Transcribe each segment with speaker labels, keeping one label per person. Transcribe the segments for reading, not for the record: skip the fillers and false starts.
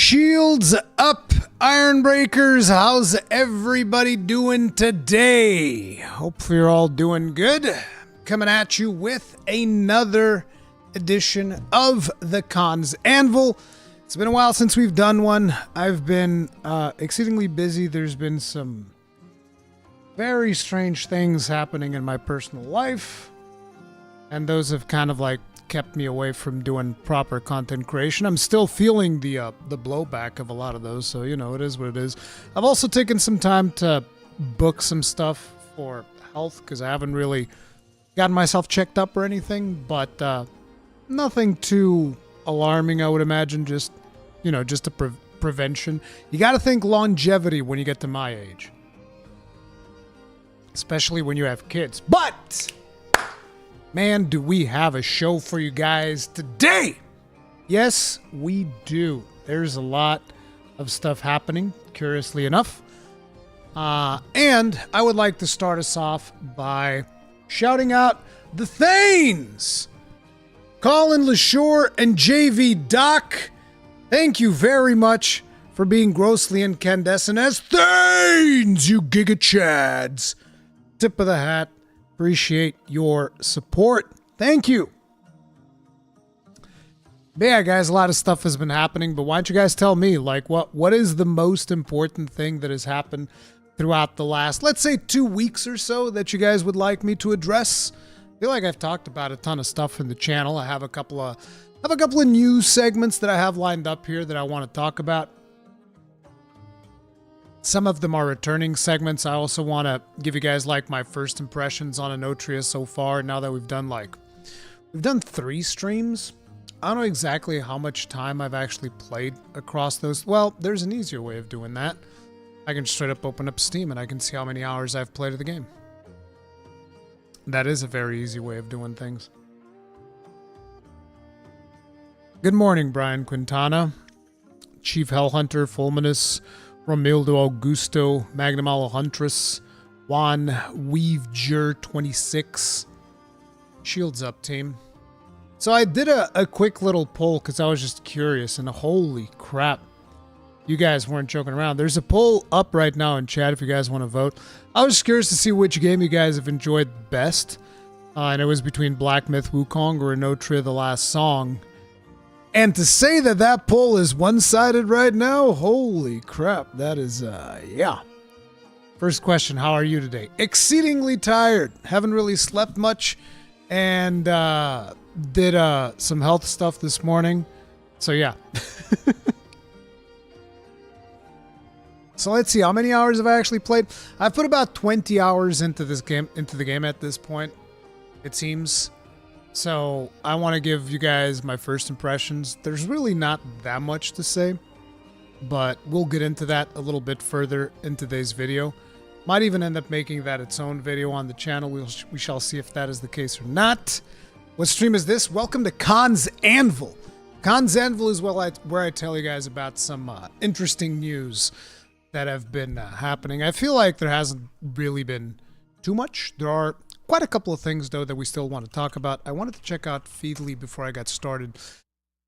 Speaker 1: Shields up, Iron Breakers. How's everybody doing today? Hopefully you're all doing good. Coming at you with another edition of the Cons Anvil. It's been a while since we've done one. I've been exceedingly busy. There's been some very strange things happening in my personal life, and those have kind of like kept me away from doing proper content creation. I'm still feeling the blowback of a lot of those, so you know, it is what it is. I've also taken some time to book some stuff for health because I haven't really gotten myself checked up or anything, but nothing too alarming, I would imagine. Just, you know, just a prevention. You got to think longevity when you get to my age, especially when you have kids. But man, do we have a show for you guys today. Yes, we do. There's a lot of stuff happening, curiously enough. And I would like to start us off by shouting out the Thanes! Colin LaShore and JV Doc, thank you very much for being grossly incandescent as Thanes, you Giga Chads. Tip of the hat. Appreciate your support. Thank you. But yeah, guys, a lot of stuff has been happening, but why don't you guys tell me, like, what is the most important thing that has happened throughout the last, let's say, 2 weeks or so that you guys would like me to address? I feel like I've talked about a ton of stuff in the channel. I have a couple of news segments that I have lined up here that I want to talk about. Some of them are returning segments. I also want to give you guys like my first impressions on Enotria so far. Now that we've done 3 streams. I don't know exactly how much time I've actually played across those. Well, there's an easier way of doing that. I can straight up open up Steam and I can see how many hours I've played of the game. That is a very easy way of doing things. Good morning, Brian Quintana, Chief Hellhunter, Fulminus, Romildo Augusto, Magnum Huntress, Juan Weavejer 26. Shields up, team. So I did a quick little poll because I was just curious, and holy crap, you guys weren't joking around. There's a poll up right now in chat if you guys want to vote. I was just curious to see which game you guys have enjoyed best. And it was between Black Myth Wukong or Enotria The Last Song. And to say that that poll is one-sided right now, holy crap, that is, yeah. First question, how are you today? Exceedingly tired. Haven't really slept much, and did some health stuff this morning. So, yeah. So let's see, how many hours have I actually played? I've put about 20 hours into the game at this point, it seems. So I want to give you guys my first impressions. There's really not that much to say, but we'll get into that a little bit further in today's video. Might even end up making that its own video on the channel. We shall see if that is the case or not. What stream is this? Welcome to Cons Anvil. Cons Anvil is where I tell you guys about some interesting news that have been happening. I feel like there hasn't really been too much. There are quite a couple of things, though, that we still want to talk about. I wanted to check out Feedly before I got started.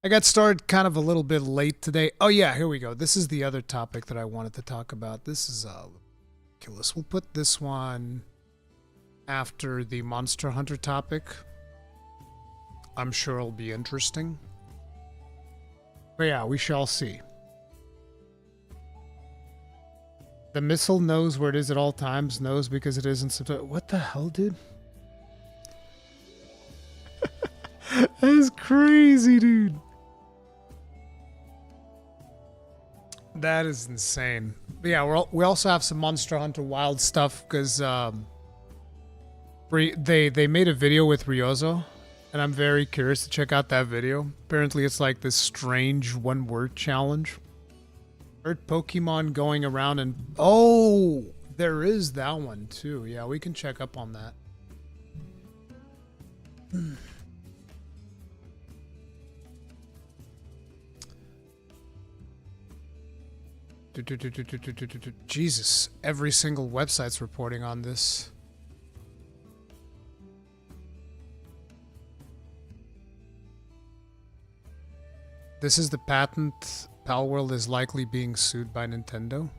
Speaker 1: I got started kind of a little bit late today. Oh, yeah, here we go. This is the other topic that I wanted to talk about. This is ridiculous. We'll put this one after the Monster Hunter topic. I'm sure it'll be interesting. But yeah, we shall see. The missile knows where it is at all times. Knows because it isn't. What the hell, dude? That is crazy, dude. That is insane. But yeah, we also have some Monster Hunter Wild stuff because they made a video with Ryozo, and I'm very curious to check out that video. Apparently, it's like this strange one-word challenge. Heard Pokemon going around and... Oh! There is that one, too. Yeah, we can check up on that. Jesus. Every single website's reporting on this. This is the patent Palworld is likely being sued by Nintendo.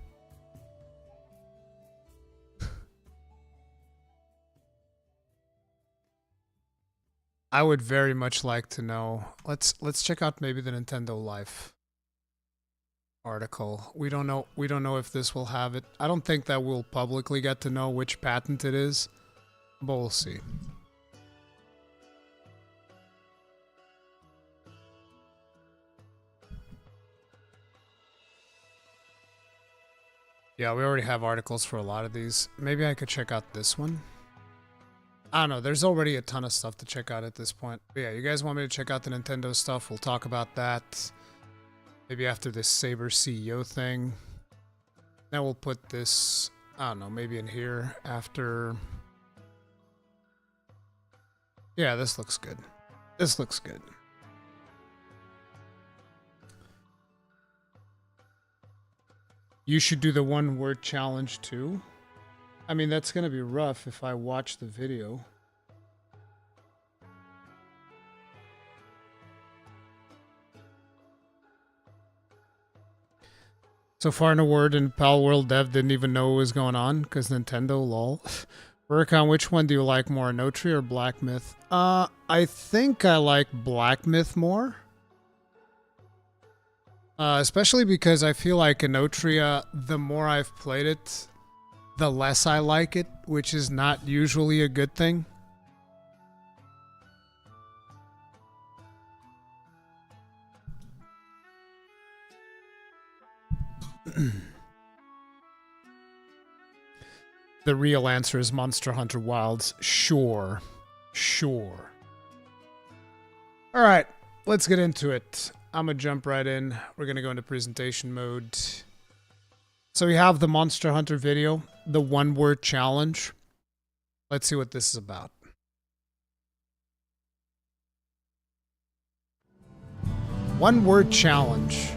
Speaker 1: I would very much like to know. Let's check out maybe the Nintendo Life article. We don't know if this will have it. I don't think that we'll publicly get to know which patent it is, but we'll see. Yeah, we already have articles for a lot of these. Maybe I could check out this one. I don't know. There's already a ton of stuff to check out at this point. But yeah, you guys want me to check out the Nintendo stuff? We'll talk about that. Maybe after this Saber CEO thing. Then we'll put this, I don't know, maybe in here after. Yeah, this looks good. This looks good. You should do the one-word challenge too. I mean, that's going to be rough if I watch the video. So far, no word, and Palworld dev didn't even know what was going on because Nintendo, lol. Rurikon, which one do you like more, Enotria or Black Myth? I think I like Black Myth more. Especially because I feel like Enotria, the more I've played it, the less I like it, which is not usually a good thing. The real answer is Monster Hunter Wilds. Sure. Sure. All right, let's get into it. I'm going to jump right in. We're going to go into presentation mode. So we have the Monster Hunter video, the one-word challenge. Let's see what this is about. One-word challenge.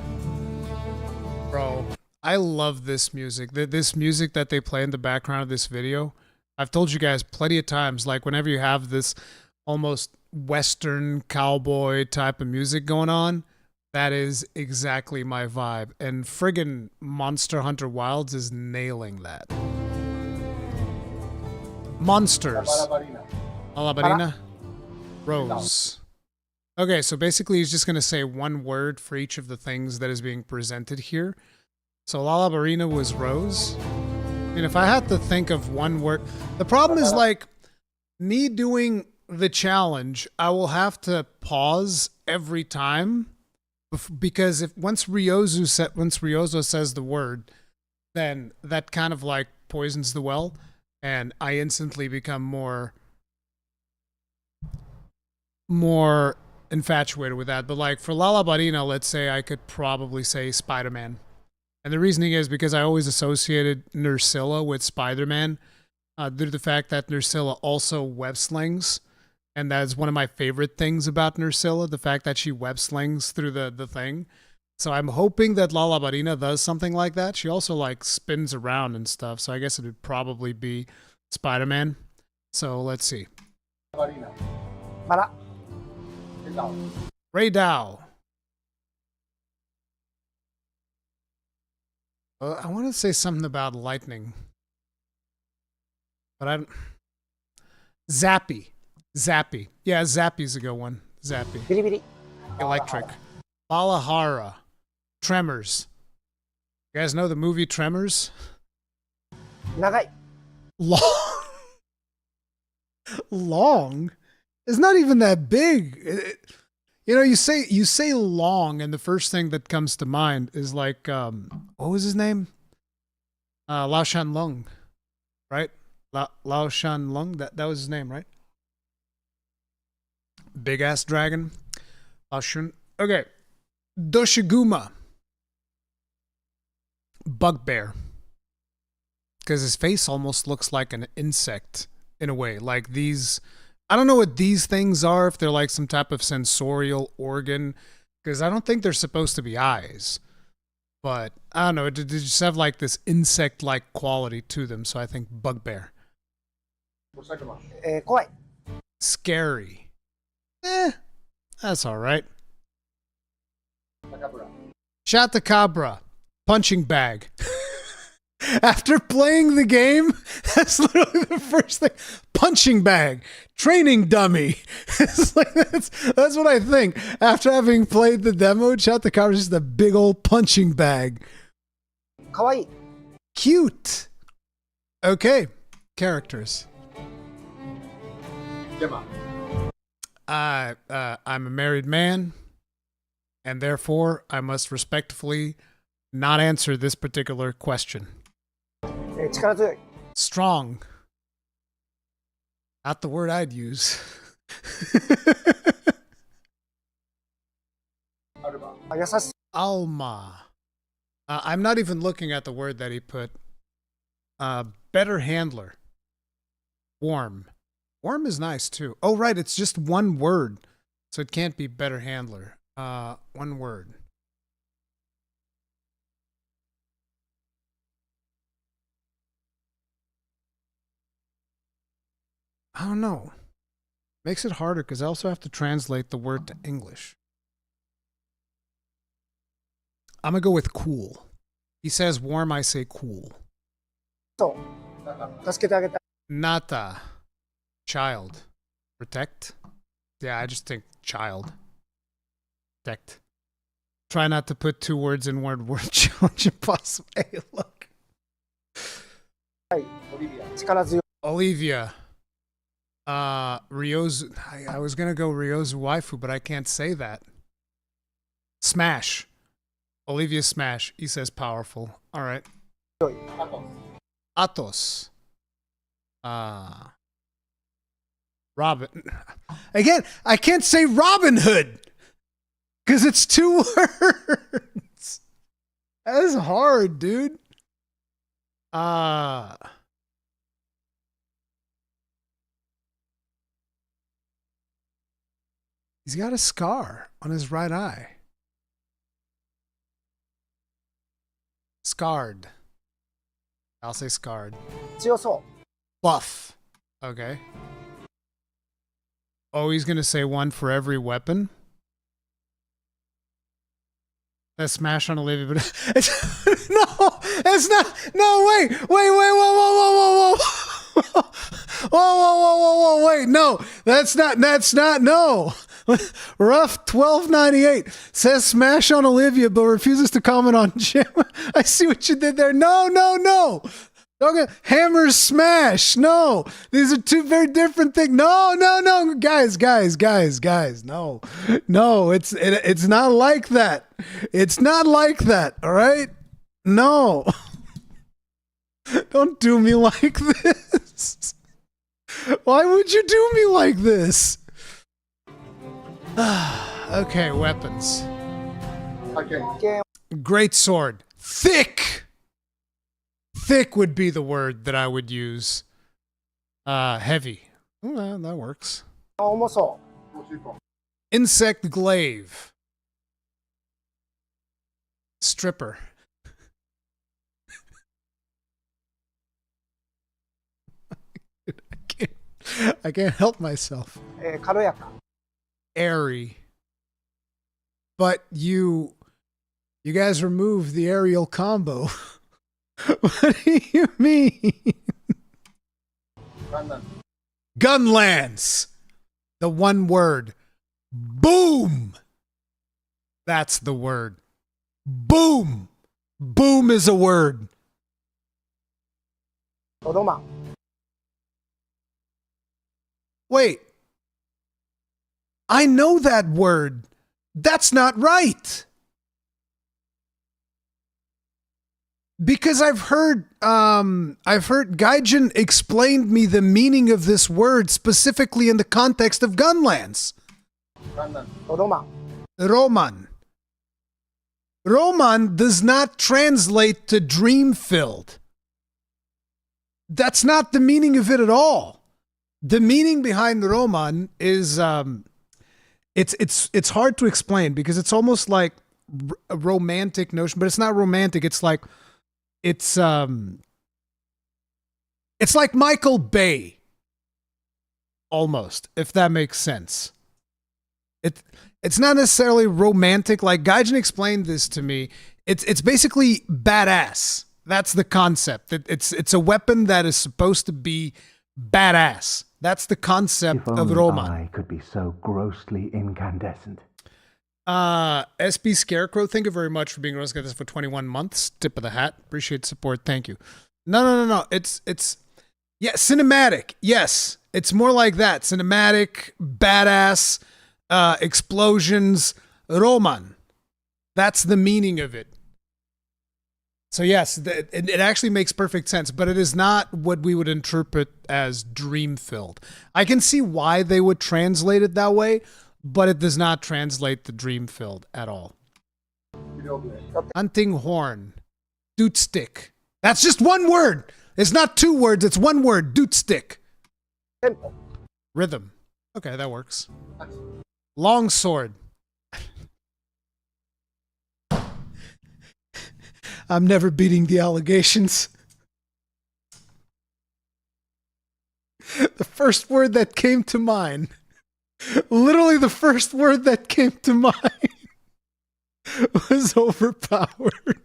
Speaker 1: Bro, I love this music. This music that they play in the background of this video. I've told you guys plenty of times, like whenever you have this almost Western cowboy type of music going on, that is exactly my vibe. And friggin' Monster Hunter Wilds is nailing that. Monsters. Alabarina. Rose. Okay, so basically he's just going to say one word for each of the things that is being presented here. So Lalabarina was Rose. I mean, if I had to think of one word... The problem is, like, me doing the challenge, I will have to pause every time. Because if once Ryozo says the word, then that kind of, like, poisons the well. And I instantly become more infatuated with that. But like for Lalabarina, let's say I could probably say Spider-Man. And the reasoning is because I always associated Nursilla with Spider-Man due to the fact that Nursilla also web slings. And that's one of my favorite things about Nursilla, the fact that she web slings through the thing. So I'm hoping that Lalabarina does something like that. She also like spins around and stuff. So I guess it would probably be Spider-Man. So let's see. Ray Dow. I want to say something about lightning. But I don't... Zappy. Zappy. Yeah, Zappy's a good one. Zappy. Electric. Balahara. Tremors. You guys know the movie Tremors?
Speaker 2: Nagai.
Speaker 1: Long? Long? It's not even that big. You know, you say long, and the first thing that comes to mind is like, what was his name? Lao Shanlong, right? Lao Shanlong, that was his name, right? Big ass dragon. Lao Shun. Okay, Doshiguma. Bugbear. Because his face almost looks like an insect in a way. Like these, I don't know what these things are, if they're like some type of sensorial organ. Because I don't think they're supposed to be eyes. But I don't know, they just have like this insect-like quality to them. So I think Bugbear. Scary. That's alright. Chattacabra, punching bag. After playing the game, that's literally the first thing. Punching bag, training dummy. It's like that's what I think. After having played the demo, Chattacabra is just a big old punching bag.
Speaker 2: かわいい
Speaker 1: Cute. Okay, characters. I'm a married man, and therefore I must respectfully not answer this particular question.
Speaker 2: 力強い
Speaker 1: Strong. Not the word I'd use.
Speaker 2: 優しい
Speaker 1: Alma. I'm not even looking at the word that he put. Better handler. Warm. Warm is nice too. Oh, right. It's just one word. So it can't be better handler. One word. I don't know. Makes it harder because I also have to translate the word to English. I'm going to go with cool. He says warm, I say cool.
Speaker 2: そう助けてあげたい
Speaker 1: Nata. Child. Protect? Yeah, I just think child. Protect. Try not to put two words in one word challenge impossible. Hey, look.
Speaker 2: 力強い
Speaker 1: Olivia. Ryozu. I was going to go Ryozu waifu, but I can't say that. Smash. Olivia Smash. He says powerful. All right. Atos. Robin. Again, I can't say Robin Hood because it's two words. That is hard, dude. He's got a scar on his right eye. Scarred. I'll say scarred.
Speaker 2: 強そう
Speaker 1: Buff. Okay. Oh, he's going to say one for every weapon? That smash on Olivia, but it's, no, it's not. No, wait, whoa, wait, no, that's not, no. Rough 1298 says smash on Olivia, but refuses to comment on Jim. I see what you did there. No. Okay, hammer smash. No, these are two very different things. No, guys. No, it's not like that. It's not like that. All right. No, don't do me like this. Why would you do me like this? Okay, weapons.
Speaker 2: Okay.
Speaker 1: Great sword. Thick. Thick would be the word that I would use. Heavy. Well, that works.
Speaker 2: 重そ
Speaker 1: Insect glaive. Stripper. I can't help myself.
Speaker 2: う軽やか
Speaker 1: Airy. But you guys removed the aerial combo. What do you mean? Gunlands. The one word. Boom. That's the word. Boom. Boom is a word.
Speaker 2: トドマン
Speaker 1: Wait. I know that word. That's not right. Because I've heard Gaijin explained me the meaning of this word specifically in the context of Gunlands.
Speaker 2: トドマン
Speaker 1: Roman. Roman does not translate to dream-filled. That's not the meaning of it at all. The meaning behind Roman is it's hard to explain because it's almost like a romantic notion, but it's not romantic. It's like it's like Michael Bay almost, if that makes sense. It's not necessarily romantic. Like Gaijin explained this to me. It's basically badass. That's the concept. It's a weapon that is supposed to be badass. That's the concept of Roman.
Speaker 3: I could be so grossly incandescent.
Speaker 1: SB Scarecrow, thank you very much for being with us for 21 months. Tip of the hat. Appreciate the support. Thank you. No. It's yeah, cinematic. Yes. It's more like that. Cinematic, badass, explosions, Roman. That's the meaning of it. So yes, it actually makes perfect sense, but it is not what we would interpret as dream-filled. I can see why they would translate it that way, but it does not translate to dream-filled at all. Hunting horn. Doot stick. That's just one word. It's not two words, it's one word. Doot stick.
Speaker 2: Tempo.
Speaker 1: Rhythm. Okay, that works. Long sword. I'm never beating the allegations. The first word that came to mind, literally the first word that came to mind was overpowered.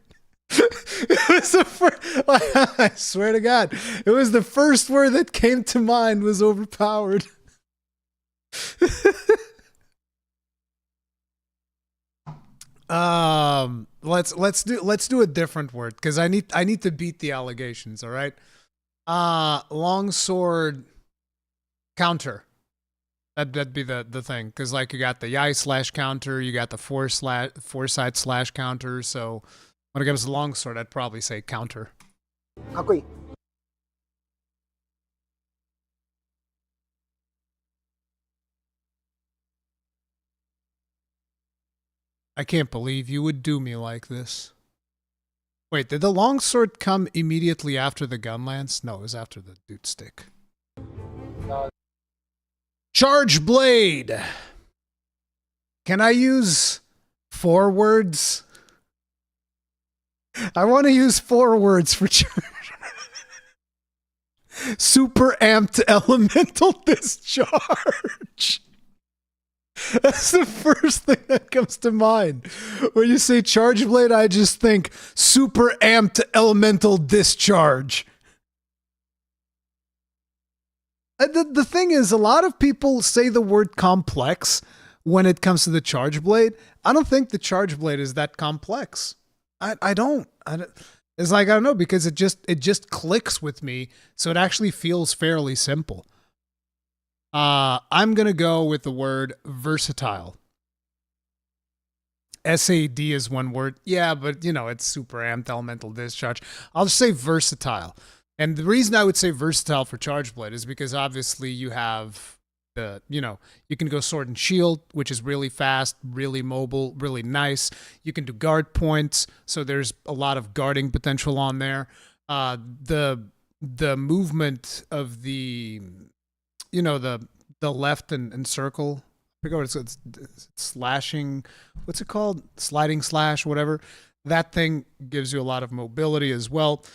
Speaker 1: It was the first, I swear to God, it was the first word that came to mind was overpowered. Let's do a different word because I need to beat the allegations. All right. Longsword counter. That'd be the thing because like you got the yai slash counter, you got the foresight slash counter. So when it comes to longsword, I'd probably say counter.
Speaker 2: かっこいい。
Speaker 1: I can't believe you would do me like this. Wait, did the longsword come immediately after the gun lance? No, it was after the doot stick. Charge blade. Can I use 4 words? I want to use 4 words for charge. Super amped elemental discharge. That's the first thing that comes to mind. When you say charge blade, I just think super amped elemental discharge. The thing is, a lot of people say the word complex when it comes to the charge blade. I don't think the charge blade is that complex. I don't. It's like, I don't know, because it just clicks with me, so it actually feels fairly simple. I'm gonna go with the word versatile. SAD is one word. Yeah, but you know, it's super amped elemental discharge. I'll just say versatile. And the reason I would say versatile for charge blade is because obviously you have the, you know, you can go sword and shield, which is really fast, really mobile, really nice. You can do guard points, so there's a lot of guarding potential on there. The movement of the, you know, the left and circle, I forget what it's slashing, what's it called? Sliding slash, whatever. That thing gives you a lot of mobility as well.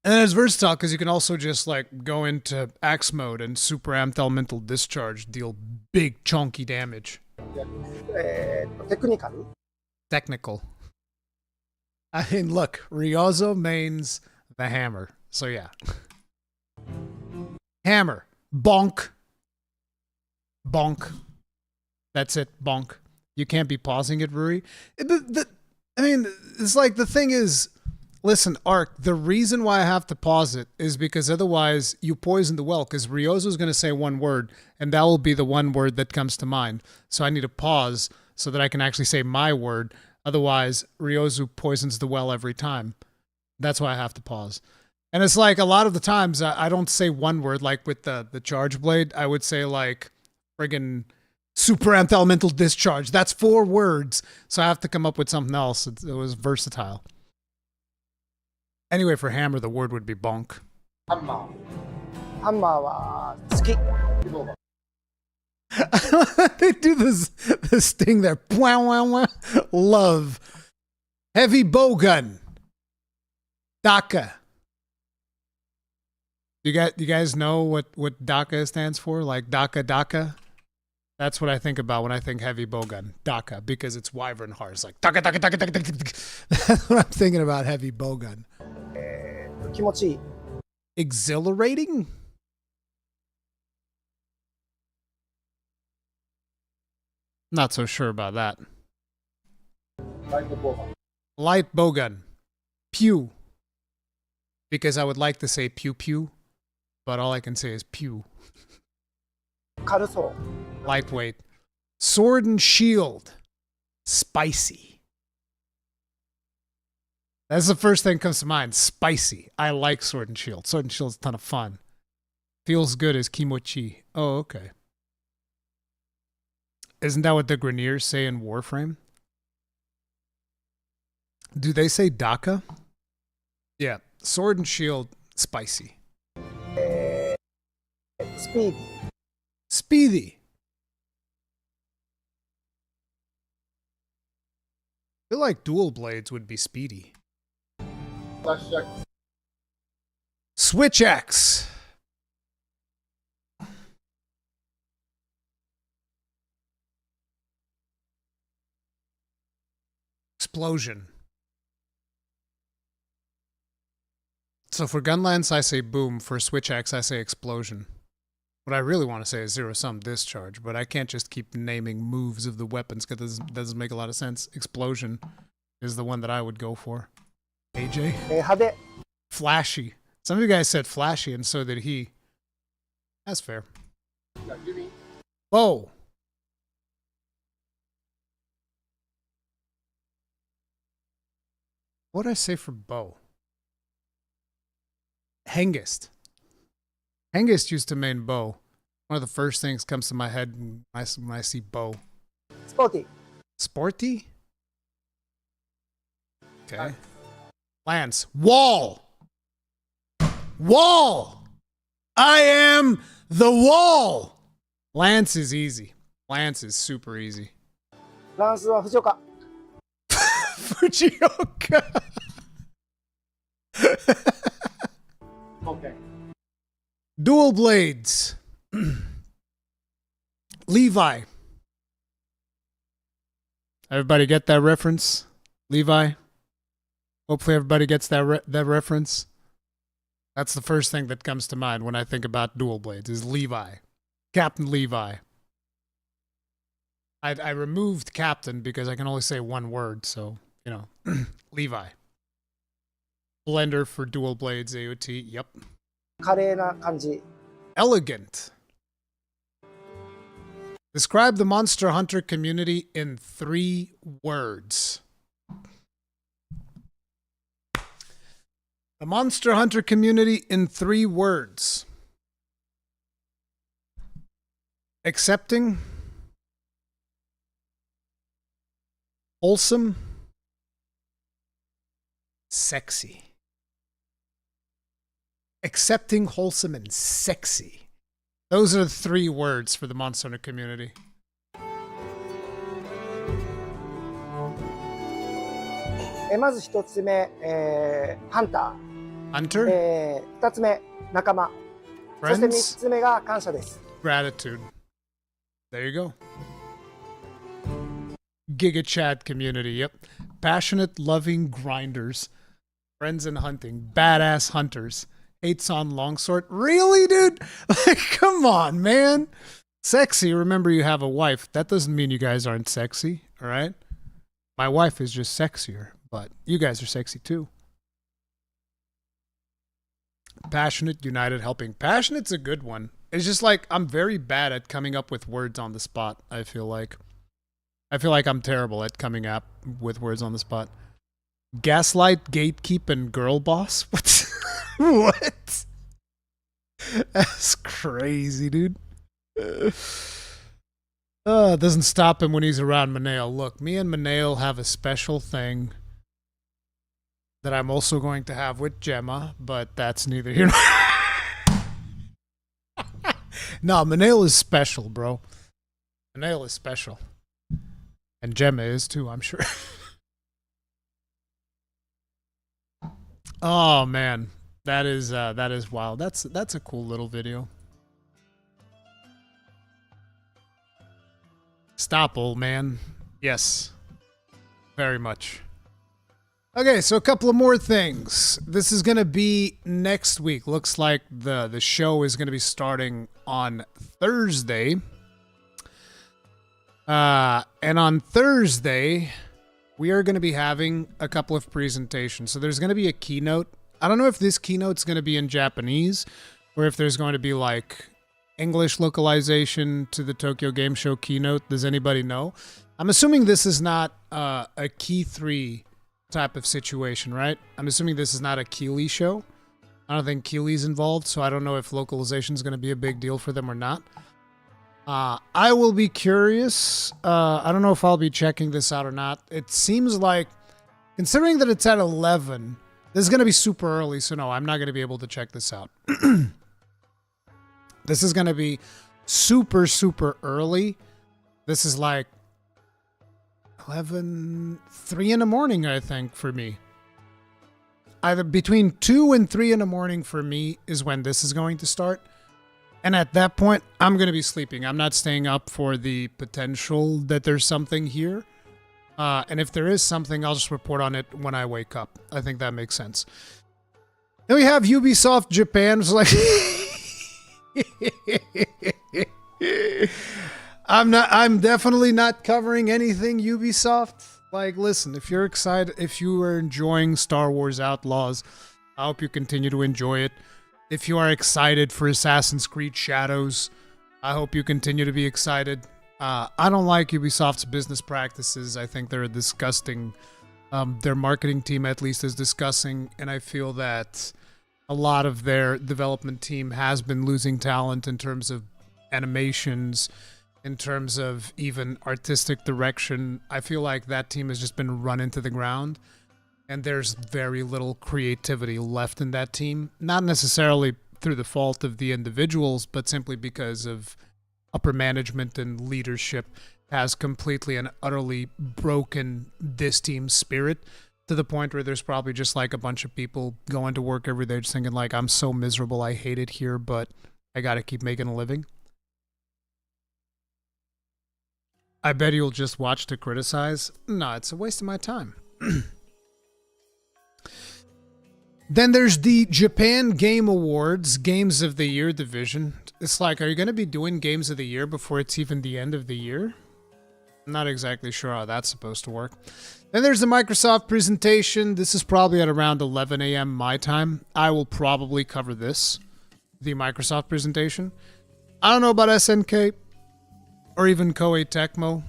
Speaker 1: And then it's versatile because you can also just like go into axe mode and super amped elemental discharge, deal big chunky damage.
Speaker 2: テクニカル
Speaker 1: Technical. I mean, look, Ryozo mains the hammer. So yeah. Hammer. Bonk. Bonk. That's it. Bonk. You can't be pausing it, Ruri. I mean, it's like the thing is, listen, Ark, the reason why I have to pause it is because otherwise you poison the well, because Ryozo's going to say one word, and that will be the one word that comes to mind. So I need to pause so that I can actually say my word. Otherwise, Ryozo poisons the well every time. That's why I have to pause. And it's like a lot of the times I don't say one word, like with the charge blade. I would say like friggin' super amped elemental discharge. That's 4 words. So I have to come up with something else. It was versatile. Anyway, for hammer, the word would be bonk.
Speaker 2: ハンマー。ハンマーは好き。
Speaker 1: They do this thing there. Love. Heavy bowgun. DACA. You guys know what DACA stands for? Like DACA? That's what I think about when I think heavy bowgun. Daka, because it's wyvern hard. It's like daka, daka, daka, daka, daka, daka. That's what I'm thinking about heavy bowgun.
Speaker 2: 気持ちいい。
Speaker 1: Exhilarating? Not so sure about that. Light bowgun. Pew. Because I would like to say pew pew, but all I can say is pew.
Speaker 2: 軽そう。
Speaker 1: Lightweight. Sword and shield. Spicy. That's the first thing that comes to mind. Spicy. I like sword and shield. Sword and shield is a ton of fun. Feels good as kimochi. Oh, okay. Isn't that what the Greniers say in Warframe? Do they say Daka? Yeah. Sword and shield, spicy.
Speaker 2: スピーディー。
Speaker 1: Speedy. I feel like dual blades would be speedy. Switch X. Explosion. So for Gunlance, I say boom. For Switch X, I say explosion. What I really want to say is zero-sum discharge, but I can't just keep naming moves of the weapons because that doesn't make a lot of sense. Explosion is the one that I would go for. AJ?
Speaker 2: 派手。
Speaker 1: Flashy. Some of you guys said flashy, and so did he. That's fair. Bow. What did I say for bow? Hengist. Hengist used to main bow. One of the first things comes to my head when I see bow.
Speaker 2: スポーティー。
Speaker 1: Sporty? Okay. Lance. Wall! Wall! I am the wall! Lance is easy. Lance is super easy.
Speaker 2: ランスは藤岡。
Speaker 1: Fujioka!
Speaker 2: Okay.
Speaker 1: Dual blades. Levi. Everybody get that reference? Levi? Hopefully everybody gets that that reference. That's the first thing that comes to mind when I think about dual blades is Levi. Captain Levi. I removed Captain because I can only say one word, so, you know. Levi. Blender for dual blades, AOT. Yep.
Speaker 2: 華麗な感じ。
Speaker 1: Elegant. Describe the Monster Hunter community in 3 words. The Monster Hunter community in 3 words. Accepting. Wholesome. Sexy. Accepting, wholesome, and sexy. Those are the 3 words for the Monster Hunter community.
Speaker 2: まず一つ目、ハンター。
Speaker 1: Hunter?
Speaker 2: 二つ目、仲間。そして三
Speaker 1: Friends?
Speaker 2: つ目が感謝です。
Speaker 1: Gratitude. There you go. Giga Chat community. Yep. Passionate, loving grinders. Friends in hunting. Badass hunters. Hates on longsword. Really, dude? Like, come on, man. Sexy. Remember, you have a wife. That doesn't mean you guys aren't sexy. All right? My wife is just sexier, but you guys are sexy too. Passionate, united, helping. Passionate's a good one. It's just like I'm very bad at coming up with words on the spot, I feel like. I feel like I'm terrible at coming up with words on the spot. Gaslight, gatekeep, and girl boss? What? What? That's crazy, dude. It doesn't stop him when he's around Manale. Look, me and Manale have a special thing that I'm also going to have with Gemma, but that's neither here nor No, Manale is special, bro. Manale is special. And Gemma is too, I'm sure. Oh man, that is wild. That's a cool little video. Stop, old man. Yes. Very much. Okay, so a couple of more things. This is going to be next week. Looks like the show is going to be starting on Thursday. And on Thursday, we are going to be having a couple of presentations. So there's going to be a keynote. I don't know if this keynote's going to be in Japanese or if there's going to be like English localization to the Tokyo Game Show keynote. Does anybody know? I'm assuming this is not a Key 3 type of situation, right? I'm assuming this is not a Keeley show. I don't think Keeley's involved, so I don't know if localization is going to be a big deal for them or not. I will be curious. I don't know if I'll be checking this out or not. It seems like, considering that it's at 11, this is going to be super early, so no, I'm not going to be able to check this out. This is going to be super, super early. This is like 3 in the morning, I think, for me. Either between 2 and 3 in the morning for me is when this is going to start. And at that point, I'm going to be sleeping. I'm not staying up for the potential that there's something here. And if there is something, I'll just report on it when I wake up. I think that makes sense. Then we have Ubisoft Japan. It's like... I'm definitely not covering anything Ubisoft. Like, listen, if you're excited, if you are enjoying Star Wars Outlaws, I hope you continue to enjoy it. If you are excited for Assassin's Creed Shadows, I hope you continue to be excited. I don't like Ubisoft's business practices. I think they're disgusting. Their marketing team, at least, is disgusting, and I feel that a lot of their development team has been losing talent in terms of animations, in terms of even artistic direction. I feel like that team has just been run into the ground, and there's very little creativity left in that team. Not necessarily through the fault of the individuals, but simply because of upper management and leadership has completely and utterly broken this team's spirit to the point where there's probably just like a bunch of people going to work every day just thinking like, I'm so miserable, I hate it here, but I gotta keep making a living. I bet you'll just watch to criticize. No, it's a waste of my time. Then there's the Japan Game Awards Games of the Year division. It's like, are you going to be doing Games of the Year before it's even the end of the year? I'm not exactly sure how that's supposed to work. Then there's the Microsoft presentation. This is probably at around 11 a.m. my time. I will probably cover this, the Microsoft presentation. I don't know about SNK or even Koei Tecmo.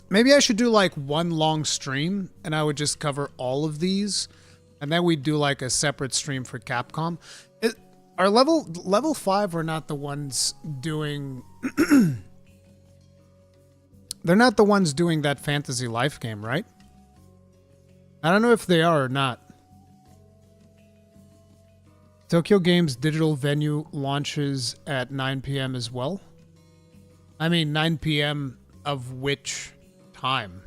Speaker 1: Maybe I should do like one long stream and I would just cover all of these. And then we'd do like a separate stream for Capcom. Are level 5 are not the ones doing... They're not the ones doing that Fantasy Life game, right? I don't know if they are or not. Tokyo Game's digital venue launches at 9 p.m. as well. I mean, 9 p.m. of which time?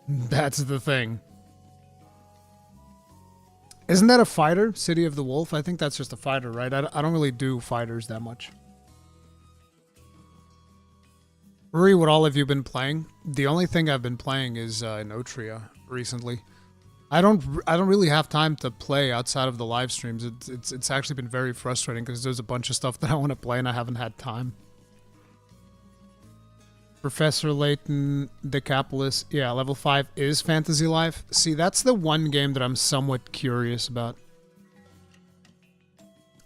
Speaker 1: That's the thing. Isn't that a fighter? City of the Wolf? I think that's just a fighter, right? I don't really do fighters that much. Ruri, what all have you been playing? The only thing I've been playing is Enotria recently. I don't really have time to play outside of the live streams. It's actually been very frustrating because there's a bunch of stuff that I want to play and I haven't had time. Professor Layton, Decapolis. Yeah, level 5 is Fantasy Life. See, that's the one game that I'm somewhat curious about.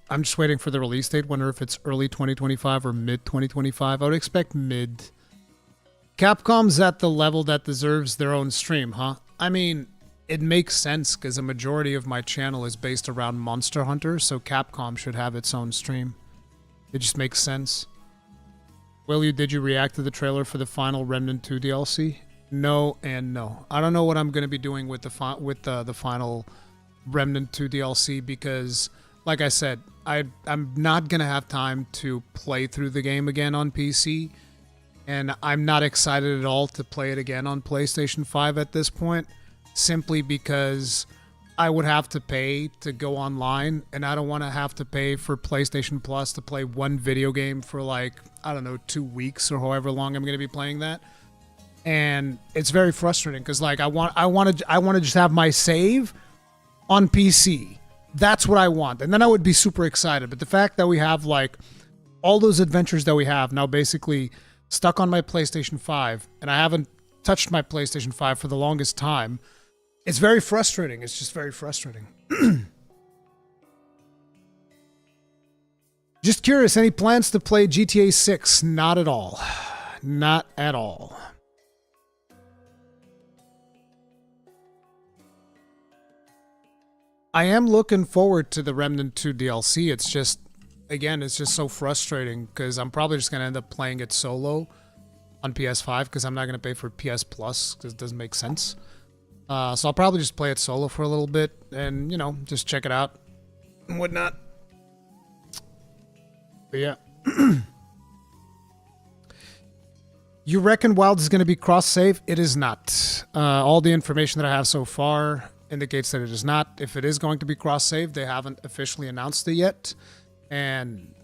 Speaker 1: I'm just waiting for the release date. Wonder if it's early 2025 or mid 2025. I would expect mid. Capcom's at the level that deserves their own stream, huh? I mean, it makes sense because a majority of my channel is based around Monster Hunter, so Capcom should have its own stream. It just makes sense. Did you react to the trailer for the final Remnant 2 DLC? No and no. I don't know what I'm going to be doing with the final Remnant 2 DLC because, like I said, I'm not going to have time to play through the game again on PC, and I'm not excited at all to play it again on PlayStation 5 at this point, simply because I would have to pay to go online, and I don't want to have to pay for PlayStation Plus to play one video game for like, I don't know, 2 weeks or however long I'm going to be playing that. And it's very frustrating because like I want to just have my save on PC. That's what I want. And then I would be super excited. But the fact that we have like all those adventures that we have now basically stuck on my PlayStation 5, and I haven't touched my PlayStation 5 for the longest time, it's very frustrating. It's just very frustrating. Just curious, any plans to play GTA 6? Not at all. Not at all. I am looking forward to the Remnant 2 DLC. It's just, again, it's just so frustrating because I'm probably just going to end up playing it solo on PS5 because I'm not going to pay for PS Plus because it doesn't make sense. So I'll probably just play it solo for a little bit and, you know, just check it out and whatnot. But yeah. You reckon Wild is going to be cross-save? It is not. All the information that I have so far indicates that it is not. If it is going to be cross-save, they haven't officially announced it yet. And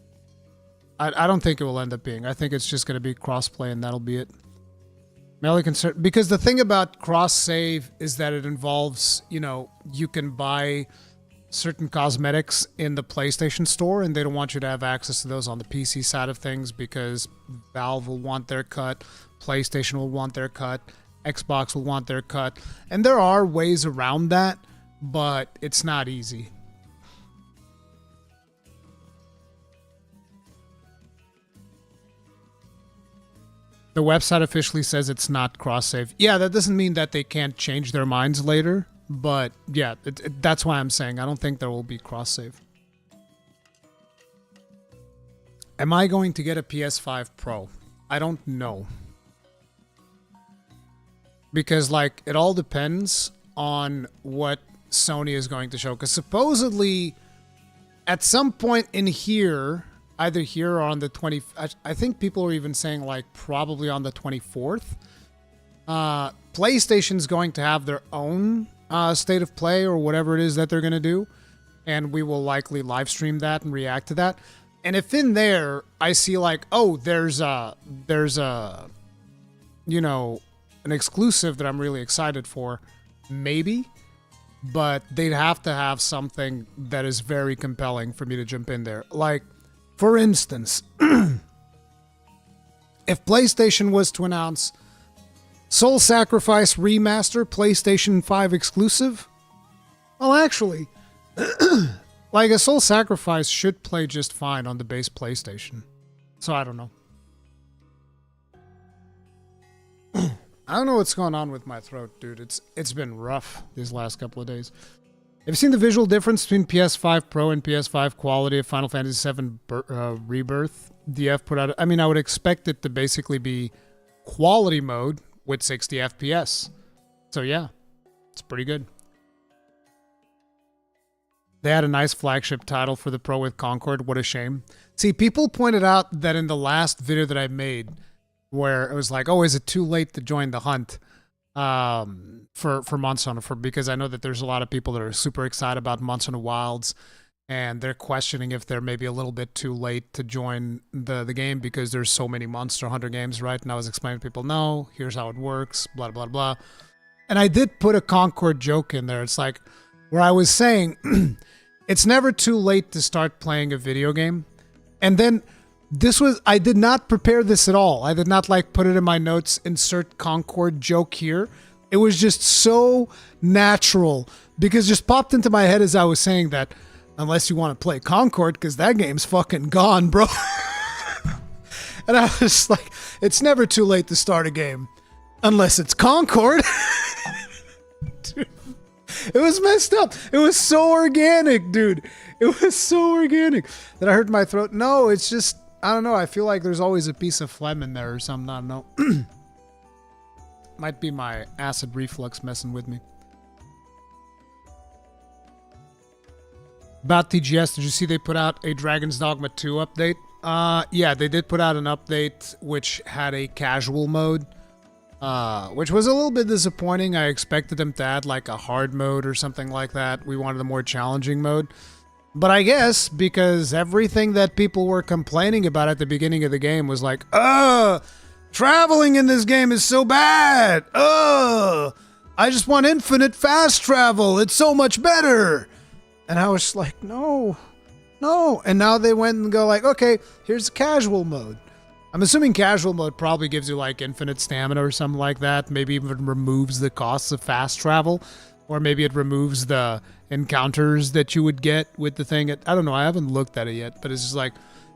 Speaker 1: I don't think it will end up being. I think it's just going to be cross-play and that'll be it. My only concern, because the thing about cross-save is that it involves, you know, you can buy certain cosmetics in the PlayStation Store, and they don't want you to have access to those on the PC side of things because Valve will want their cut, PlayStation will want their cut, Xbox will want their cut, and there are ways around that, but it's not easy. The website officially says it's not cross-save. Yeah, that doesn't mean that they can't change their minds later, but yeah, that's why I'm saying I don't think there will be cross-save. Am I going to get a PS5 Pro? I don't know. Because, like, it all depends on what Sony is going to show. Because supposedly, at some point in here, either here or on the 20th, I think people are even saying, like, probably on the 24th, PlayStation's going to have their own state of play or whatever it is that they're going to do. And we will likely live stream that and react to that. And if in there, I see, like, oh, there's a, you know, an exclusive that I'm really excited for, maybe, but they'd have to have something that is very compelling for me to jump in there. Like, for instance, if PlayStation was to announce Soul Sacrifice Remaster PlayStation 5 exclusive, well, actually, like, a Soul Sacrifice should play just fine on the base PlayStation. So I don't know. I don't know what's going on with my throat, dude. It's been rough these last couple of days. Have you seen the visual difference between PS5 Pro and PS5 quality of Final Fantasy VII Rebirth? DF put out. I mean, I would expect it to basically be quality mode with 60 FPS. So yeah, it's pretty good. They had a nice flagship title for the Pro with Concord. What a shame. See, people pointed out that in the last video that I made, where it was like, oh, is it too late to join the hunt for Monster Hunter? Because I know that there's a lot of people that are super excited about Monster Hunter Wilds, and they're questioning if they're maybe a little bit too late to join the game because there's so many Monster Hunter games, right? And I was explaining to people, no, here's how it works, blah, blah, blah. And I did put a Concord joke in there. It's like, where I was saying, it's never too late to start playing a video game. And then I did not prepare this at all. I did not like put it in my notes, insert Concord joke here. It was just so natural because it just popped into my head as I was saying that, unless you want to play Concord, because that game's fucking gone, bro. And I was like, it's never too late to start a game unless it's Concord. Dude, it was messed up. It was so organic, dude. It was so organic that I hurt my throat. No, it's just, I don't know. I feel like there's always a piece of phlegm in there or something. I don't know. Might be my acid reflux messing with me. About TGS, did you see they put out a Dragon's Dogma 2 update? Yeah, they did put out an update which had a casual mode. which was a little bit disappointing. I expected them to add like a hard mode or something like that. We wanted a more challenging mode. But I guess because everything that people were complaining about at the beginning of the game was like, traveling in this game is so bad. I just want infinite fast travel. It's so much better. And I was like, no. And now they went and go like, okay, here's casual mode. I'm assuming casual mode probably gives you like infinite stamina or something like that. Maybe even removes the costs of fast travel. Or maybe it removes the encounters that you would get with the thing. I don't know. I haven't looked at it yet. But it's just like,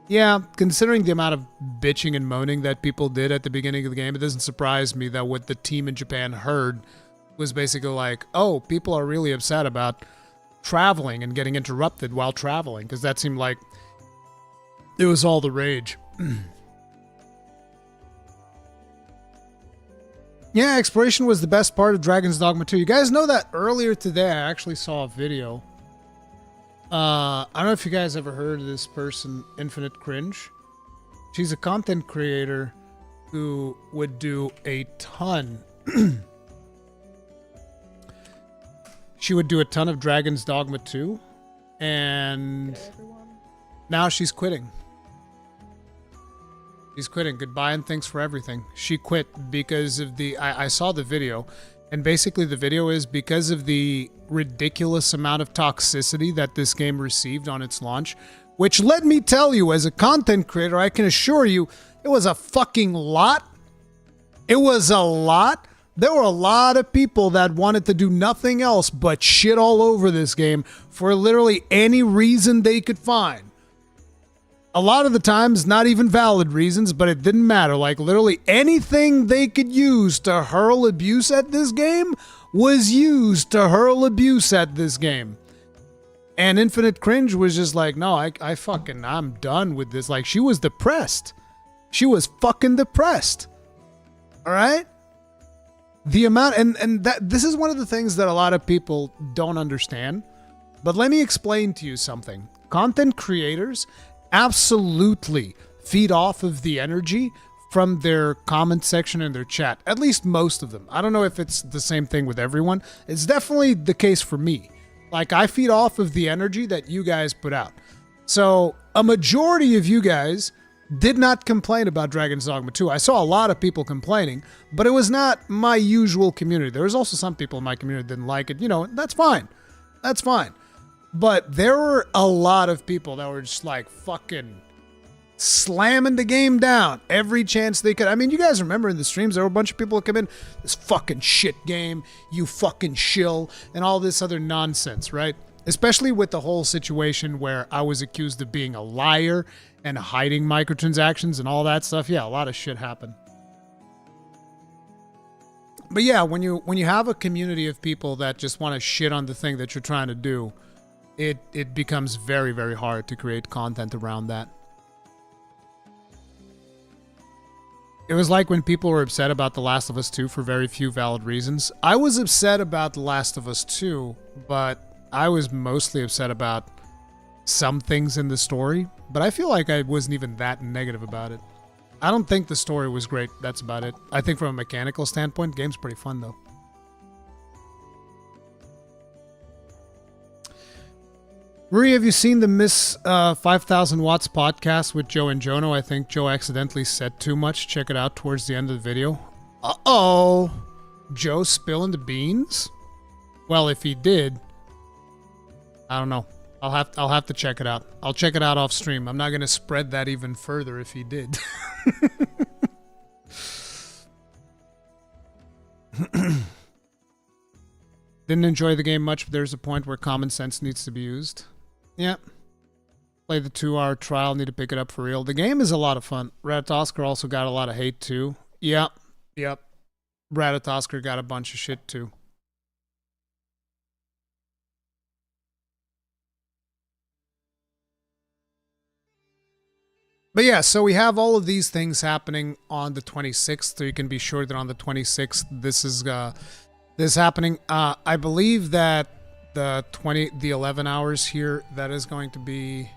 Speaker 1: yeah, considering the amount of bitching and moaning that people did at the beginning of the game, it doesn't surprise me that what the team in Japan heard was basically like, oh, people are really upset about traveling and getting interrupted while traveling. Because that seemed like it was all the rage. Yeah, exploration was the best part of Dragon's Dogma 2. You guys know that earlier today I actually saw a video. I don't know if you guys ever heard of this person, Infinite Cringe. She's a content creator who would do a ton. She would do a ton of Dragon's Dogma 2. And now she's quitting. She's quitting. Goodbye and thanks for everything. She quit because of the... I saw the video, and basically the video is because of the ridiculous amount of toxicity that this game received on its launch, which let me tell you, as a content creator, I can assure you, it was a fucking lot. It was a lot. There were a lot of people that wanted to do nothing else but shit all over this game for literally any reason they could find. A lot of the times, not even valid reasons, but it didn't matter. Like, literally anything they could use to hurl abuse at this game was used to hurl abuse at this game. And Infinite Cringe was just like, no, I'm done with this. Like, she was depressed. She was fucking depressed. All right? The amount, and that this is one of the things that a lot of people don't understand. But let me explain to you something. Content creators absolutely feed off of the energy from their comment section and their chat. At least most of them. I don't know if it's the same thing with everyone. It's definitely the case for me. Like, I feed off of the energy that you guys put out. So, a majority of you guys did not complain about Dragon's Dogma 2. I saw a lot of people complaining, but it was not my usual community. There was also some people in my community that didn't like it. You know, that's fine. That's fine. But there were a lot of people that were just like fucking slamming the game down every chance they could. I mean, you guys remember in the streams, there were a bunch of people that come in, this fucking shit game, you fucking shill, and all this other nonsense, right? Especially with the whole situation where I was accused of being a liar and hiding microtransactions and all that stuff. Yeah, a lot of shit happened. But yeah, when you have a community of people that just want to shit on the thing that you're trying to do, it becomes very, very hard to create content around that. It was like when people were upset about The Last of Us 2 for very few valid reasons. I was upset about The Last of Us 2, but I was mostly upset about some things in the story. But I feel like I wasn't even that negative about it. I don't think the story was great. That's about it. I think from a mechanical standpoint, the game's pretty fun, though. Rui, have you seen the Miss 5000 Watts podcast with Joe and Jono? I think Joe accidentally said too much. Check it out towards the end of the video. Uh-oh. Joe spilling the beans? Well, if he did, I don't know. I'll have to check it out. I'll check it out off stream. I'm not going to spread that even further if he did. Didn't enjoy the game much, but there's a point where common sense needs to be used. Yeah. Play the 2-hour trial, need to pick it up for real. The game is a lot of fun. Ratatosker also got a lot of hate too. Yep. Ratatosker got a bunch of shit too. But yeah, so we have all of these things happening on the 26th, so you can be sure that on the 26th, this is happening. I believe that the 11 hours here, that is going to be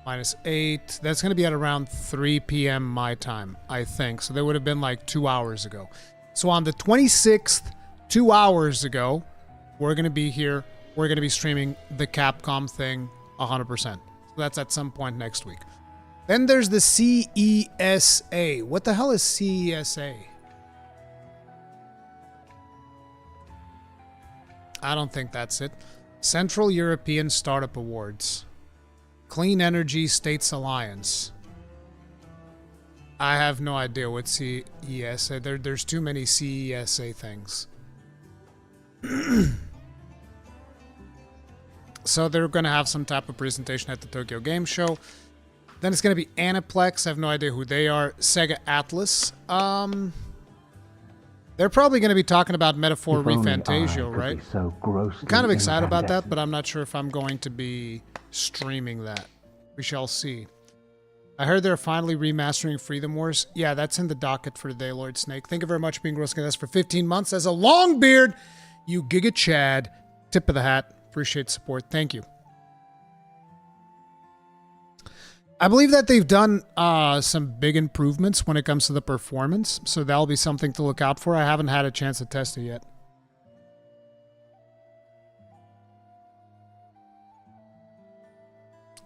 Speaker 1: -8. That's going to be at around 3 p.m. my time, I think. So that would have been like 2 hours ago. So on the 26th, 2 hours ago, we're going to be here. We're going to be streaming the Capcom thing 100%. So that's at some point next week. Then there's the CESA. What the hell is CESA? I don't think that's it. Central European Startup Awards. Clean Energy States Alliance. I have no idea what CESA. There's too many CESA things. So they're going to have some type of presentation at the Tokyo Game Show. Then it's going to be Aniplex. I have no idea who they are. Sega Atlas. They're probably going to be talking about Metaphor ReFantazio, right?
Speaker 3: So
Speaker 1: I'm kind of excited about that, but I'm not sure if I'm going to be streaming that. We shall see. I heard they're finally remastering Freedom Wars. Yeah, that's in the docket for today, Lord Snake. Thank you very much for being Gross for 15 months as a long beard. You Giga Chad. Tip of the hat. Appreciate the support. Thank you. I believe that they've done some big improvements when it comes to the performance, so that'll be something to look out for. I haven't had a chance to test it yet.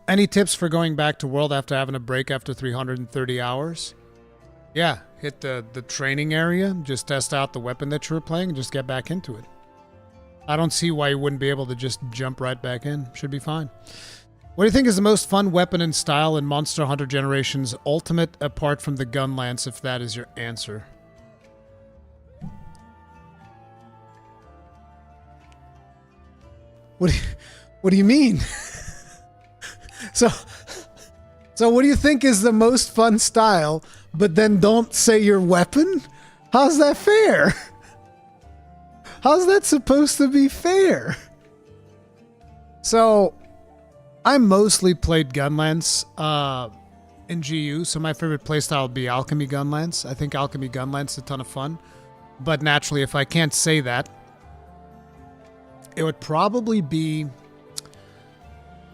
Speaker 1: Any tips for going back to World after having a break after 330 hours? Yeah, hit the training area, just test out the weapon that you were playing, and just get back into it. I don't see why you wouldn't be able to just jump right back in. Should be fine. What do you think is the most fun weapon and style in Monster Hunter Generations Ultimate, apart from the gun lance, if that is your answer? What do you mean? So what do you think is the most fun style, but then don't say your weapon? How's that fair? How's that supposed to be fair? So, I mostly played Gunlance in GU, so my favorite playstyle would be Alchemy Gunlance. I think Alchemy Gunlance is a ton of fun. But naturally, if I can't say that, it would probably be...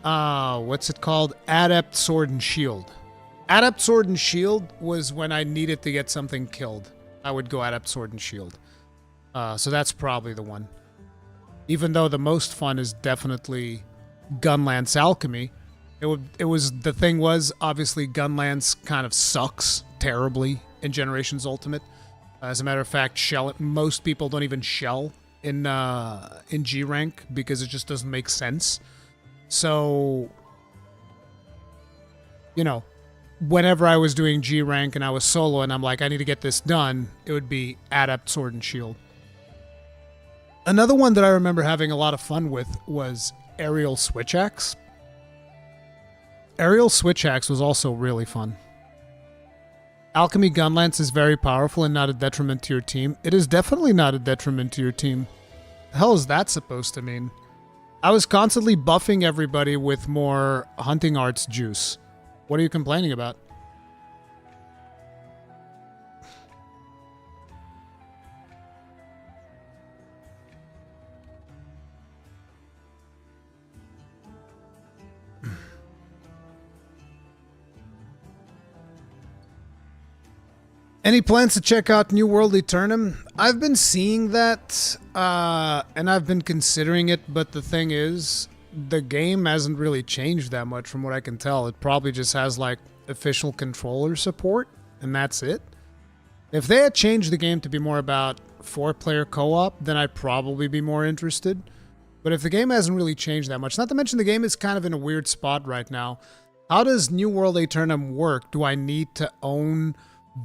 Speaker 1: what's it called? Adept Sword and Shield. Adept Sword and Shield was when I needed to get something killed. I would go Adept Sword and Shield. So that's probably the one. Even though the most fun is definitely Gunlance Alchemy. The thing was, obviously, Gunlance kind of sucks terribly in Generations Ultimate. As a matter of fact, most people don't even shell in G rank because it just doesn't make sense. So, you know, whenever I was doing G rank and I was solo and I'm like, I need to get this done, it would be Adept Sword and Shield. Another one that I remember having a lot of fun with was Aerial Switch Axe. Aerial Switch Axe was also really fun. Alchemy Gunlance is very powerful and not a detriment to your team. It is definitely not a detriment to your team. The hell is that supposed to mean? I was constantly buffing everybody with more hunting arts juice. What are you complaining about? Any plans to check out New World Eternum? I've been seeing that, and I've been considering it, but the thing is, the game hasn't really changed that much from what I can tell. It probably just has, like, official controller support, and that's it. If they had changed the game to be more about 4-player co-op, then I'd probably be more interested. But if the game hasn't really changed that much, not to mention the game is kind of in a weird spot right now. How does New World Eternum work? Do I need to own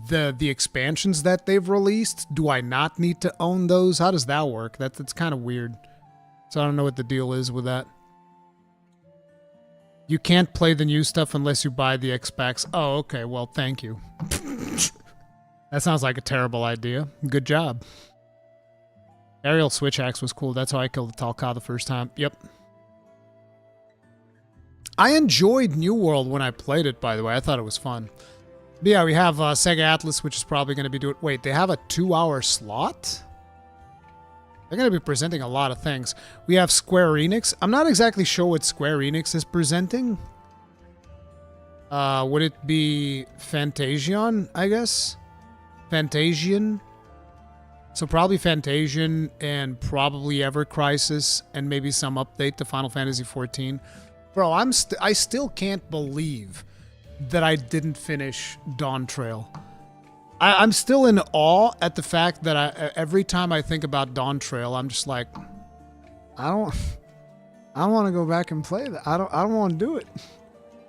Speaker 1: the expansions that they've released? Do I not need to own those? How does that work? That's kind of weird. So I don't know what the deal is with that. You can't play the new stuff unless you buy the X-Packs. Oh, okay. Well, thank you. That sounds like a terrible idea. Good job. Aerial Switch Axe was cool. That's how I killed the Talca the first time. Yep. I enjoyed New World when I played it, by the way. I thought it was fun. But yeah, we have Sega Atlas, which is probably going to be doing... Wait, they have a 2-hour slot? They're going to be presenting a lot of things. We have Square Enix. I'm not exactly sure what Square Enix is presenting. Would it be Fantasian, I guess? Fantasian? So probably Fantasian and probably Ever Crisis and maybe some update to Final Fantasy XIV. Bro, I still can't believe that I didn't finish Dawn Trail. I'm still in awe at the fact that every time I think about Dawn Trail, I'm just like, I don't want to go back and play that. I don't want to do it.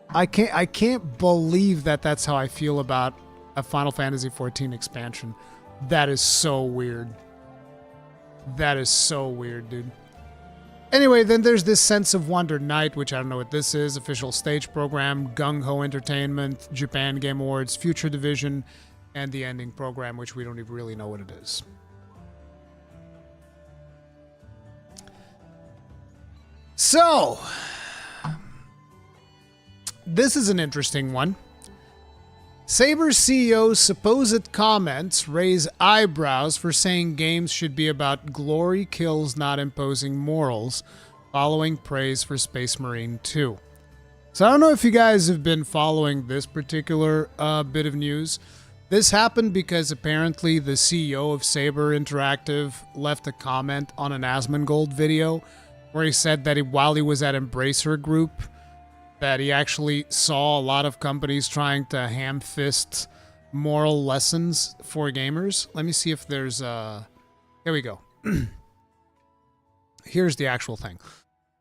Speaker 1: I can't believe that that's how I feel about a Final Fantasy XIV expansion. That is so weird. That is so weird, dude. Anyway, then there's this Sense of Wonder Night, which I don't know what this is. Official stage program, Gung Ho Entertainment, Japan Game Awards, Future Division, and the ending program, which we don't even really know what it is. So, this is an interesting one. Saber CEO's supposed comments raise eyebrows for saying games should be about glory kills, not imposing morals, following praise for Space Marine 2. So I don't know if you guys have been following this particular bit of news. This happened because apparently the CEO of Saber Interactive left a comment on an Asmongold video where he said that while he was at Embracer Group, that he actually saw a lot of companies trying to ham-fist moral lessons for gamers. Let me see if there's here we go. Here's the actual thing.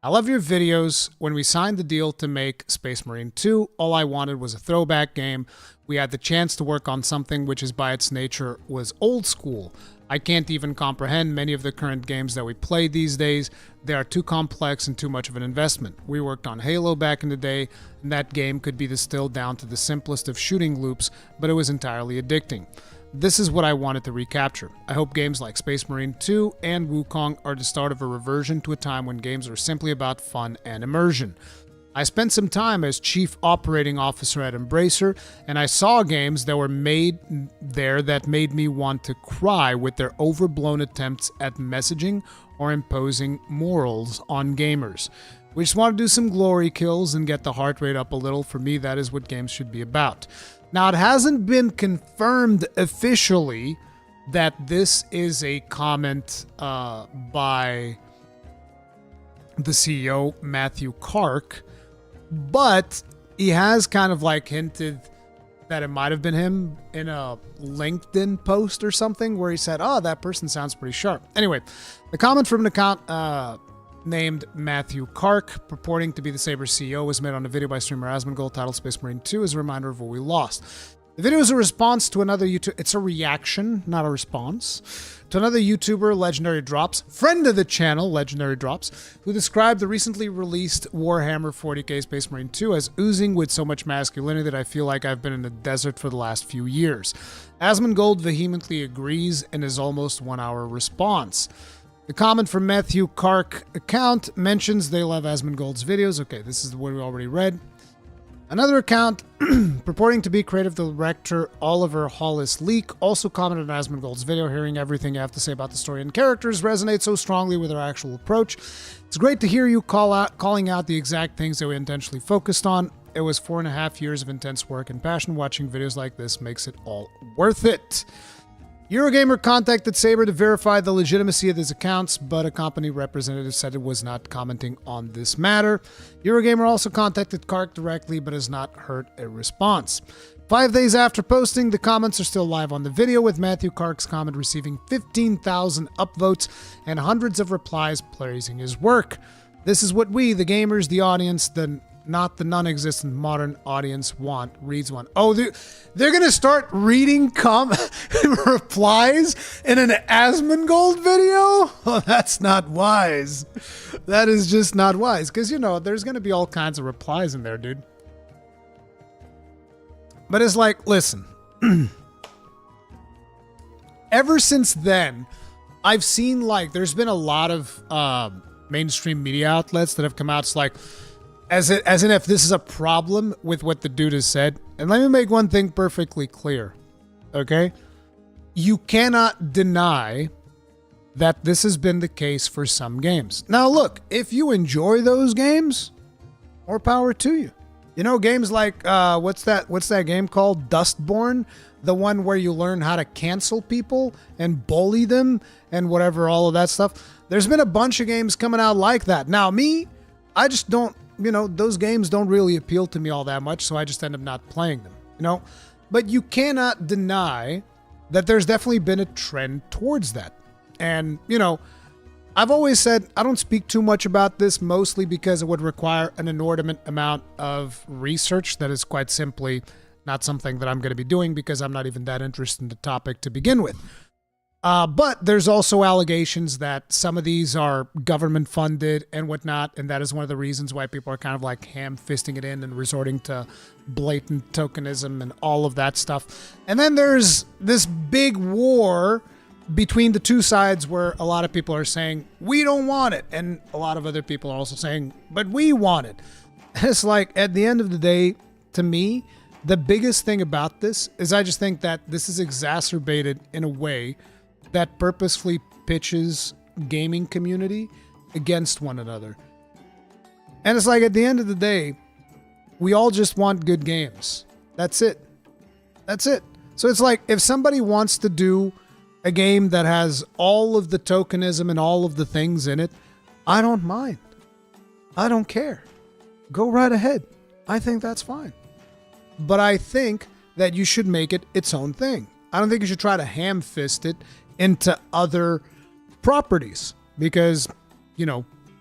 Speaker 1: I love your videos. When we signed the deal to make Space Marine 2, all I wanted was a throwback game. We had the chance to work on something which is by its nature was old school. I can't even comprehend many of the current games that we play these days. They are too complex and too much of an investment. We worked on Halo back in the day, and that game could be distilled down to the simplest of shooting loops, but it was entirely addicting. This is what I wanted to recapture. I hope games like Space Marine 2 and Wukong are the start of a reversion to a time when games are simply about fun and immersion. I spent some time as Chief Operating Officer at Embracer, and I saw games that were made there that made me want to cry with their overblown attempts at messaging or imposing morals on gamers. We just want to do some glory kills and get the heart rate up a little. For me, that is what games should be about. Now, it hasn't been confirmed officially that this is a comment by the CEO, Matthew Kark, but he has kind of like hinted that it might have been him in a LinkedIn post or something where he said, oh, that person sounds pretty sharp. Anyway, the comment from an account named Matthew Kark, purporting to be the Saber CEO, was made on a video by streamer Asmongold titled Space Marine 2 as a reminder of what we lost. The video is a response to another YouTube... It's a reaction, not a response. To another YouTuber, Legendary Drops, friend of the channel, Legendary Drops, who described the recently released Warhammer 40k Space Marine 2 as oozing with so much masculinity that I feel like I've been in the desert for the last few years. Asmongold vehemently agrees in his almost 1 hour response. The comment from Matthew Kark account mentions they love Asmongold's videos. Okay, this is what we already read. Another account, purporting to be creative director Oliver Hollis-Leak, also commented on Asmongold's video. Hearing everything you have to say about the story and characters resonates so strongly with our actual approach. It's great to hear you calling out the exact things that we intentionally focused on. It was 4.5 years of intense work and passion. Watching videos like this makes it all worth it. Eurogamer contacted Saber to verify the legitimacy of his accounts, but a company representative said it was not commenting on this matter. Eurogamer also contacted Kark directly, but has not heard a response. 5 days after posting, the comments are still live on the video, with Matthew Kark's comment receiving 15,000 upvotes and hundreds of replies praising his work. This is what we, the gamers, the audience, not the non-existent modern audience want. Reads one. Oh, they're going to start reading replies in an Asmongold video? Oh, that's not wise. That is just not wise. Because, you know, there's going to be all kinds of replies in there, dude. But it's like, listen. Ever since then, I've seen, like, there's been a lot of mainstream media outlets that have come out. It's like, as in if this is a problem with what the dude has said. And let me make one thing perfectly clear, okay? You cannot deny that this has been the case for some games. Now look, if you enjoy those games, more power to you. You know, games like, what's that game called? Dustborn? the one where you learn how to cancel people and bully them and whatever, all of that stuff. There's been a bunch of games coming out like that. Now, me, I just don't, those games don't really appeal to me all that much, so I just end up not playing them, But you cannot deny that there's definitely been a trend towards that. And, I've always said I don't speak too much about this, mostly because it would require an inordinate amount of research that is quite simply not something that I'm going to be doing because I'm not even that interested in the topic to begin with. But there's also allegations that some of these are government funded and whatnot, and that is one of the reasons why people are kind of like ham-fisting it in and resorting to blatant tokenism and all of that stuff. And then there's this big war between the two sides where a lot of people are saying, we don't want it. And a lot of other people are also saying, but we want it. It's like, at the end of the day, to me, the biggest thing about this is I just think that this is exacerbated in a way that purposefully pitches gaming community against one another. And it's like, at the end of the day, we all just want good games. That's it. That's it. So it's like, if somebody wants to do a game that has all of the tokenism and all of the things in it, I don't mind. I don't care. Go right ahead. I think that's fine. But I think that you should make it its own thing. I don't think you should try to ham-fist it into other properties because,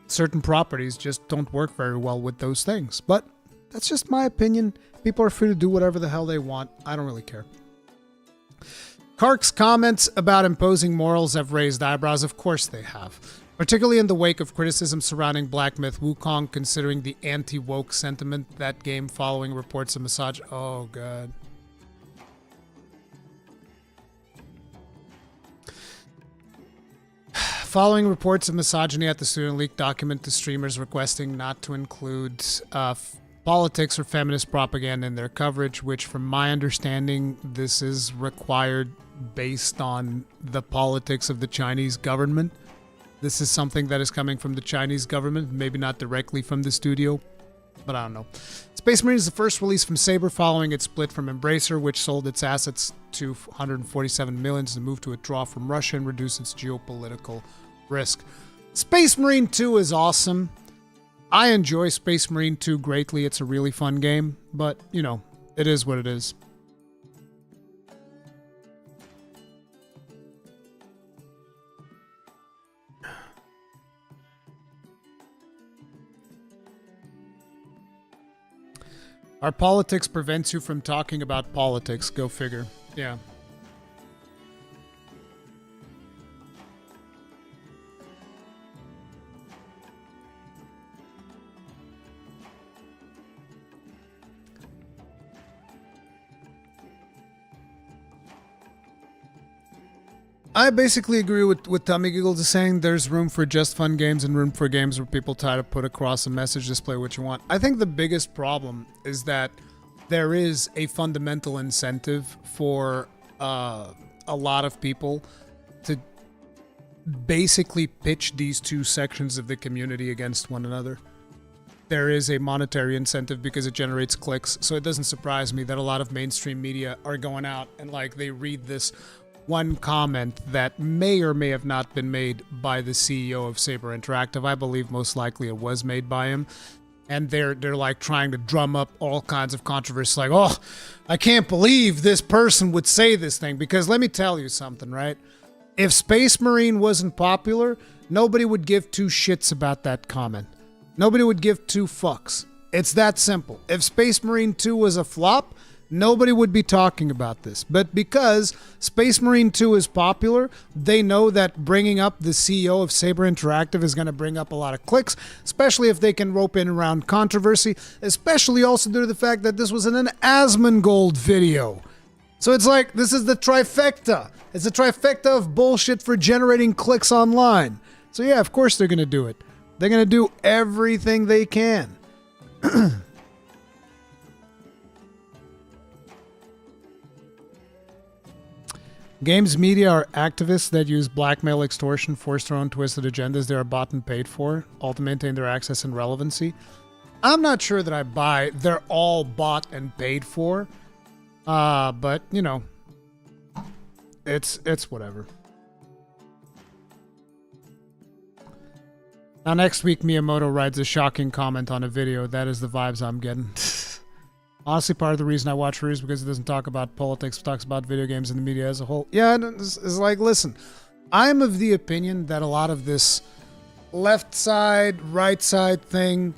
Speaker 1: certain properties just don't work very well with those things. But that's just my opinion. People are free to do whatever the hell they want. I don't really care. Kark's comments about imposing morals have raised eyebrows. Of course they have. Particularly in the wake of criticism surrounding Black Myth Wukong, considering the anti-woke sentiment that game following reports of massage. Oh, God. Following reports of misogyny at the student leak document to streamers requesting not to include politics or feminist propaganda in their coverage, which from my understanding, this is required based on the politics of the Chinese government. This is something that is coming from the Chinese government, maybe not directly from the studio, but I don't know. Space Marine is the first release from Saber following its split from Embracer, which sold its assets to 147 million to move to withdraw from Russia and reduce its geopolitical risk. Space Marine 2 is awesome. I enjoy Space Marine 2 greatly. It's a really fun game, but, it is what it is. Our politics prevents you from talking about politics. Go figure. Yeah. I basically agree with Tommy Giggles is saying there's room for just fun games and room for games where people try to put across a message, display what you want. I think the biggest problem is that there is a fundamental incentive for a lot of people to basically pitch these two sections of the community against one another. There is a monetary incentive because it generates clicks, so it doesn't surprise me that a lot of mainstream media are going out and they read this one comment that may or may have not been made by the CEO of Saber Interactive. I believe most likely it was made by him. And they're trying to drum up all kinds of controversy. Oh, I can't believe this person would say this thing. Because let me tell you something, right? If Space Marine wasn't popular, nobody would give two shits about that comment. Nobody would give two fucks. It's that simple. If Space Marine 2 was a flop, nobody would be talking about this. But because Space Marine 2 is popular, they know that bringing up the CEO of Saber Interactive is going to bring up a lot of clicks, especially if they can rope in around controversy, especially also due to the fact that this was in an Asmongold video. So it's like, this is the trifecta. It's a trifecta of bullshit for generating clicks online. So yeah, of course they're going to do it. They're going to do everything they can. Games media are activists that use blackmail, extortion, force their own twisted agendas they are bought and paid for, all to maintain their access and relevancy. I'm not sure that I buy they're all bought and paid for, but, It's whatever. Now next week, Miyamoto writes a shocking comment on a video. That is the vibes I'm getting. Honestly, part of the reason I watch her is because it doesn't talk about politics, it talks about video games and the media as a whole. Yeah, it's like, listen, I'm of the opinion that a lot of this left side, right side thing,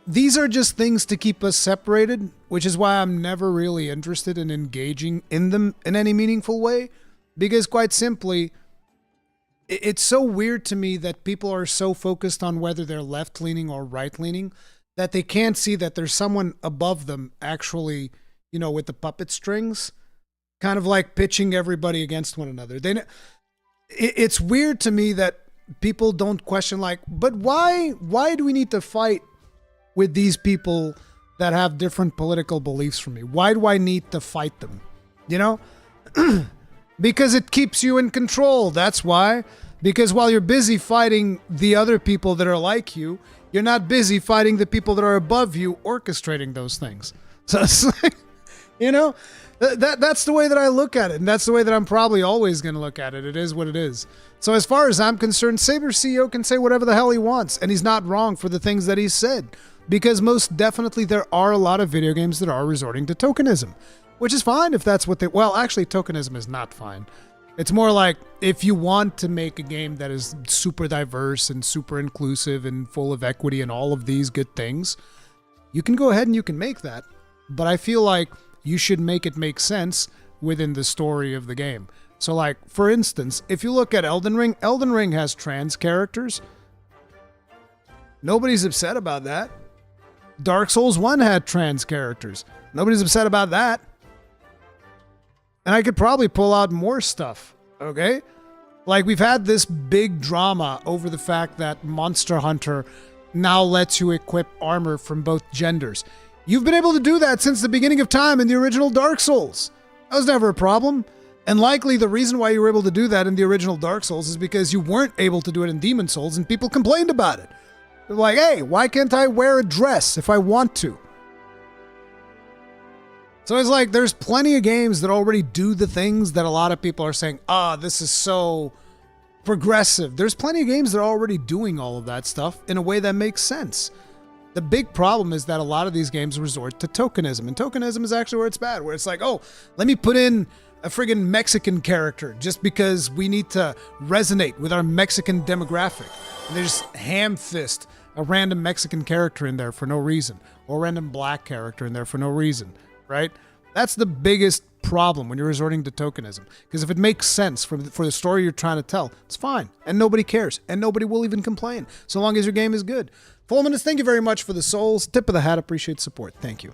Speaker 1: these are just things to keep us separated, which is why I'm never really interested in engaging in them in any meaningful way. Because quite simply, it's so weird to me that people are so focused on whether they're left-leaning or right-leaning that they can't see that there's someone above them actually, you know, with the puppet strings, kind of like pitching everybody against one another. It's weird to me that people don't question, like, but why do we need to fight with these people that have different political beliefs from me? Why do I need to fight them? You know? Because it keeps you in control. That's why. Because while you're busy fighting the other people that are like you, you're not busy fighting the people that are above you, orchestrating those things. So it's like, you know, that's the way that I look at it. And that's the way that I'm probably always going to look at it. It is what it is. So as far as I'm concerned, Saber CEO can say whatever the hell he wants. And he's not wrong for the things that he said. Because most definitely there are a lot of video games that are resorting to tokenism. Which is fine if that's what they... Well, actually, tokenism is not fine. It's more like if you want to make a game that is super diverse and super inclusive and full of equity and all of these good things, you can go ahead and you can make that. But I feel like you should make it make sense within the story of the game. So like, for instance, if you look at Elden Ring has trans characters. Nobody's upset about that. Dark Souls 1 had trans characters. Nobody's upset about that. And I could probably pull out more stuff, okay? Like, we've had this big drama over the fact that Monster Hunter now lets you equip armor from both genders. You've been able to do that since the beginning of time in the original Dark Souls. That was never a problem. And likely the reason why you were able to do that in the original Dark Souls is because you weren't able to do it in Demon Souls and people complained about it. They're like, hey, why can't I wear a dress if I want to? So it's like, there's plenty of games that already do the things that a lot of people are saying, this is so progressive. There's plenty of games that are already doing all of that stuff in a way that makes sense. The big problem is that a lot of these games resort to tokenism. And tokenism is actually where it's bad, where it's like, oh, let me put in a friggin' Mexican character just because we need to resonate with our Mexican demographic. And they just ham-fist a random Mexican character in there for no reason. Or a random black character in there for no reason. Right? That's the biggest problem when you're resorting to tokenism. Because if it makes sense for the story you're trying to tell, it's fine. And nobody cares. And nobody will even complain. So long as your game is good. Fulminus, thank you very much for the souls. Tip of the hat. Appreciate support. Thank you.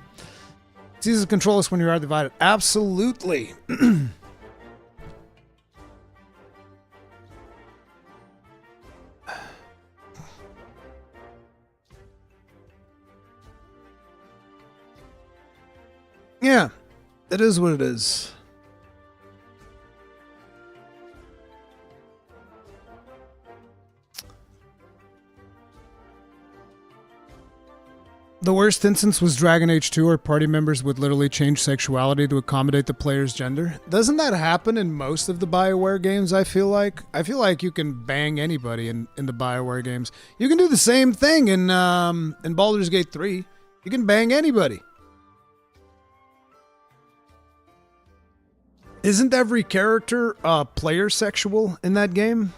Speaker 1: It's easy to control us when you are divided. Absolutely. Yeah, it is what it is. The worst instance was Dragon Age 2, where party members would literally change sexuality to accommodate the player's gender. Doesn't that happen in most of the BioWare games, I feel like? I feel like you can bang anybody in the BioWare games. You can do the same thing in Baldur's Gate 3. You can bang anybody. Isn't every character player sexual in that game?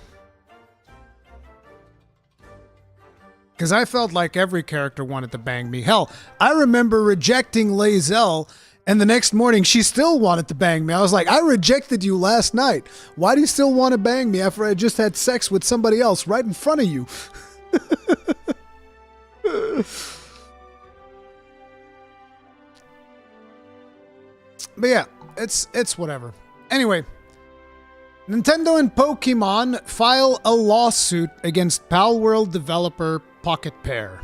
Speaker 1: Because I felt like every character wanted to bang me. Hell, I remember rejecting Lae'zel, and the next morning she still wanted to bang me. I was like, I rejected you last night. Why do you still want to bang me after I just had sex with somebody else right in front of you? But yeah. It's whatever. Anyway, Nintendo and Pokemon file a lawsuit against Palworld developer Pocket Pair.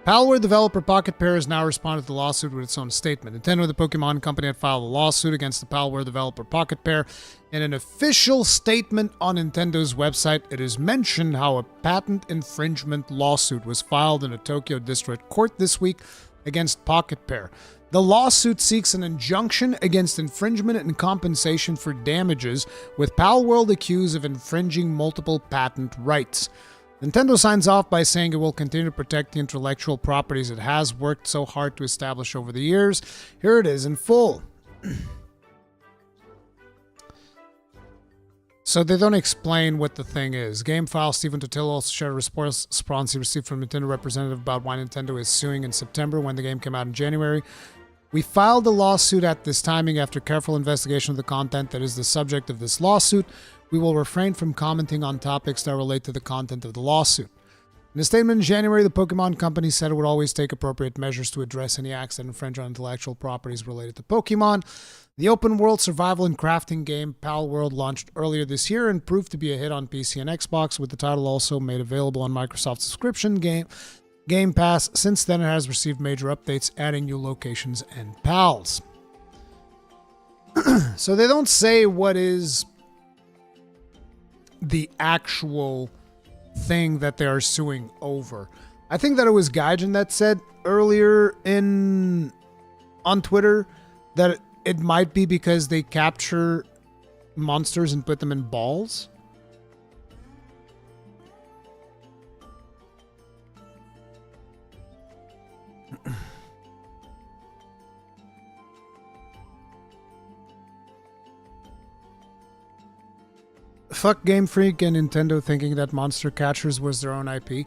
Speaker 1: Palworld developer Pocket Pair has now responded to the lawsuit with its own statement. Nintendo and the Pokemon Company had filed a lawsuit against the Palworld developer Pocket Pair. In an official statement on Nintendo's website, it is mentioned how a patent infringement lawsuit was filed in a Tokyo district court this week against Pocket Pair. The lawsuit seeks an injunction against infringement and compensation for damages, with Palworld accused of infringing multiple patent rights. Nintendo signs off by saying it will continue to protect the intellectual properties it has worked so hard to establish over the years. Here it is in full. So they don't explain what the thing is. Game file Stephen Totillo also shared a response he received from Nintendo representative about why Nintendo is suing in September when the game came out in January. We filed the lawsuit at this timing after careful investigation of the content that is the subject of this lawsuit. We will refrain from commenting on topics that relate to the content of the lawsuit. In a statement in January, the Pokemon Company said it would always take appropriate measures to address any acts that infringe on intellectual properties related to Pokemon. The open-world survival and crafting game Palworld launched earlier this year and proved to be a hit on PC and Xbox, with the title also made available on Microsoft's subscription Game Pass. Since then, it has received major updates, adding new locations and pals. So they don't say what is the actual thing that they are suing over. I think that it was Gaijin that said earlier on Twitter that it might be because they capture monsters and put them in balls. Fuck Game Freak and Nintendo thinking that Monster Catchers was their own IP.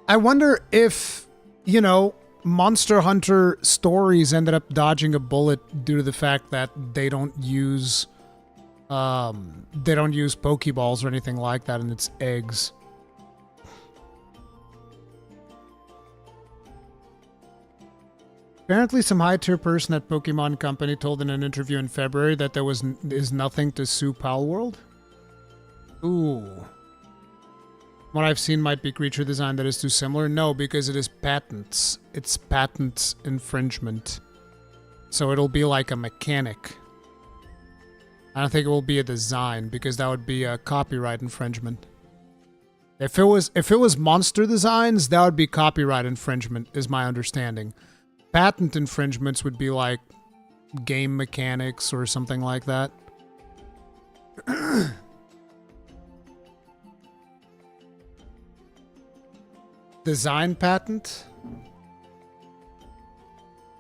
Speaker 1: I wonder if, Monster Hunter Stories ended up dodging a bullet due to the fact that they don't use Pokeballs or anything like that in its eggs. Apparently, some high-tier person at Pokemon Company told in an interview in February that there is nothing to sue Palworld. Ooh. What I've seen might be creature design that is too similar. No, because it is patents. It's patent infringement. So it'll be like a mechanic. I don't think it will be a design, because that would be a copyright infringement. If it was monster designs, that would be copyright infringement, is my understanding. Patent infringements would be like game mechanics or something like that. Design patent?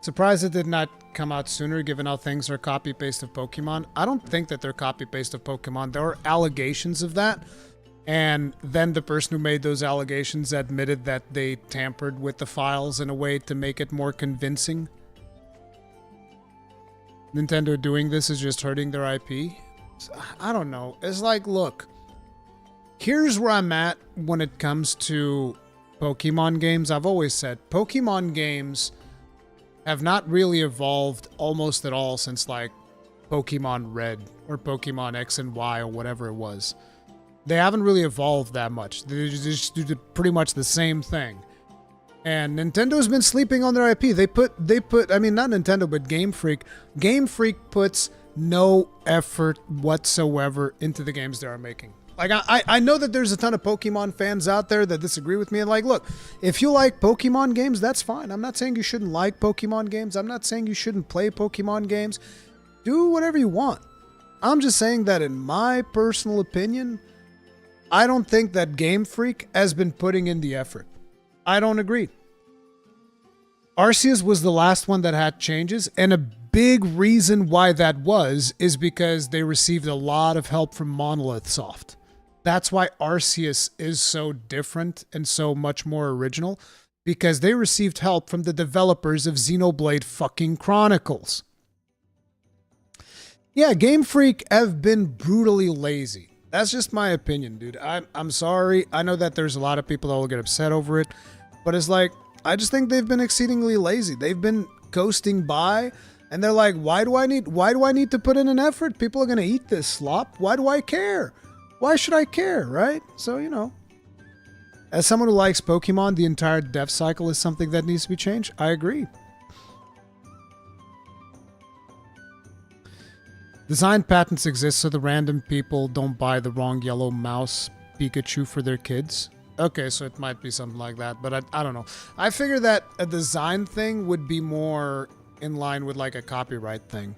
Speaker 1: Surprised it did not come out sooner, given how things are copy-paste of Pokemon. I don't think that they're copy-paste of Pokemon. There were allegations of that, and then the person who made those allegations admitted that they tampered with the files in a way to make it more convincing. Nintendo doing this is just hurting their IP. I don't know. It's like, look, here's where I'm at when it comes to Pokemon games. I've always said Pokemon games have not really evolved almost at all since like Pokemon Red or Pokemon X and Y or whatever it was. They haven't really evolved that much. They just do pretty much the same thing. And Nintendo's been sleeping on their IP. They put I mean, not Nintendo, but Game Freak. Game Freak puts no effort whatsoever into the games they are making. Like, I know that there's a ton of Pokemon fans out there that disagree with me. And like, look, if you like Pokemon games, that's fine. I'm not saying you shouldn't like Pokemon games. I'm not saying you shouldn't play Pokemon games. Do whatever you want. I'm just saying that in my personal opinion, I don't think that Game Freak has been putting in the effort. I don't agree. Arceus was the last one that had changes, and a big reason why that was is because they received a lot of help from Monolith Soft. That's why Arceus is so different and so much more original, because they received help from the developers of Xenoblade fucking Chronicles. Yeah, Game Freak have been brutally lazy. That's just my opinion, dude. I'm sorry. I know that there's a lot of people that will get upset over it, but it's like, I just think they've been exceedingly lazy. They've been coasting by, and they're like, why do I need to put in an effort? People are going to eat this slop. Why do I care? Why should I care, right? So, as someone who likes Pokemon, the entire dev cycle is something that needs to be changed. I agree. Design patents exist so the random people don't buy the wrong yellow mouse Pikachu for their kids. Okay, so it might be something like that, but I don't know. I figure that a design thing would be more in line with like a copyright thing.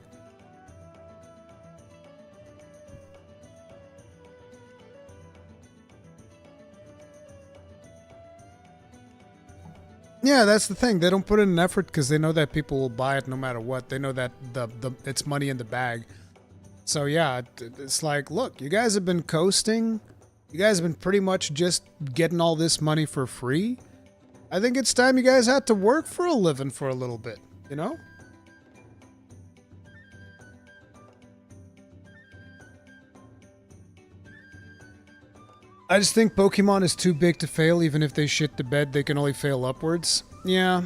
Speaker 1: Yeah, that's the thing. They don't put in an effort because they know that people will buy it no matter what. They know that it's money in the bag. So yeah, it's like, look, you guys have been coasting. You guys have been pretty much just getting all this money for free. I think it's time you guys had to work for a living for a little bit, you know? I just think Pokemon is too big to fail. Even if they shit the bed, they can only fail upwards. Yeah.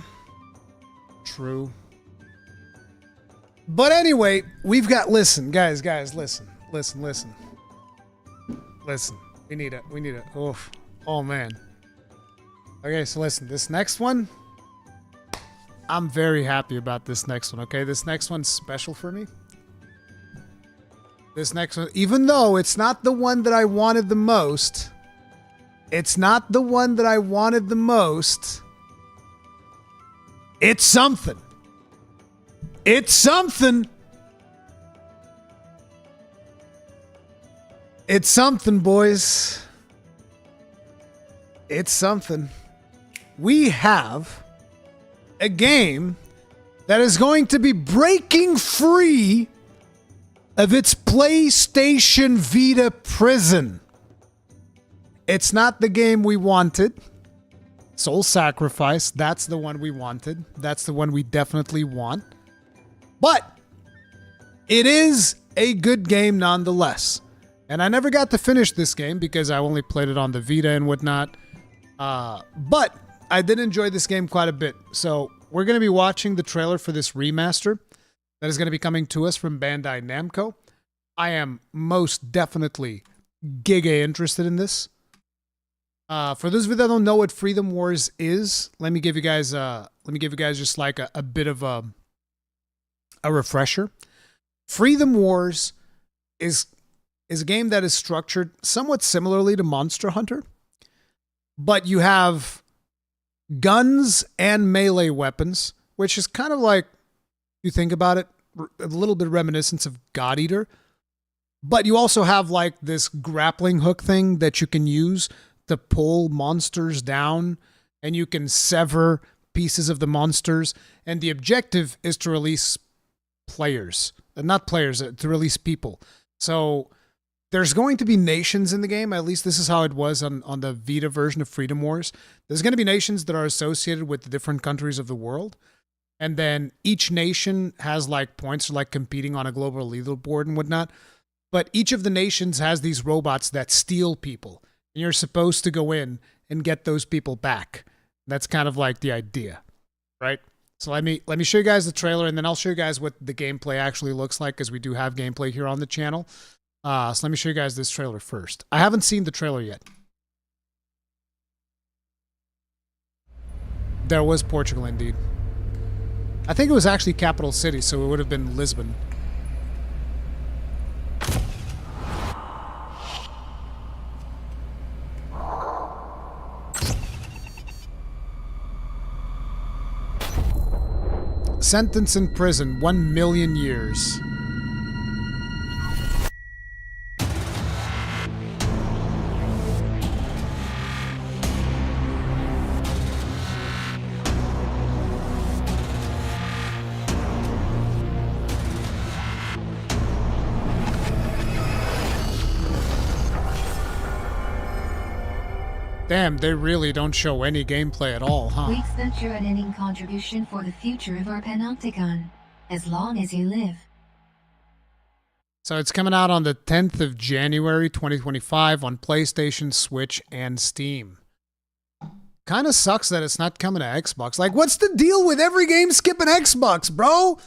Speaker 1: True. But anyway, we've got... Listen, guys, listen. Listen. We need it. Oof. Oh, man. Okay, so listen. This next one... I'm very happy about this next one, okay? This next one's special for me. This next one, even though it's not the one that I wanted the most, it's something. It's something. It's something, boys. It's something. We have a game that is going to be breaking free of its PlayStation Vita prison. It's not the game we wanted. Soul Sacrifice, that's the one we wanted. That's the one we definitely want. But it is a good game nonetheless. And I never got to finish this game because I only played it on the Vita and whatnot. But I did enjoy this game quite a bit. So we're going to be watching the trailer for this remaster that is going to be coming to us from Bandai Namco. I am most definitely giga interested in this. For those of you that don't know what Freedom Wars is, let me give you guys just like a bit of a refresher. Freedom Wars is a game that is structured somewhat similarly to Monster Hunter, but you have guns and melee weapons, which is kind of like, you think about it, a little bit reminiscent of God Eater. But you also have like this grappling hook thing that you can use to pull monsters down, and you can sever pieces of the monsters. And the objective is to release players, not players, to release people. So there's going to be nations in the game. At least this is how it was on the Vita version of Freedom Wars. There's going to be nations that are associated with the different countries of the world. And then each nation has like points for like competing on a global leaderboard and whatnot. But each of the nations has these robots that steal people. And you're supposed to go in and get those people back. That's kind of like the idea, right? So let me show you guys the trailer, and then I'll show you guys what the gameplay actually looks like, because we do have gameplay here on the channel. So let me show you guys this trailer first. I haven't seen the trailer yet. There was Portugal indeed. I think it was actually capital city, so it would have been Lisbon. Sentence in prison, 1 million years. Damn, they really don't show any gameplay at all, huh?
Speaker 4: We expect your unending contribution for the future of our Panopticon, as long as you live.
Speaker 1: So it's coming out on the 10th of January, 2025 on PlayStation, Switch, and Steam. Kind of sucks that it's not coming to Xbox. Like, what's the deal with every game skipping Xbox, bro?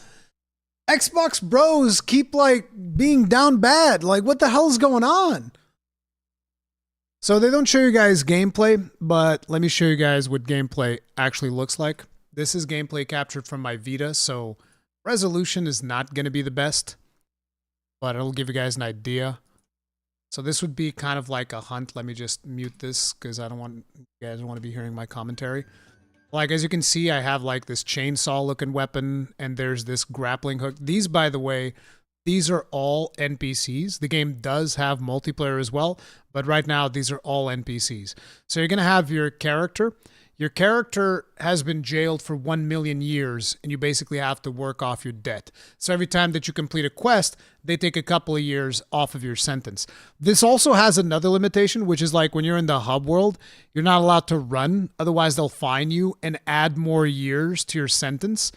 Speaker 1: Xbox bros keep, like, being down bad. Like, what the hell's going on? So they don't show you guys gameplay, but let me show you guys what gameplay actually looks like. This is gameplay captured from my Vita, so resolution is not going to be the best, but it'll give you guys an idea. So this would be kind of like a hunt. Let me just mute this because I don't want you guys to be hearing my commentary. Like, as you can see, I have like this chainsaw looking weapon, and there's this grappling hook. These, by the way, these are all NPCs. The game does have multiplayer as well, but right now these are all NPCs. So you're going to have your character. Your character has been jailed for 1 million years, and you basically have to work off your debt. So every time that you complete a quest, they take a couple of years off of your sentence. This also has another limitation, which is like when you're in the hub world, you're not allowed to run. Otherwise, they'll fine you and add more years to your sentence.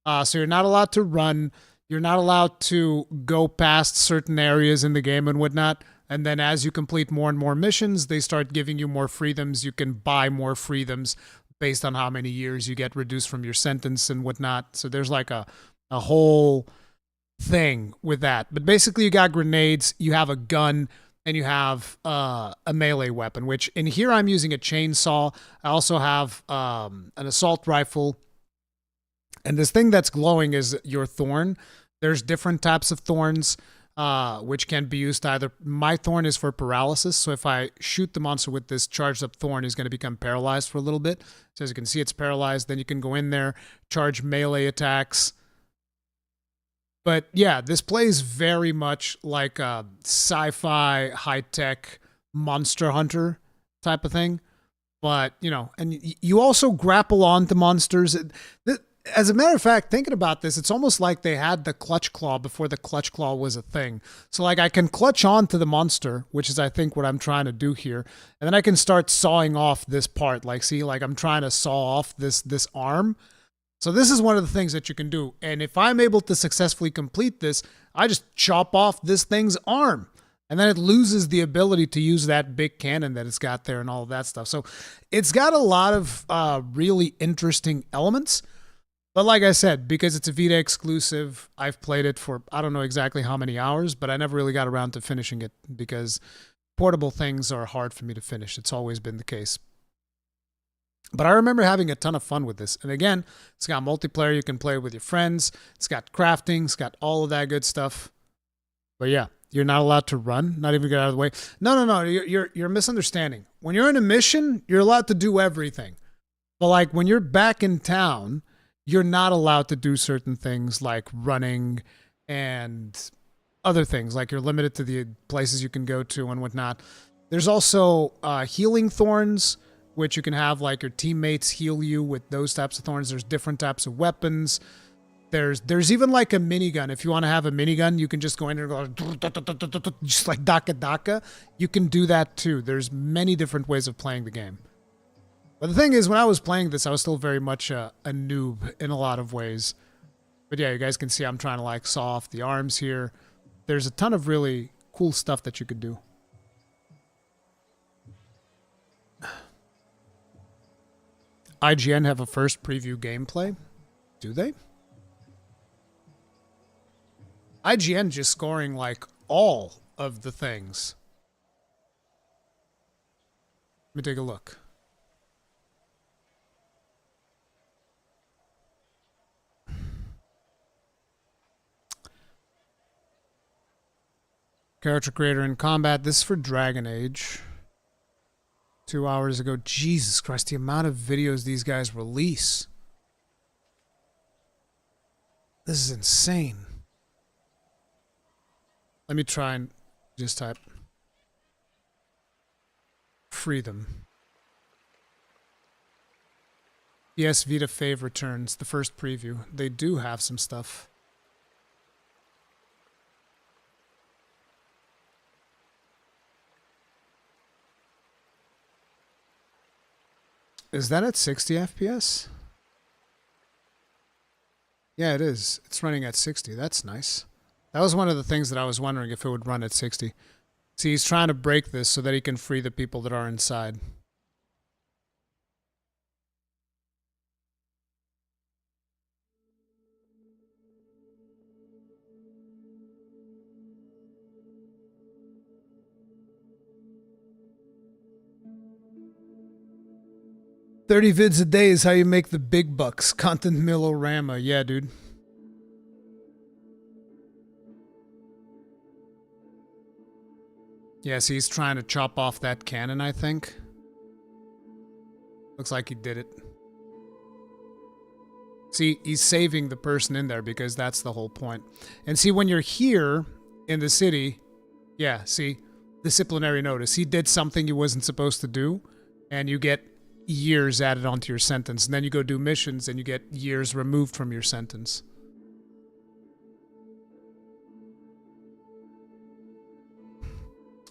Speaker 1: So you're not allowed to run. You're not allowed to go past certain areas in the game and whatnot. And then as you complete more and more missions, they start giving you more freedoms. You can buy more freedoms based on how many years you get reduced from your sentence and whatnot. So there's like a whole thing with that. But basically you got grenades, you have a gun, and you have a melee weapon, which in here I'm using a chainsaw. I also have an assault rifle. And this thing that's glowing is your thorn. There's different types of thorns. Which can be used either. My thorn is for paralysis, so if I shoot the monster with this charged up thorn, he's going to become paralyzed for a little bit. So as you can see, it's paralyzed. Then you can go in there, charge melee attacks. But yeah, this plays very much like a sci-fi, high-tech monster hunter type of thing. But, you know, and you also grapple onto monsters. As a matter of fact, thinking about this, it's almost like they had the clutch claw before the clutch claw was a thing. So like I can clutch on to the monster, which is I think what I'm trying to do here. And then I can start sawing off this part. Like, see, like I'm trying to saw off this arm. So this is one of the things that you can do. And if I'm able to successfully complete this, I just chop off this thing's arm. And then it loses the ability to use that big cannon that it's got there and all of that stuff. So it's got a lot of really interesting elements. But like I said, because it's a Vita exclusive, I've played it for I don't know exactly how many hours, but I never really got around to finishing it because portable things are hard for me to finish. It's always been the case. But I remember having a ton of fun with this. And again, it's got multiplayer. You can play with your friends. It's got crafting. It's got all of that good stuff. But yeah, you're not allowed to run, not even get out of the way. No. You're misunderstanding. When you're in a mission, you're allowed to do everything. But like when you're back in town, you're not allowed to do certain things like running and other things. Like you're limited to the places you can go to and whatnot. There's also healing thorns, which you can have like your teammates heal you with those types of thorns. There's different types of weapons. There's even like a minigun. If you want to have a minigun, you can just go in and go just like Daka. You can do that too. There's many different ways of playing the game. But the thing is, when I was playing this, I was still very much a noob in a lot of ways. But yeah, you guys can see I'm trying to like saw off the arms here. There's a ton of really cool stuff that you could do. IGN have a first preview gameplay? Do they? IGN just scoring like all of the things. Let me take a look. Character creator in combat. This is for Dragon Age. 2 hours ago. Jesus Christ, the amount of videos these guys release. This is insane. Let me try and just type Freedom. PS Vita Fave returns. The first preview. They do have some stuff. Is that at 60 FPS? Yeah, it is. It's running at 60. That's nice. That was one of the things that I was wondering if it would run at 60. See, he's trying to break this so that he can free the people that are inside. $30 vids a day is how you make the big bucks. Content Millorama. Yeah, dude. Yes, he's trying to chop off that cannon, I think. Looks like he did it. See, he's saving the person in there because that's the whole point. And see, when you're here in the city, yeah, see, disciplinary notice. He did something he wasn't supposed to do, and you get years added onto your sentence. And then you go do missions, and you get years removed from your sentence.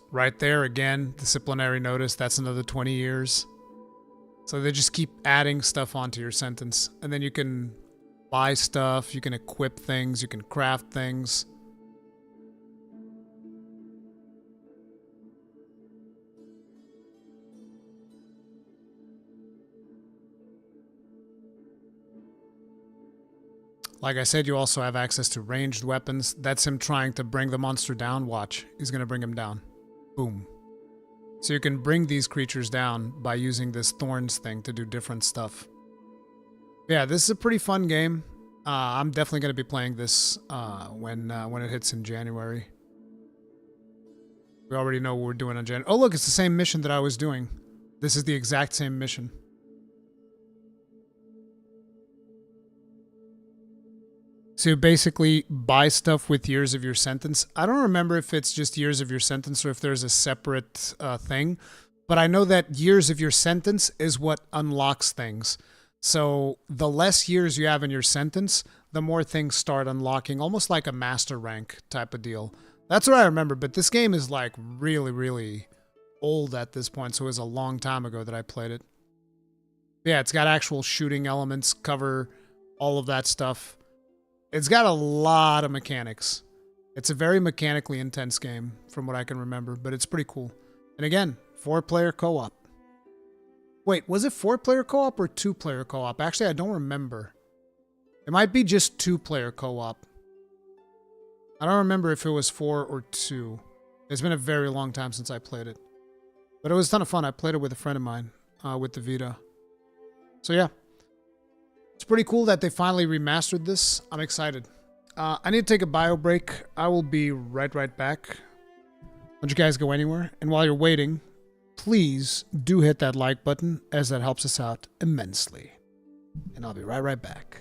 Speaker 1: Right there, again, disciplinary notice. That's another 20 years. So they just keep adding stuff onto your sentence. And then you can buy stuff, you can equip things, you can craft things. Like I said, you also have access to ranged weapons. That's him trying to bring the monster down. Watch. He's going to bring him down. Boom. So you can bring these creatures down by using this thorns thing to do different stuff. Yeah, this is a pretty fun game. I'm definitely going to be playing this when it hits in January. We already know what we're doing on January. Oh, look, it's the same mission that I was doing. This is the exact same mission. So you basically buy stuff with years of your sentence. I don't remember if it's just years of your sentence or if there's a separate thing. But I know that years of your sentence is what unlocks things. So the less years you have in your sentence, the more things start unlocking. Almost like a master rank type of deal. That's what I remember. But this game is like really, really old at this point. So it was a long time ago that I played it. Yeah, it's got actual shooting elements, cover, all of that stuff. It's got a lot of mechanics. It's a very mechanically intense game from what I can remember, but it's pretty cool. And again, 4-player co-op. Wait, was it 4-player co-op or 2-player co-op? Actually, I don't remember. It might be just 2-player co-op. I don't remember if it was 4 or 2. It's been a very long time since I played it. But it was a ton of fun. I played it with a friend of mine with the Vita. So yeah. It's pretty cool that they finally remastered this. I'm excited. I need to take a bio break. I will be right back. Don't you guys go anywhere. And while you're waiting, please do hit that like button as that helps us out immensely. And I'll be right back.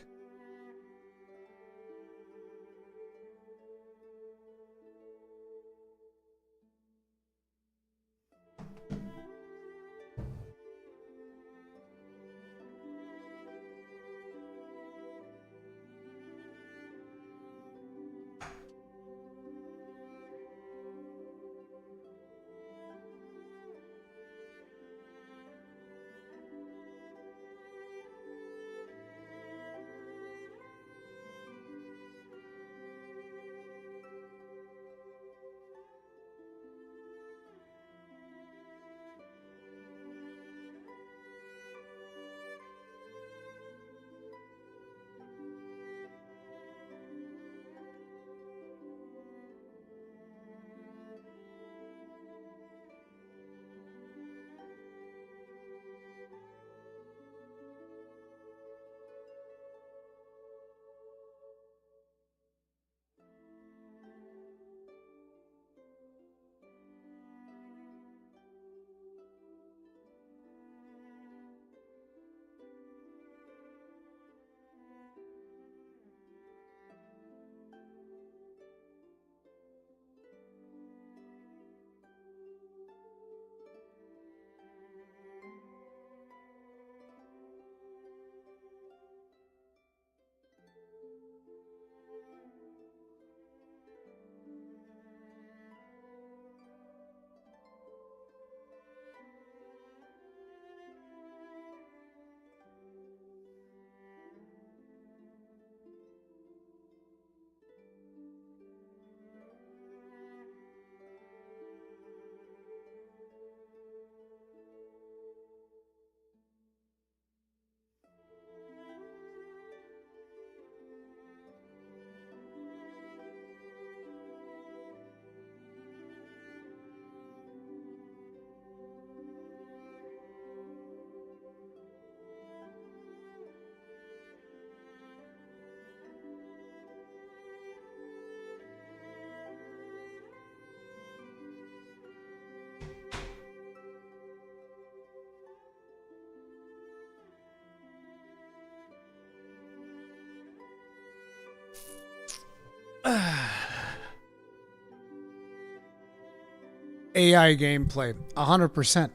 Speaker 1: AI gameplay. 100%.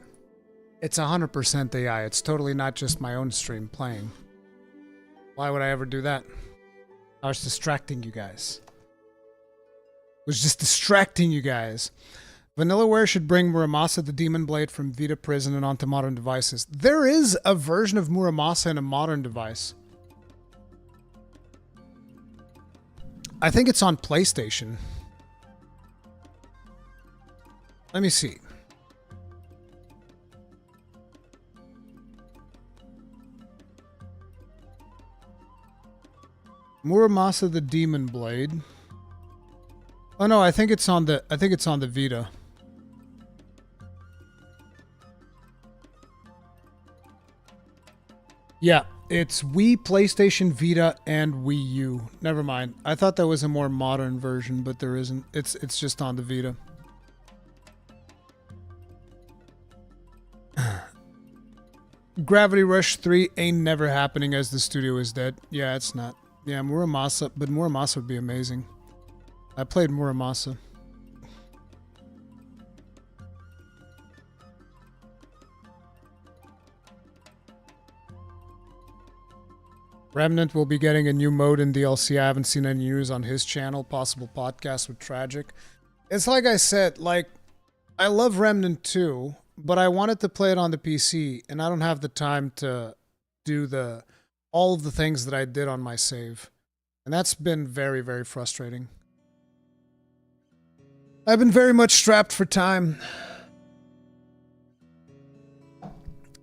Speaker 1: It's 100% AI. It's totally not just my own stream playing. Why would I ever do that? I was distracting you guys. Was just distracting you guys. Vanillaware should bring Muramasa the Demon Blade from Vita Prison and onto modern devices. There is a version of Muramasa in a modern device. I think it's on PlayStation. Let me see. Muramasa the Demon Blade. Oh no, I think it's on the Vita. Yeah, it's Wii, PlayStation, Vita, and Wii U. Never mind. I thought that was a more modern version, but there isn't. It's just on the Vita. Gravity Rush 3 ain't never happening as the studio is dead. Yeah, it's not. Yeah, Muramasa, but Muramasa would be amazing. I played Muramasa. Remnant will be getting a new mode in DLC. I haven't seen any news on his channel. Possible podcast with Tragic. It's like I said, like, I love Remnant 2, but I wanted to play it on the PC, and I don't have the time to do all of the things that I did on my save. And that's been very, very frustrating. I've been very much strapped for time.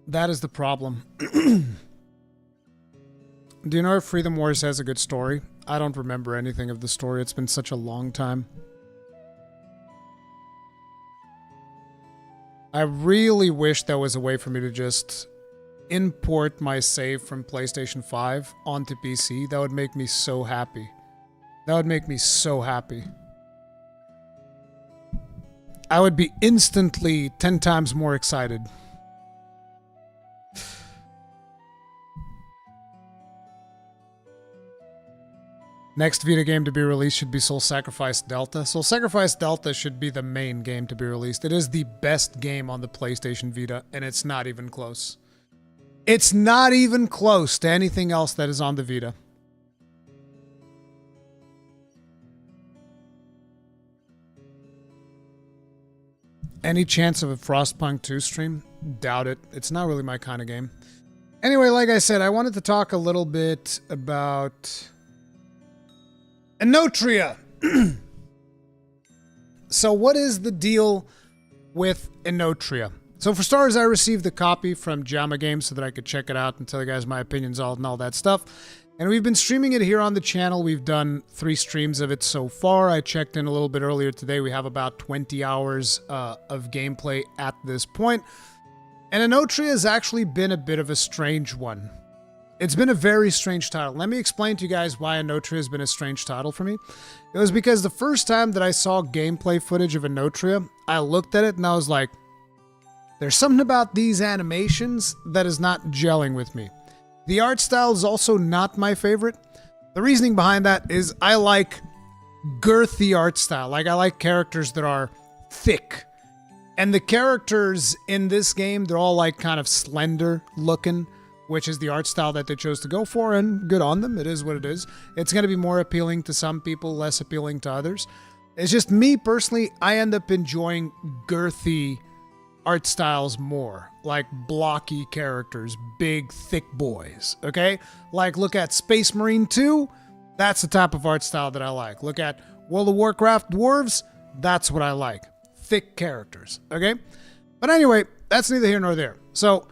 Speaker 1: That is the problem. Do you know if Freedom Wars has a good story? I don't remember anything of the story. It's been such a long time. I really wish there was a way for me to just import my save from PlayStation 5 onto PC. That would make me so happy. That would make me so happy. I would be instantly 10 times more excited. Next Vita game to be released should be Soul Sacrifice Delta. Soul Sacrifice Delta should be the main game to be released. It is the best game on the PlayStation Vita, and it's not even close. It's not even close to anything else that is on the Vita. Any chance of a Frostpunk 2 stream? Doubt it. It's not really my kind of game. Anyway, like I said, I wanted to talk a little bit about Enotria. So what is the deal with Enotria? So for starters, I received a copy from JAMA Games so that I could check it out and tell you guys my opinions and all that stuff. And we've been streaming it here on the channel. We've done 3 streams of it so far. I checked in a little bit earlier today. We have about 20 hours of gameplay at this point. And Enotria has actually been a bit of a strange one. It's been a very strange title. Let me explain to you guys why Enotria has been a strange title for me. It was because the first time that I saw gameplay footage of Enotria, I looked at it and I was like, there's something about these animations that is not gelling with me. The art style is also not my favorite. The reasoning behind that is I like girthy art style. Like, I like characters that are thick. And the characters in this game, they're all like kind of slender looking, which is the art style that they chose to go for, and good on them. It is what it is. It's going to be more appealing to some people, less appealing to others. It's just me personally, I end up enjoying girthy art styles more, like blocky characters, big, thick boys, okay? Like, look at Space Marine 2, that's the type of art style that I like. Look at World of Warcraft Dwarves, that's what I like. Thick characters, okay? But anyway, that's neither here nor there. So,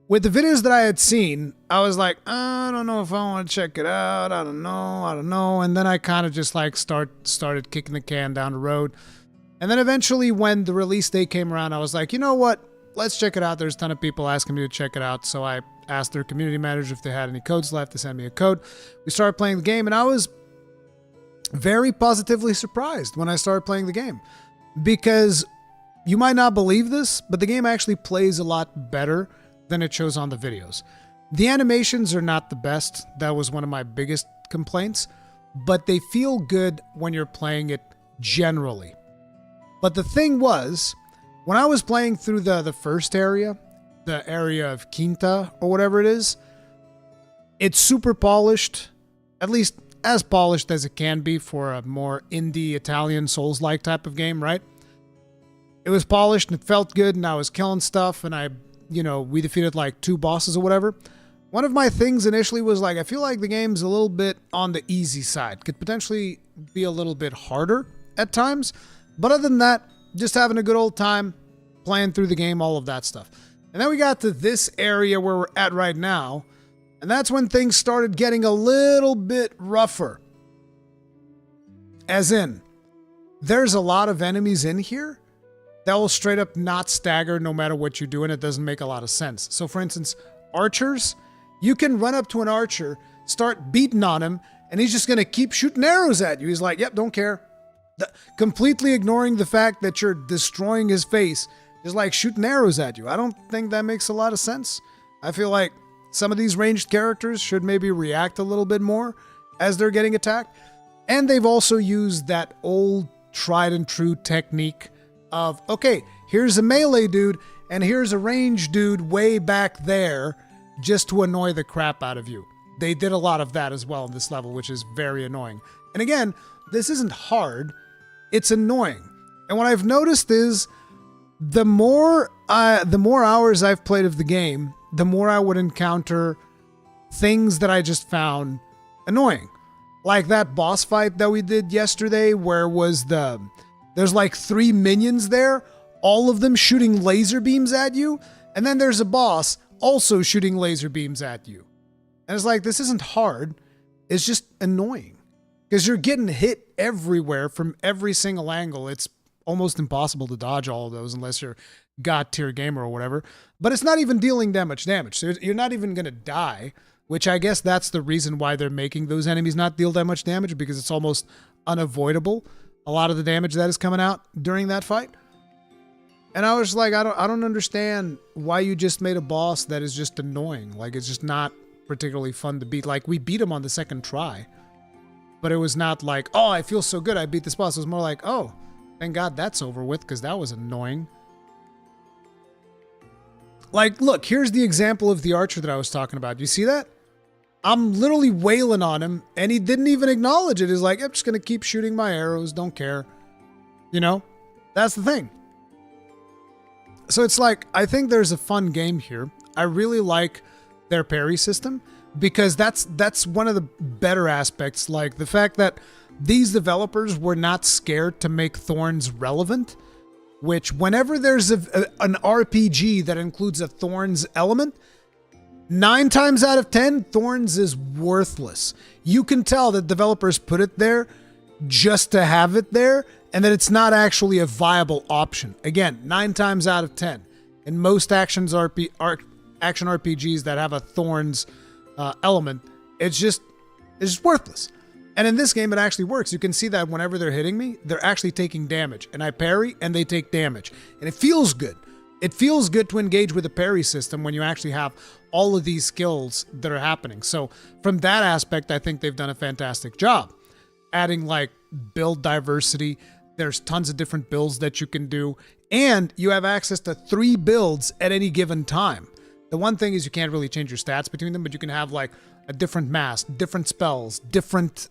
Speaker 1: with the videos that I had seen, I was like, I don't know if I want to check it out, I don't know, and then I kind of just like started kicking the can down the road. And then eventually when the release date came around, I was like, you know what? Let's check it out. There's a ton of people asking me to check it out. So I asked their community manager if they had any codes left to send me a code. We started playing the game, and I was very positively surprised when I started playing the game. Because you might not believe this, but the game actually plays a lot better than it shows on the videos. The animations are not the best. That was one of my biggest complaints. But they feel good when you're playing it generally. But the thing was, When I was playing through the first area, the area of Quinta or whatever it is, it's super polished, at least as polished as it can be for a more indie Italian Souls-like type of game, right? It was polished and it felt good and I was killing stuff and we defeated like 2 bosses or whatever. One of my things initially was like, I feel like the game's a little bit on the easy side. Could potentially be a little bit harder at times. But other than that, just having a good old time, playing through the game, all of that stuff. And then we got to this area where we're at right now. And that's when things started getting a little bit rougher. As in, there's a lot of enemies in here that will straight up not stagger no matter what you do, and it doesn't make a lot of sense. So for instance, archers, you can run up to an archer, start beating on him, and he's just going to keep shooting arrows at you. He's like, yep, don't care. Completely ignoring the fact that you're destroying his face, just like shooting arrows at you. I don't think that makes a lot of sense. I feel like some of these ranged characters should maybe react a little bit more as they're getting attacked. And they've also used that old tried and true technique of, okay, here's a melee dude and here's a ranged dude way back there just to annoy the crap out of you. They did a lot of that as well in this level, which is very annoying. And again, this isn't hard, it's annoying. And what I've noticed is the more hours I've played of the game, the more I would encounter things that I just found annoying. Like that boss fight that we did yesterday where there's like 3 minions there, all of them shooting laser beams at you, and then there's a boss also shooting laser beams at you. And it's like, this isn't hard, it's just annoying. Because you're getting hit everywhere from every single angle. It's almost impossible to dodge all of those unless you're God tier gamer or whatever. But it's not even dealing that much damage. So you're not even going to die, which I guess that's the reason why they're making those enemies not deal that much damage, because it's almost unavoidable, a lot of the damage that is coming out during that fight. And I was like, I don't understand why you just made a boss that is just annoying. Like, it's just not particularly fun to beat. Like, we beat him on the second try, but it was not like, oh, I feel so good, I beat this boss. It was more like, oh, thank God that's over with, because that was annoying. Like, look, here's the example of the archer that I was talking about. You see that? I'm literally wailing on him, and he didn't even acknowledge it. He's like, I'm just going to keep shooting my arrows, don't care. You know? That's the thing. So it's like, I think there's a fun game here. I really like their parry system, because that's one of the better aspects. Like, the fact that these developers were not scared to make Thorns relevant, which whenever there's an RPG that includes a Thorns element, 9 times out of 10, Thorns is worthless. You can tell that developers put it there just to have it there, and that it's not actually a viable option. Again, 9 times out of 10. In most action RPGs that have a Thorns element, it's just worthless. And in this game, it actually works. You can see that whenever they're hitting me, they're actually taking damage. And I parry, and they take damage. And it feels good. It feels good to engage with a parry system when you actually have all of these skills that are happening. So from that aspect, I think they've done a fantastic job. Adding like build diversity. There's tons of different builds that you can do. And you have access to 3 builds at any given time. The one thing is you can't really change your stats between them, but you can have like a different mask, different spells, different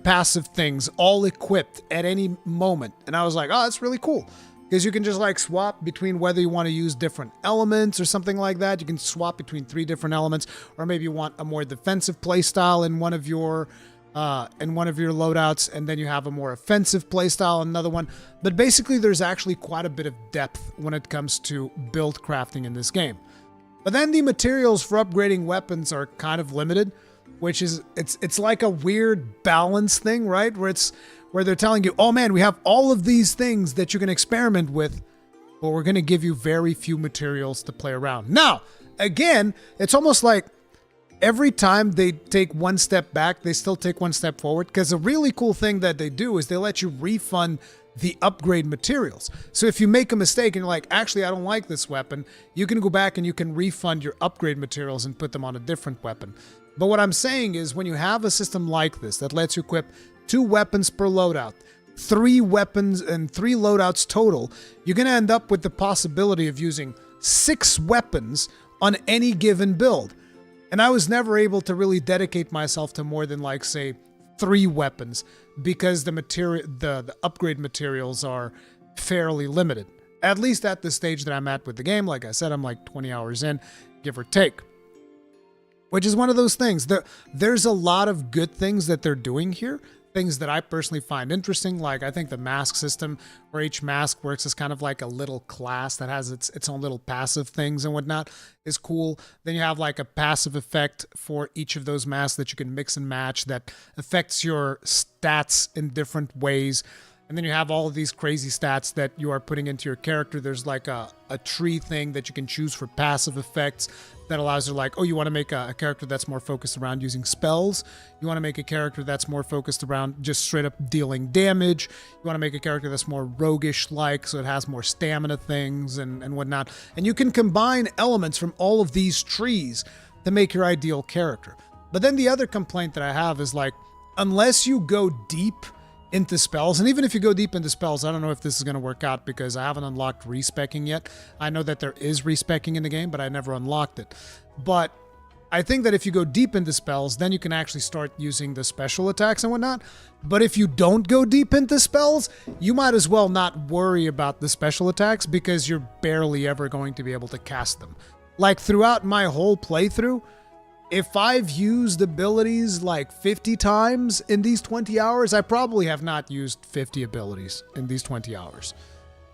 Speaker 1: passive things, all equipped at any moment. And I was like, oh, that's really cool. Because you can just like swap between whether you want to use different elements or something like that. You can swap between 3 different elements, or maybe you want a more defensive playstyle in one of your loadouts, and then you have a more offensive playstyle in another one. But basically, there's actually quite a bit of depth when it comes to build crafting in this game. But then the materials for upgrading weapons are kind of limited, which is, it's like a weird balance thing, right? Where they're telling you, oh man, we have all of these things that you can experiment with, but we're going to give you very few materials to play around. Now, again, it's almost like every time they take one step back, they still take one step forward, because a really cool thing that they do is they let you refund the upgrade materials. So if you make a mistake and you're like, actually, I don't like this weapon, you can go back and you can refund your upgrade materials and put them on a different weapon. But what I'm saying is, when you have a system like this that lets you equip 2 weapons per loadout, 3 weapons and 3 loadouts total, you're going to end up with the possibility of using 6 weapons on any given build. And I was never able to really dedicate myself to more than, like, say, 3 weapons because the upgrade materials are fairly limited. At least at the stage that I'm at with the game. Like I said, I'm like 20 hours in, give or take. Which is one of those things. There's a lot of good things that they're doing here. Things that I personally find interesting. Like, I think the mask system, where each mask works as kind of like a little class that has its own little passive things and whatnot, is cool. Then you have like a passive effect for each of those masks that you can mix and match that affects your stats in different ways. And then you have all of these crazy stats that you are putting into your character. There's like a tree thing that you can choose for passive effects that allows you, like, oh, you want to make a character that's more focused around using spells. You want to make a character that's more focused around just straight up dealing damage. You want to make a character that's more roguish-like, so it has more stamina things and whatnot. And you can combine elements from all of these trees to make your ideal character. But then the other complaint that I have is, like, unless you go deep into spells, and even if you go deep into spells, I don't know if this is going to work out because I haven't unlocked respecking yet. I know that there is respecking in the game, but I never unlocked it. But I think that if you go deep into spells, then you can actually start using the special attacks and whatnot. But if you don't go deep into spells, you might as well not worry about the special attacks because you're barely ever going to be able to cast them. Like, throughout my whole playthrough, if I've used abilities like 50 times in these 20 hours, I probably have not used 50 abilities in these 20 hours.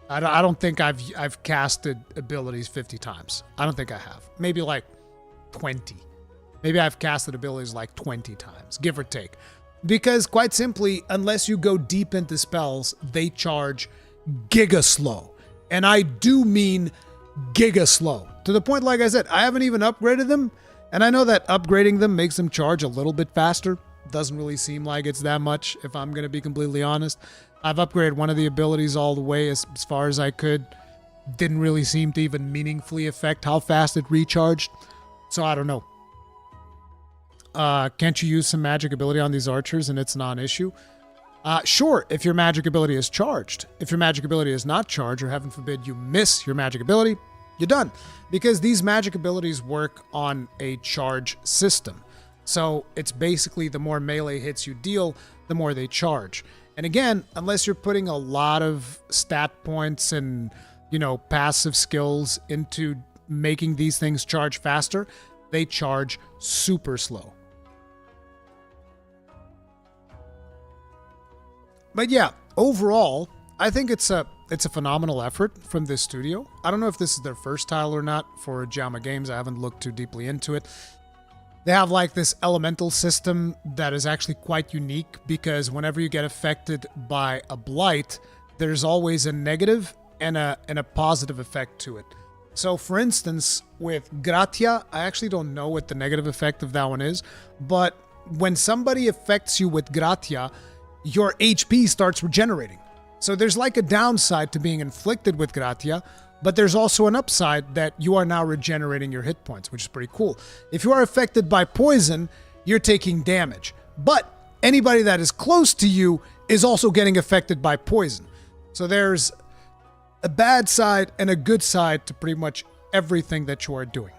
Speaker 1: I don't think I've casted abilities 50 times. I don't think I have. Maybe like 20. Maybe I've casted abilities like 20 times, give or take. Because quite simply, unless you go deep into spells, they charge giga slow. And I do mean giga slow. To the point, like I said, I haven't even upgraded them. And I know that upgrading them makes them charge a little bit faster. Doesn't really seem like it's that much, if I'm going to be completely honest. I've upgraded one of the abilities all the way as far as I could. Didn't really seem to even meaningfully affect how fast it recharged. So I don't know. Can't you use some magic ability on these archers and it's not an issue? Sure, if your magic ability is charged. If your magic ability is not charged, or heaven forbid you miss your magic ability, you're done. Because these magic abilities work on a charge system. So it's basically the more melee hits you deal, the more they charge. And again, unless you're putting a lot of stat points and, passive skills into making these things charge faster, they charge super slow. But yeah, overall, I think it's a phenomenal effort from this studio. I don't know if this is their first title or not for JAMA Games. I haven't looked too deeply into it. They have like this elemental system that is actually quite unique because whenever you get affected by a blight, there's always a negative and a positive effect to it. So for instance, with Gratia, I actually don't know what the negative effect of that one is, but when somebody affects you with Gratia, your HP starts regenerating. So there's like a downside to being inflicted with Gratia, but there's also an upside that you are now regenerating your hit points, which is pretty cool. If you are affected by poison, you're taking damage. But anybody that is close to you is also getting affected by poison. So there's a bad side and a good side to pretty much everything that you are doing.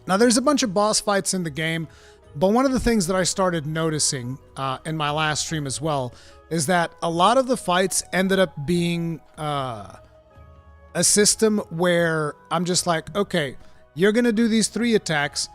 Speaker 1: Now there's a bunch of boss fights in the game, but one of the things that I started noticing in my last stream as well is that a lot of the fights ended up being a system where I'm just like, okay, you're going to do these 3 attacks,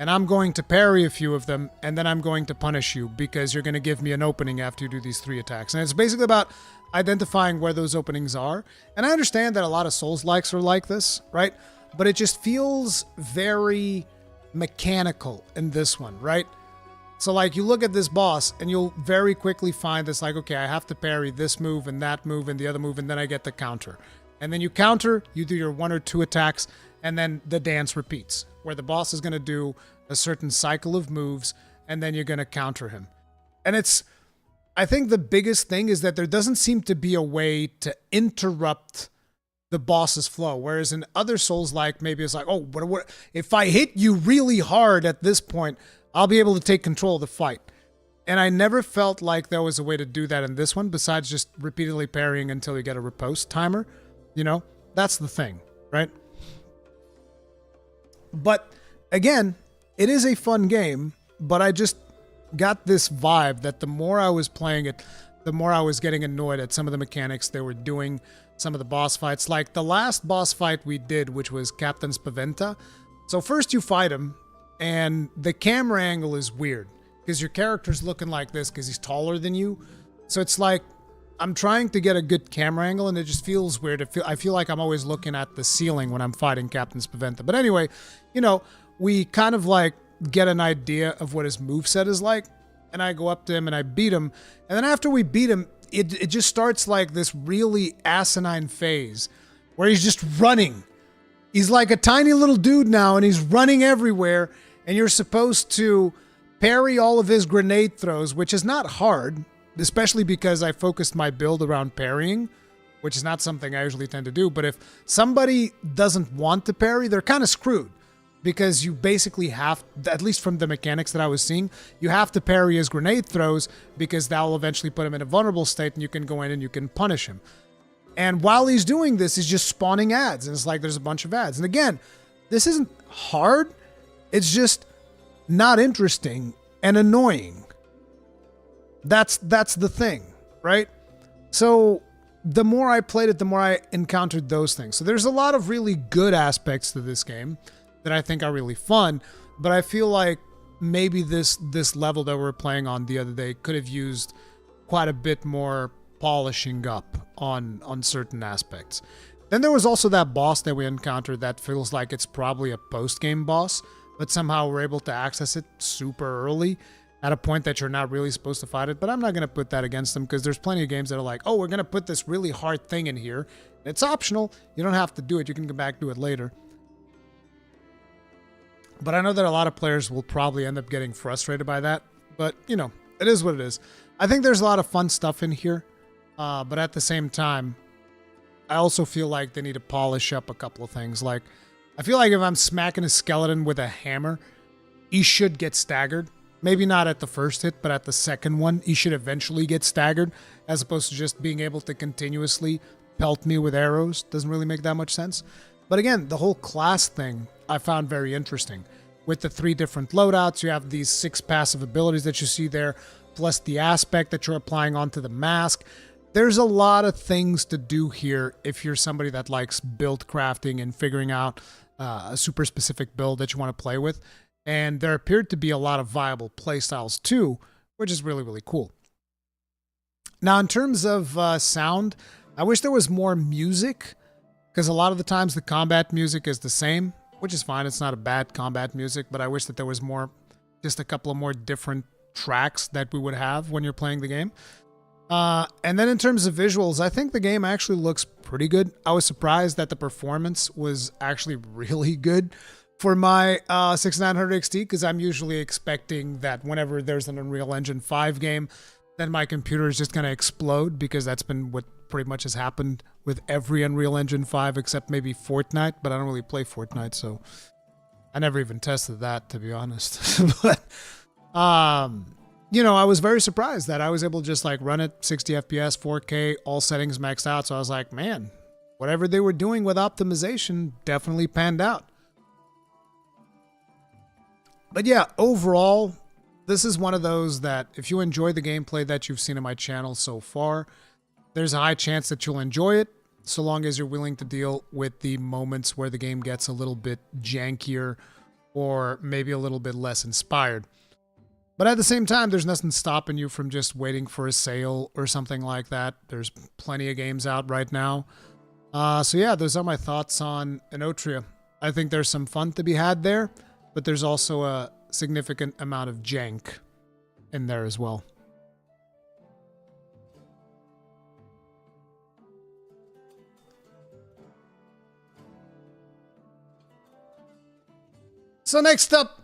Speaker 1: and I'm going to parry a few of them, and then I'm going to punish you because you're going to give me an opening after you do these 3 attacks. And it's basically about identifying where those openings are. And I understand that a lot of Souls-likes are like this, right? But it just feels very mechanical in this one, right? So like you look at this boss and you'll very quickly find this like, okay, I have to parry this move and that move and the other move, and then I get the counter. And then you counter, you do your 1 or 2 attacks, and then the dance repeats, where the boss is going to do a certain cycle of moves, and then you're going to counter him. And I think the biggest thing is that there doesn't seem to be a way to interrupt the boss's flow. Whereas in other Souls-like, maybe it's like, oh, what if I hit you really hard at this point, I'll be able to take control of the fight. And I never felt like there was a way to do that in this one besides just repeatedly parrying until you get a riposte timer. You know, that's the thing, right? But again, it is a fun game, but I just got this vibe that the more I was playing it, the more I was getting annoyed at some of the mechanics they were doing, some of the boss fights. Like the last boss fight we did, which was Captain Spaventa. So first you fight him, and the camera angle is weird because your character's looking like this because he's taller than you. So it's like I'm trying to get a good camera angle, and it just feels weird. I feel like I'm always looking at the ceiling when I'm fighting Captain Spaventa. But anyway, you know, we kind of like get an idea of what his moveset is like, and I go up to him and I beat him. And then after we beat him, it just starts like this really asinine phase where he's just running. He's like a tiny little dude now, and he's running everywhere, and you're supposed to parry all of his grenade throws, which is not hard, especially because I focused my build around parrying, which is not something I usually tend to do. But if somebody doesn't want to parry, they're kind of screwed, because you basically have, at least from the mechanics that I was seeing, you have to parry his grenade throws because that will eventually put him in a vulnerable state, and you can go in and you can punish him. And while he's doing this, he's just spawning ads, and it's like there's a bunch of ads. And again, this isn't hard. It's just not interesting and annoying. That's the thing, right? So the more I played it, the more I encountered those things. So there's a lot of really good aspects to this game that I think are really fun, but I feel like maybe this level that we're playing on the other day could have used quite a bit more polishing up on certain aspects. Then there was also that boss that we encountered that feels like it's probably a post-game boss, but somehow we're able to access it super early at a point that you're not really supposed to fight it. But I'm not going to put that against them, because there's plenty of games that are like, oh, we're going to put this really hard thing in here. It's optional. You don't have to do it. You can come back to it later. But I know that a lot of players will probably end up getting frustrated by that. But, you know, it is what it is. I think there's a lot of fun stuff in here. But at the same time, I also feel like they need to polish up a couple of things. Like, I feel like if I'm smacking a skeleton with a hammer, he should get staggered. Maybe not at the first hit, but at the second one, he should eventually get staggered, as opposed to just being able to continuously pelt me with arrows. Doesn't really make that much sense. But again, the whole class thing I found very interesting. With the 3 different loadouts, you have these 6 passive abilities that you see there, plus the aspect that you're applying onto the mask. There's a lot of things to do here if you're somebody that likes build crafting and figuring out a super specific build that you want to play with. And there appeared to be a lot of viable playstyles too, which is really, really cool. Now, in terms of sound, I wish there was more music, because a lot of the times the combat music is the same, which is fine. It's not a bad combat music, but I wish that there was more, just a couple of more different tracks that we would have when you're playing the game. And then in terms of visuals, I think the game actually looks pretty good. I was surprised that the performance was actually really good for my 6900 XT, because I'm usually expecting that whenever there's an Unreal Engine 5 game, then my computer is just going to explode, because that's been what pretty much has happened with every Unreal Engine 5 except maybe Fortnite, but I don't really play Fortnite, so I never even tested that, to be honest. But you know, I was very surprised that I was able to just like run it 60 FPS, 4K, all settings maxed out. So I was like, man, whatever they were doing with optimization definitely panned out. But yeah, overall, this is one of those that if you enjoy the gameplay that you've seen on my channel so far, there's a high chance that you'll enjoy it, so long as you're willing to deal with the moments where the game gets a little bit jankier or maybe a little bit less inspired. But at the same time, there's nothing stopping you from just waiting for a sale or something like that. There's plenty of games out right now. So yeah, those are my thoughts on Enotria. I think there's some fun to be had there, but there's also a significant amount of jank in there as well. So next up,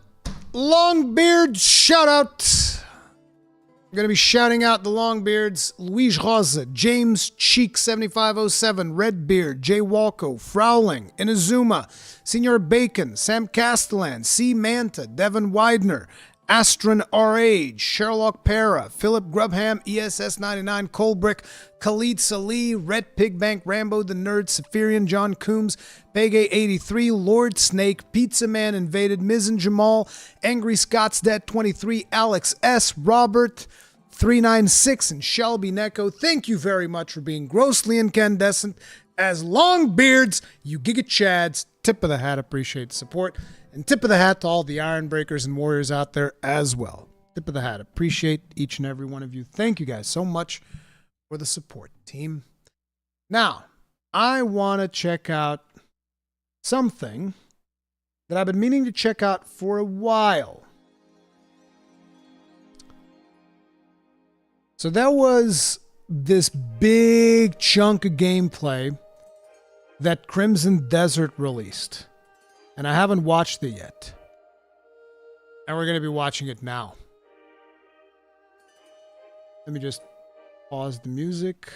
Speaker 1: Longbeard shout out. I'm going to be shouting out the Longbeards: Luis Rosa, James Cheek 7507, Redbeard, Jay Walco, Frowling, Inazuma, Senior Bacon, Sam Castellan, C. Manta, Devin Widener, Astron R.H., Sherlock Para, Philip Grubham, ESS99, Colbrick, Khalid Salih, Red Pig Bank, Rambo the Nerd, Saphirian, John Coombs, Pegay83, Lord Snake, Pizza Man Invaded, Mizzen Jamal, Angry Scott's Dead 23, Alex S., Robert 396, and Shelby Neko. Thank you very much for being grossly incandescent as long beards, you Giga Chads. Tip of the hat, appreciate the support. And tip of the hat to all the Iron Breakers and Warriors out there as well. Tip of the hat. Appreciate each and every one of you. Thank you guys so much for the support, team. Now, I want to check out something that I've been meaning to check out for a while. So there was this big chunk of gameplay that Crimson Desert released. And I haven't watched it yet. And we're going to be watching it now. Let me just pause the music.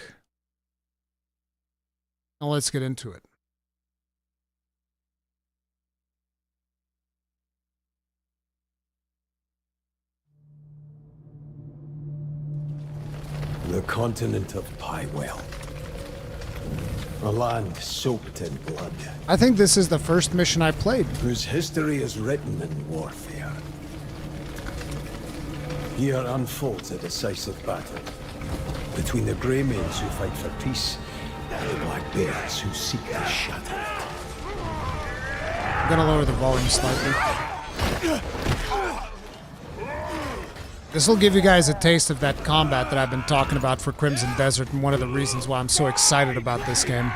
Speaker 1: And let's get into it.
Speaker 5: The continent of Palworld. A land soaked in blood,
Speaker 1: I think this is the first mission I played.
Speaker 5: whose history is written in warfare. Here unfolds a decisive battle between the Grey Maids who fight for peace and the Black Bears who seek to shatter it.
Speaker 1: I'm going to lower the volume slightly. This will give you guys a taste of that combat that I've been talking about for Crimson Desert, and one of the reasons why I'm so excited about this game.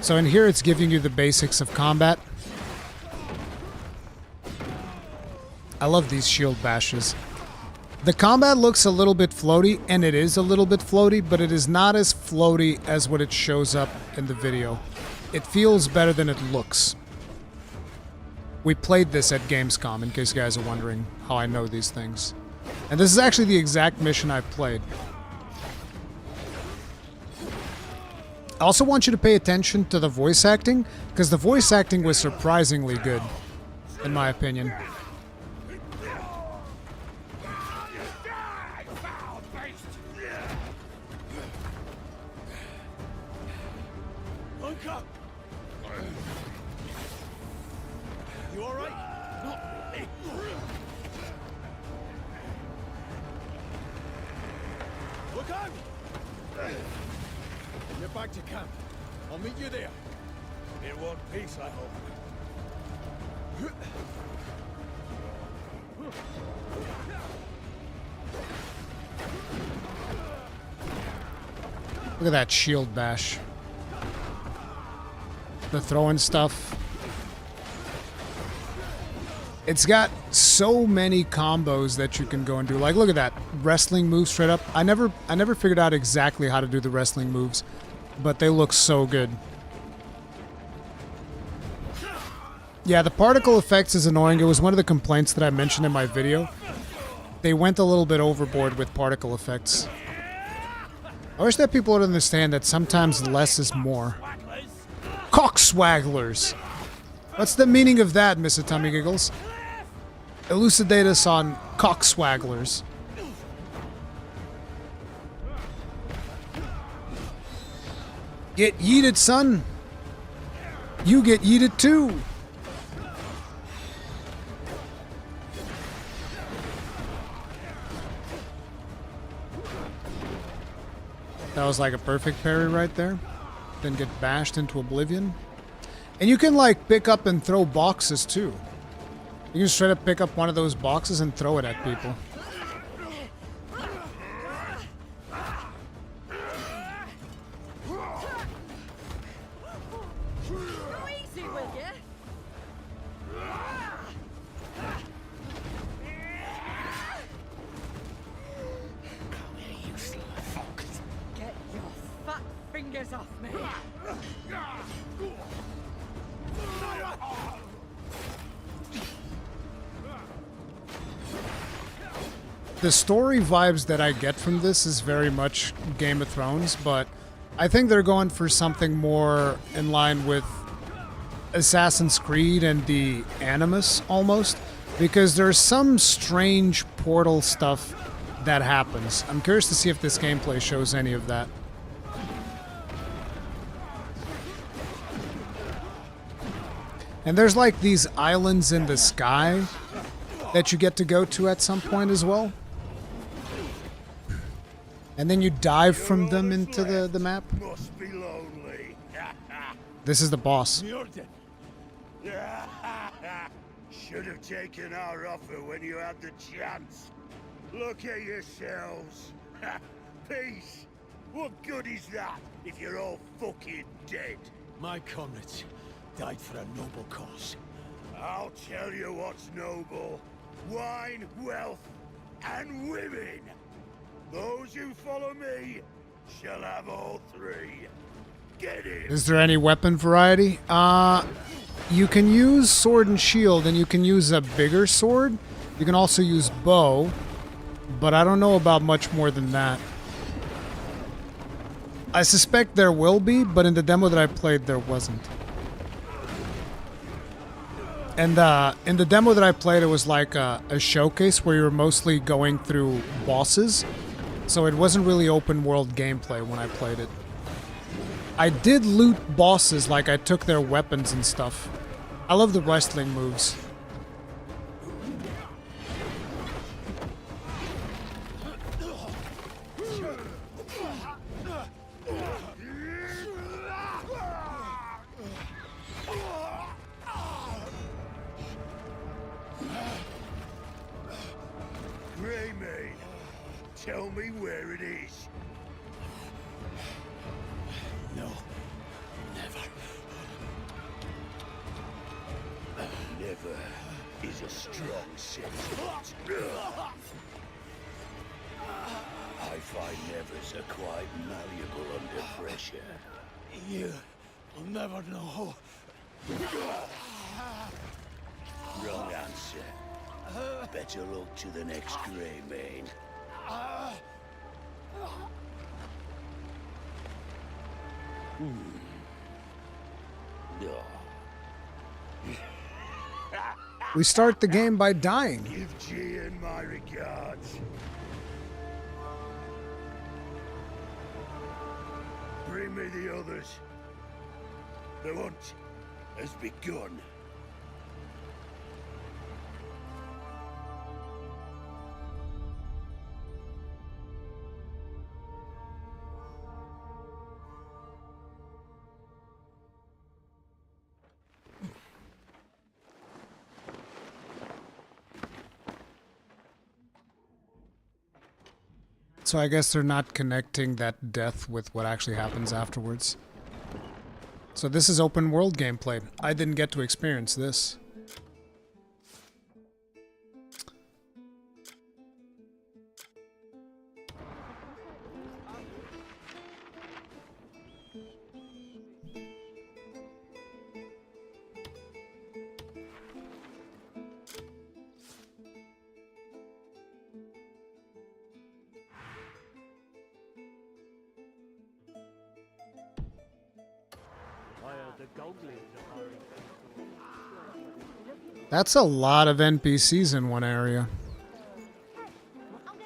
Speaker 1: So in here it's giving you the basics of combat. I love these shield bashes. The combat looks a little bit floaty, and it is a little bit floaty, but it is not as floaty as what it shows up in the video. It feels better than it looks. We played this at Gamescom, in case you guys are wondering how I know these things. And this is actually the exact mission I played. I also want you to pay attention to the voice acting, because the voice acting was surprisingly good, in my opinion.
Speaker 5: Back to camp. I'll meet you there. In one piece, I hope.
Speaker 1: Look at that shield bash. The throwing stuff. It's got so many combos that you can go and do. Like, look at that wrestling move straight up. I never figured out exactly how to do the wrestling moves, but they look so good. Yeah, the particle effects is annoying. It was one of the complaints that I mentioned in my video. They went a little bit overboard with particle effects. I wish that people would understand that sometimes less is more. Cockswagglers! What's the meaning of that, Mr. Tummy Giggles? Elucidate us on cockswagglers. Get yeeted, son. You get yeeted too. That was like a perfect parry right there. Then get bashed into oblivion. And you can like pick up and throw boxes too. You can straight up pick up one of those boxes and throw it at people.
Speaker 6: Fingers off me!
Speaker 1: The story vibes that I get from this is very much Game of Thrones, but I think they're going for something more in line with Assassin's Creed and the Animus almost, because there's some strange portal stuff that happens. I'm curious to see if this gameplay shows any of that. And there's like these islands in the sky that you get to go to at some point as well. And then you dive from them into the map.
Speaker 5: Must be lonely.
Speaker 1: This is the boss.
Speaker 5: Should have taken our offer when you had the chance. Look at yourselves. Peace. What good is that if you're all fucking dead? My comrades died for a noble cause. I'll tell you what's noble. Wine, wealth, and women. Those who follow me shall have all three. Get in.
Speaker 1: Is there any weapon variety? You can use sword and shield, and you can use a bigger sword. You can also use bow, but I don't know about much more than that. I suspect there will be, but in the demo that I played, there wasn't. And in the demo that I played, it was like a showcase where you were mostly going through bosses, so it wasn't really open world gameplay when I played it. I did loot bosses, like I took their weapons and stuff. I love the wrestling moves.
Speaker 5: Greymane, tell me where it is. No, never. Never is a strong sentiment. I find nevers are quite malleable under pressure. You'll never know. Wrong answer. Better look to the next Greymane.
Speaker 1: We start the game by dying.
Speaker 5: Give Gian my regards. Bring me the others. The hunt has begun.
Speaker 1: So I guess they're not connecting that death with what actually happens afterwards. So this is open world gameplay. I didn't get to experience this. That's a lot of NPCs in one area.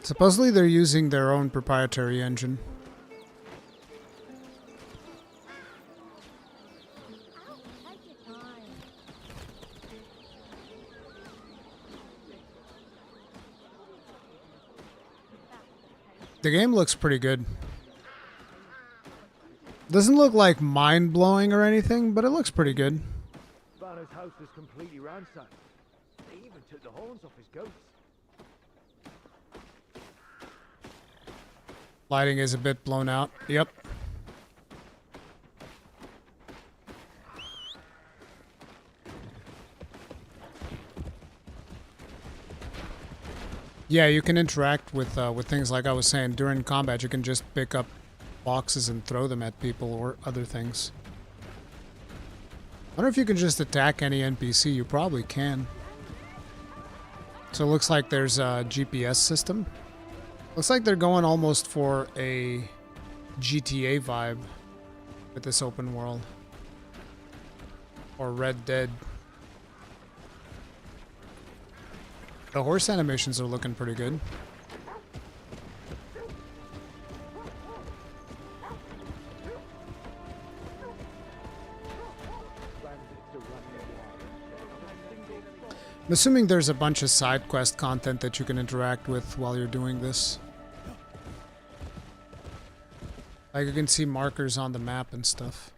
Speaker 1: Supposedly they're using their own proprietary engine. The game looks pretty good. Doesn't look like mind-blowing or anything, but it looks pretty good.
Speaker 3: Banner's house was completely ransacked. They even took the horns off his goats.
Speaker 1: Lighting is a bit blown out. Yep. Yeah, you can interact with things like I was saying. During combat, you can just pick up boxes and throw them at people or other things. I wonder if you can just attack any NPC. You probably can. So it looks like there's a GPS system. Looks like they're going almost for a GTA vibe with this open world. Or Red Dead. The horse animations are looking pretty good. I'm assuming there's a bunch of side quest content that you can interact with while you're doing this. Like you can see markers on the map and stuff.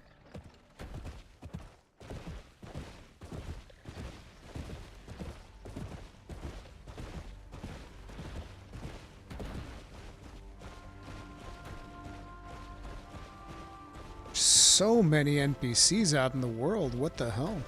Speaker 1: So many NPCs out in the world, what the hell?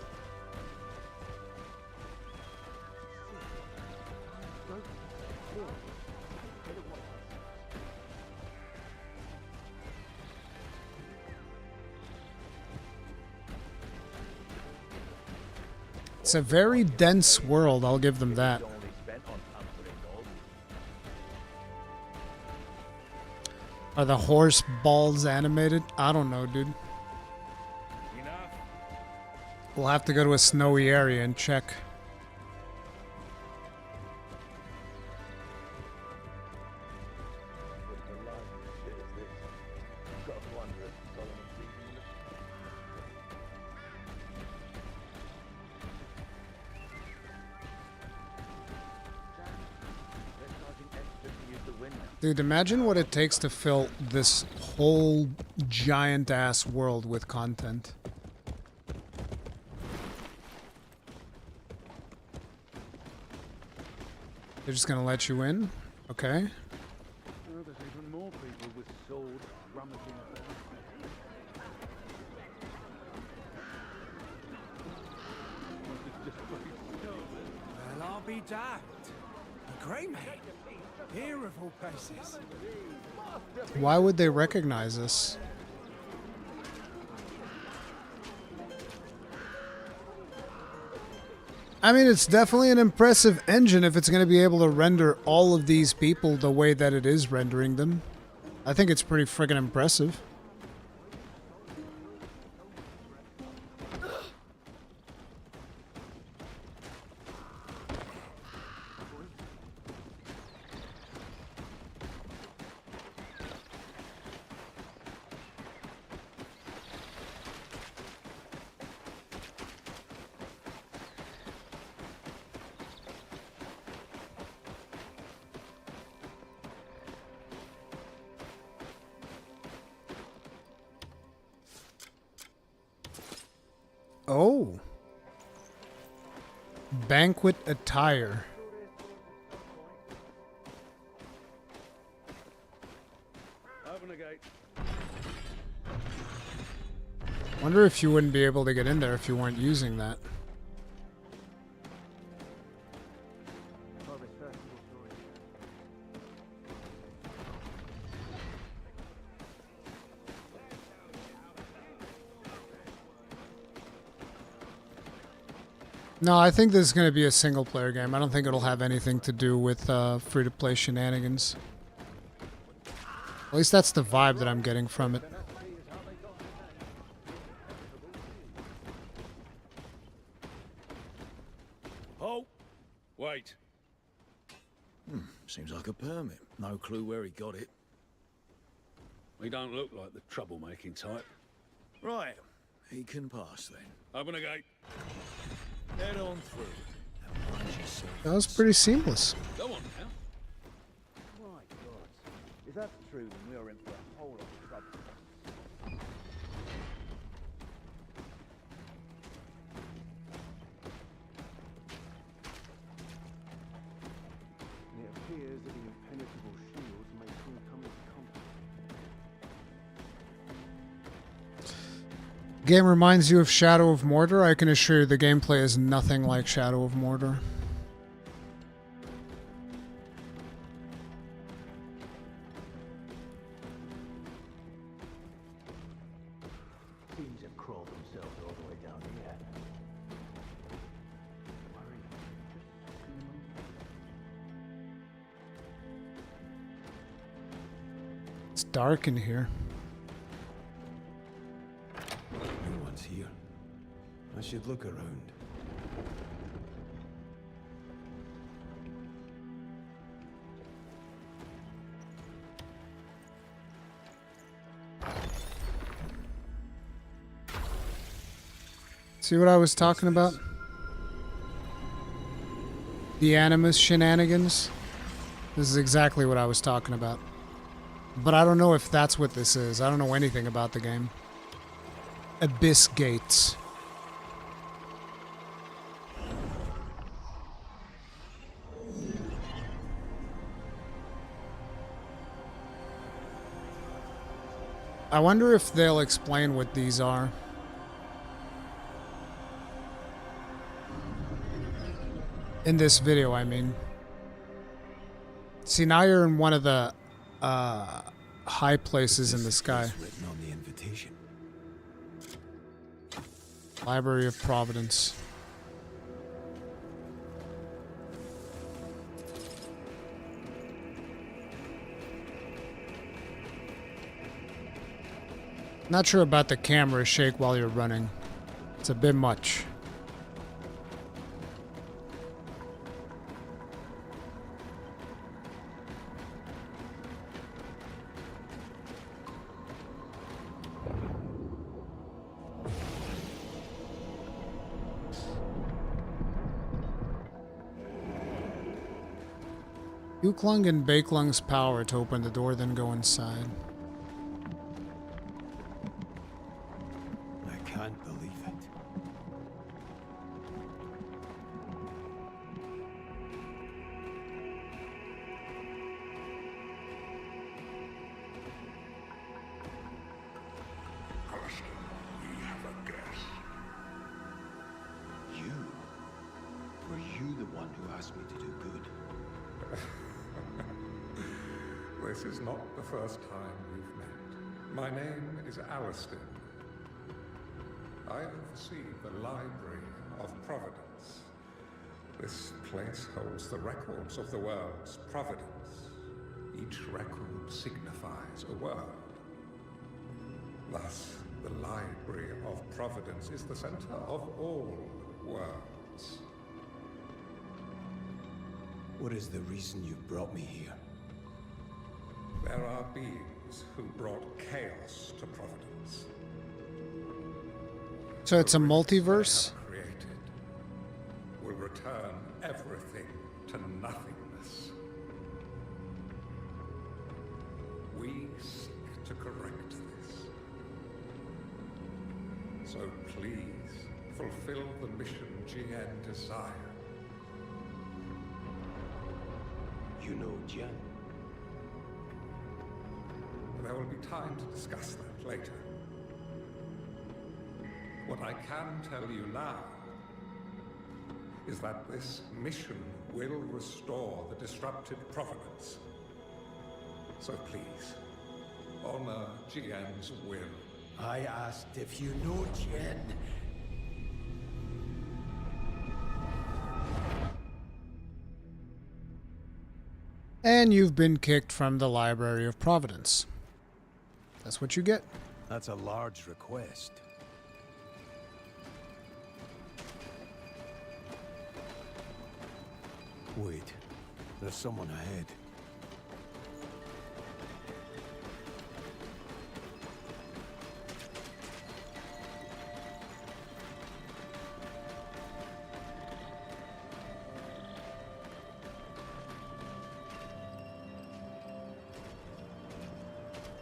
Speaker 1: It's a very dense world, I'll give them that. Are the horse balls animated? I don't know, dude. We'll have to go to a snowy area and check. Dude, imagine what it takes to fill this whole giant-ass world with content. They're just gonna let you in? Okay.
Speaker 3: Oh, there's even more people with swords rummaging about.
Speaker 6: Well, I'll be damned. A grey man. Here of all places.
Speaker 1: Why would they recognize us? I mean, it's definitely an impressive engine if it's going to be able to render all of these people the way that it is rendering them. I think it's pretty friggin' impressive. Oh. Banquet attire.
Speaker 3: Open the gate.
Speaker 1: Wonder if you wouldn't be able to get in there if you weren't using that.
Speaker 3: Oh, this festival story.
Speaker 1: No, I think this is going to be a single-player game. I don't think it'll have anything to do with free-to-play shenanigans. At least that's the vibe that I'm getting from it.
Speaker 7: Oh, wait. Seems like a permit. No clue where he got it.
Speaker 8: He don't look like the troublemaking type.
Speaker 7: Right, he can pass then.
Speaker 8: Open the gate.
Speaker 7: Head on through. And mind yourself.
Speaker 1: That was pretty seamless.
Speaker 8: Go on now.
Speaker 3: My God. If that's true, then we are in for a whole lot of trouble. It appears that the impenetrable shields may soon come into conflict.
Speaker 1: Game reminds you of Shadow of Mordor. I can assure you the gameplay is nothing like Shadow of Mordor.
Speaker 3: Seems to have crawled themselves all the way down here.
Speaker 1: It's dark in here.
Speaker 7: No one's here.
Speaker 6: I should look around.
Speaker 1: See what I was talking about? The Animus shenanigans? This is exactly what I was talking about. But I don't know if that's what this is. I don't know anything about the game. Abyss Gates. I wonder if they'll explain what these are. In this video, I mean. See, now you're in one of the high places in the sky.
Speaker 6: Written on the invitation.
Speaker 1: Library of Providence. Not sure about the camera shake while you're running. It's a bit much. Uklung and Bakelung's power to open the door, then go inside.
Speaker 6: I can't believe it.
Speaker 5: Alistair, we have a guest.
Speaker 6: You? Were you the one who asked me to do good?
Speaker 9: This is not the first time we've met. My name is Alistair. I oversee the Library of Providence. This place holds the records of the world's providence. Each record signifies a world. Thus, the Library of Providence is the center of all worlds.
Speaker 6: What is the reason you brought me here?
Speaker 9: There are beings who brought chaos to Providence.
Speaker 1: So it's a multiverse?
Speaker 9: What they have created will return everything to nothingness. We seek to correct this. So please, fulfill the mission GN desire.
Speaker 6: You know Jen?
Speaker 9: There will be time to discuss that later. What I can tell you now is that this mission will restore the disrupted providence. So please, honor GN's will.
Speaker 6: I asked if you know Jen.
Speaker 1: And you've been kicked from the Library of Providence. That's what you get.
Speaker 6: That's a large request. Wait, there's someone ahead.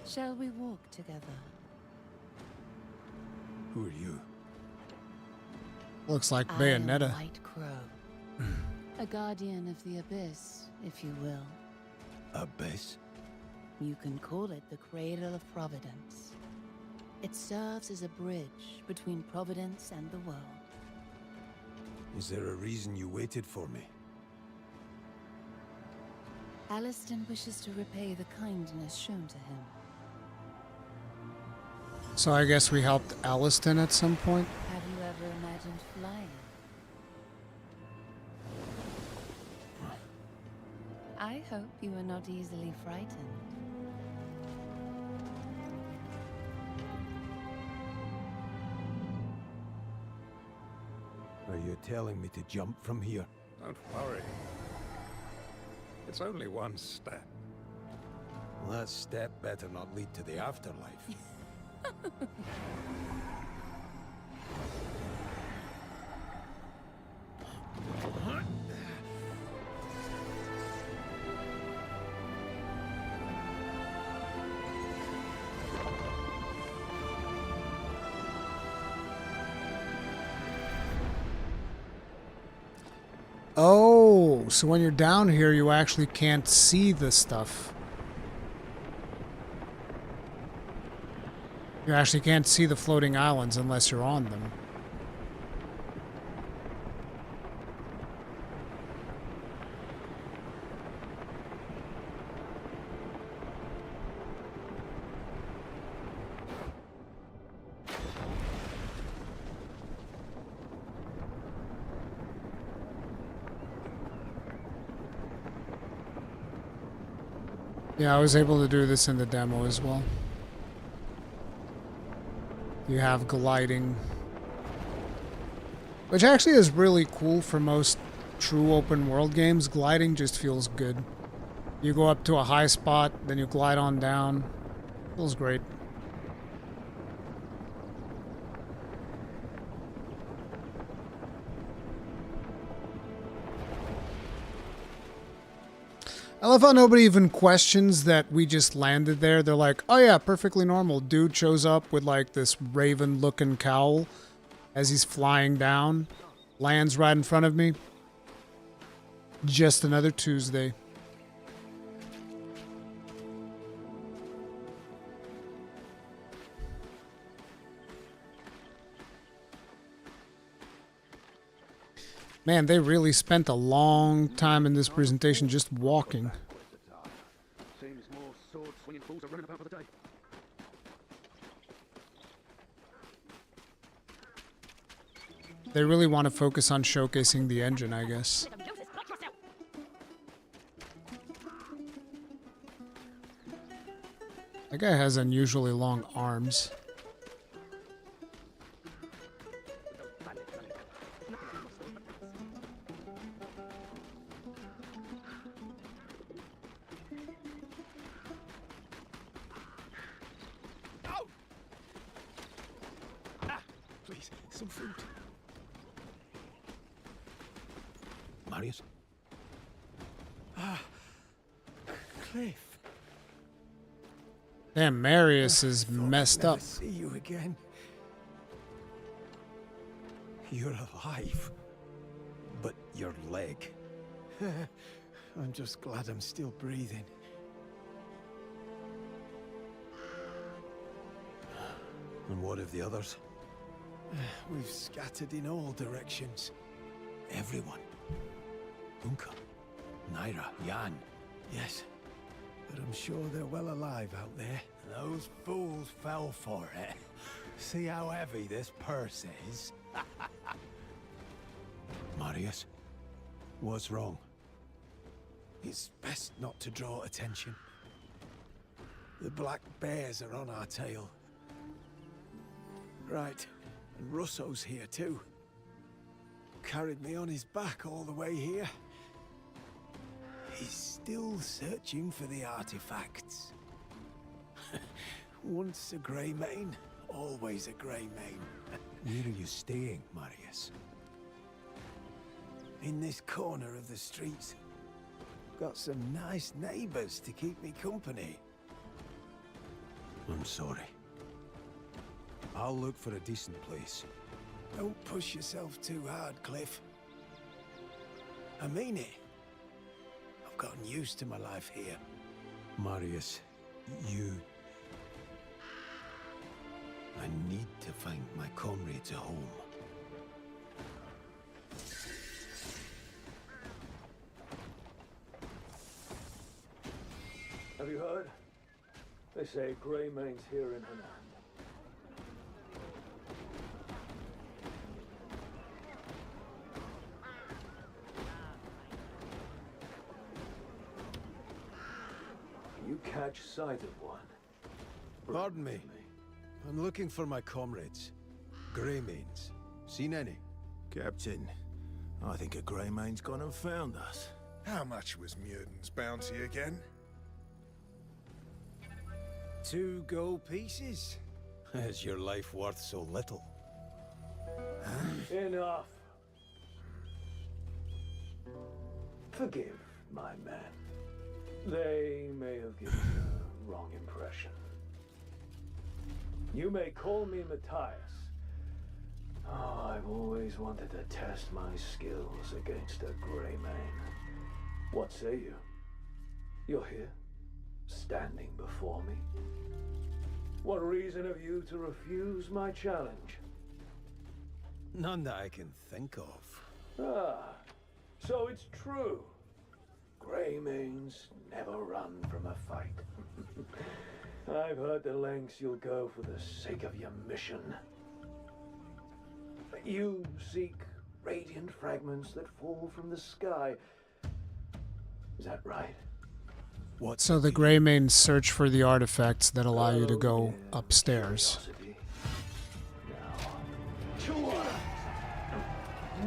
Speaker 10: Shall we walk together?
Speaker 6: Who are you?
Speaker 1: Looks like
Speaker 10: I am
Speaker 1: Bayonetta.
Speaker 10: White Crow. A guardian of the Abyss, if you will.
Speaker 6: Abyss?
Speaker 10: You can call it the Cradle of Providence. It serves as a bridge between Providence and the world.
Speaker 6: Is there a reason you waited for me?
Speaker 10: Aliston wishes to repay the kindness shown to him.
Speaker 1: So I guess we helped Aliston at some point.
Speaker 10: Have you ever imagined flying? I hope you are not easily frightened.
Speaker 6: Are you telling me to jump from here?
Speaker 9: Don't worry. It's only one step.
Speaker 6: Well, that step better not lead to the afterlife.
Speaker 1: Oh, so when you're down here, you actually can't see the stuff. You actually can't see the floating islands unless you're on them. Yeah, I was able to do this in the demo as well. You have gliding, which actually is really cool for most true open world games. Gliding just feels good. You go up to a high spot, then you glide on down. Feels great. I love how nobody even questions that we just landed there. They're like, oh yeah, perfectly normal. Dude shows up with like this raven-looking cowl as he's flying down. Lands right in front of me. Just another Tuesday. Man, they really spent a long time in this presentation just walking.
Speaker 3: Seems more sword swinging fools are running about for the day.
Speaker 1: They really want to focus on showcasing the engine, I guess. That guy has unusually long arms.
Speaker 6: Some food. Marius? Cliff.
Speaker 1: Damn, Marius is messed up.
Speaker 6: See you again. You're alive. But your leg. I'm just glad I'm still breathing. And what of the others? We've scattered in all directions. Everyone. Unka, Naira, Jan. Yes, but I'm sure they're well alive out there. Those fools fell for it. See how heavy this purse is? Marius, what's wrong? It's best not to draw attention. The black bears are on our tail. Right. And Russo's here too. Carried me on his back all the way here. He's still searching for the artifacts. Once a grey mane, always a grey mane. Where are you staying, Marius? In this corner of the street. Got some nice neighbors to keep me company. I'm sorry. I'll look for a decent place. Don't push yourself too hard, Cliff. I mean it. I've gotten used to my life here. Marius, I need to find my comrades at home.
Speaker 7: Have you heard? They say Grey Mane's here in Hanan. You catch sight of one.
Speaker 6: Pardon me. I'm looking for my comrades. Grey Manes. Seen any? Captain, I think a grey man's gone and found us.
Speaker 7: How much was Muirden's bounty again?
Speaker 6: 2 gold pieces? Is your life worth so little?
Speaker 11: Enough. Forgive my men. They may have given you a wrong impression. You may call me Matthias. Oh, I've always wanted to test my skills against a grey man. What say you? You're here, standing before me. What reason have you to refuse my challenge?
Speaker 6: None that I can think of.
Speaker 11: Ah, so it's true. Greymanes never run from a fight. I've heard the lengths you'll go for the sake of your mission. You seek radiant fragments that fall from the sky. Is that right?
Speaker 1: So the Greymanes search for the artifacts that allow you to go upstairs.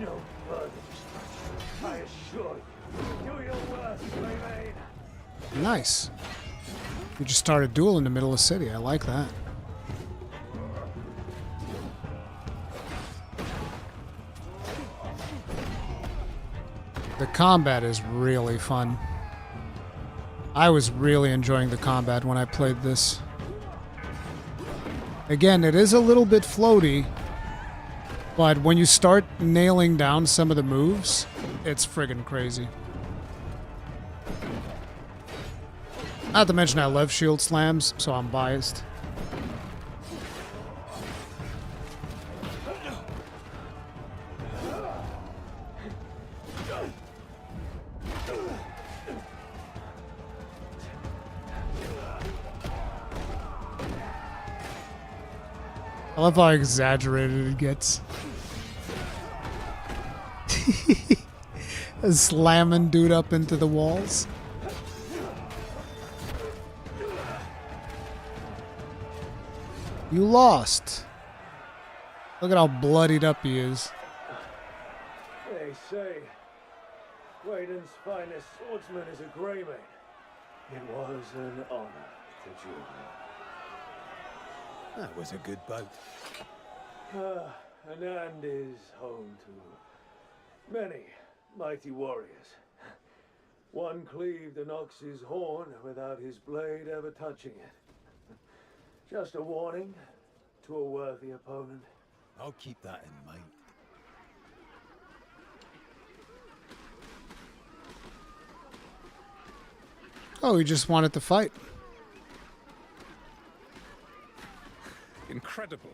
Speaker 11: No further destruction. I assure you. Do your worst, Greymane.
Speaker 1: Nice. We just started a duel in the middle of the city. I like that. The combat is really fun. I was really enjoying the combat when I played this. Again, it is a little bit floaty, but when you start nailing down some of the moves, it's friggin' crazy. Not to mention I love shield slams, so I'm biased. I love how exaggerated it gets. Slamming dude up into the walls. You lost. Look at how bloodied up he is.
Speaker 11: They say Wayden's finest swordsman is a Greymane. It was an honor to join him.
Speaker 6: That was a good bout.
Speaker 11: Anand is home to many mighty warriors. One cleaved an ox's horn without his blade ever touching it. Just a warning to a worthy opponent.
Speaker 6: I'll keep that in mind.
Speaker 1: Oh, he just wanted to fight.
Speaker 12: Incredible.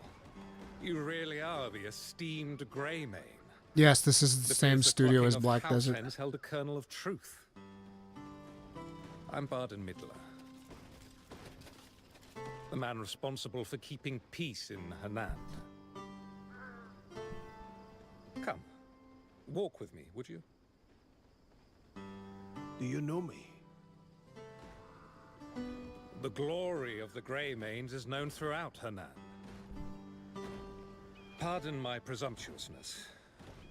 Speaker 12: You really are the esteemed Greymane.
Speaker 1: Yes, this is the same studio as Black Desert.
Speaker 12: Has held a kernel of truth. I'm Barden Midler, the man responsible for keeping peace in Hanand. Come, walk with me, would you?
Speaker 6: Do you know me?
Speaker 12: The glory of the Greymanes is known throughout Hanand. Pardon my presumptuousness,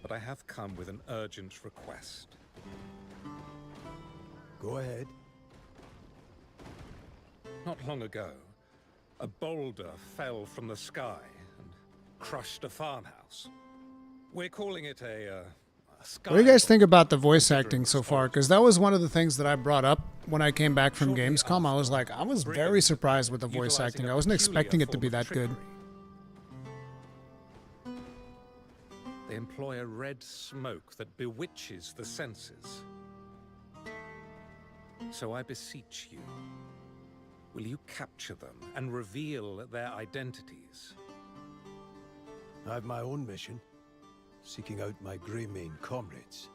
Speaker 12: but I have come with an urgent request.
Speaker 6: Go ahead.
Speaker 12: Not long ago, a boulder fell from the sky and crushed a farmhouse. We're calling it a sky.
Speaker 1: What do you guys think about the voice acting so far? Because that was one of the things that I brought up when I came back from Gamescom. I was very surprised with the voice acting. I wasn't expecting it to be that good.
Speaker 12: They employ a red smoke that bewitches the senses. So I beseech you, will you capture them and reveal their identities?
Speaker 6: I have my own mission, seeking out my Greymane comrades.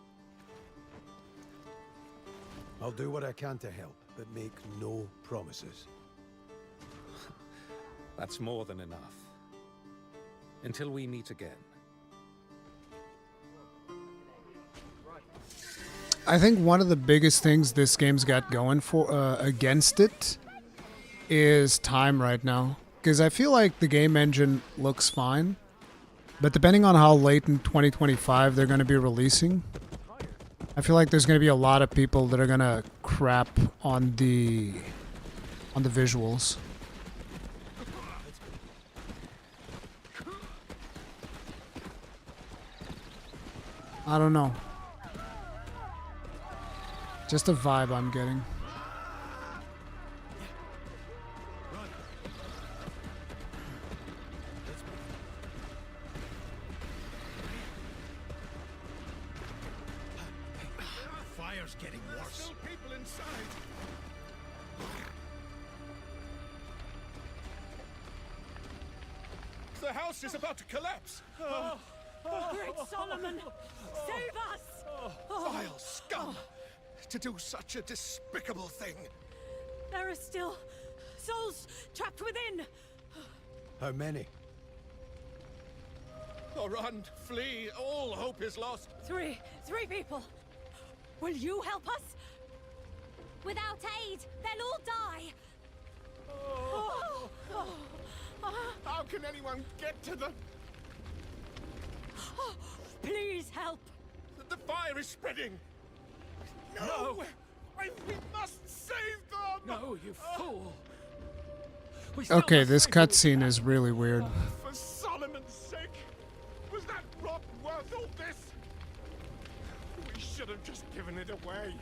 Speaker 6: I'll do what I can to help, but make no promises.
Speaker 12: That's more than enough. Until we meet again.
Speaker 1: I think one of the biggest things this game's got going for against it is time right now. Because I feel like the game engine looks fine, But depending on how late in 2025 they're going to be releasing, I feel like there's going to be a lot of people that are going to crap on the visuals. I don't know. Just a vibe I'm getting.
Speaker 6: Fire's getting worse. Still people inside. The house is about to collapse.
Speaker 13: Great Solomon, save us!
Speaker 6: Vile scum! To do such a despicable thing.
Speaker 13: There are still souls trapped within.
Speaker 6: How many? Oh, run, flee, all hope is lost.
Speaker 13: Three people. Will you help us?
Speaker 14: Without aid, they'll all die.
Speaker 6: How can anyone get to them?
Speaker 13: Please help.
Speaker 6: The fire is spreading. No! We must save them!
Speaker 11: No, you fool!
Speaker 1: Okay, this cutscene is really weird.
Speaker 6: For Solomon's sake! Was that rot worth all this? We should have just given it away.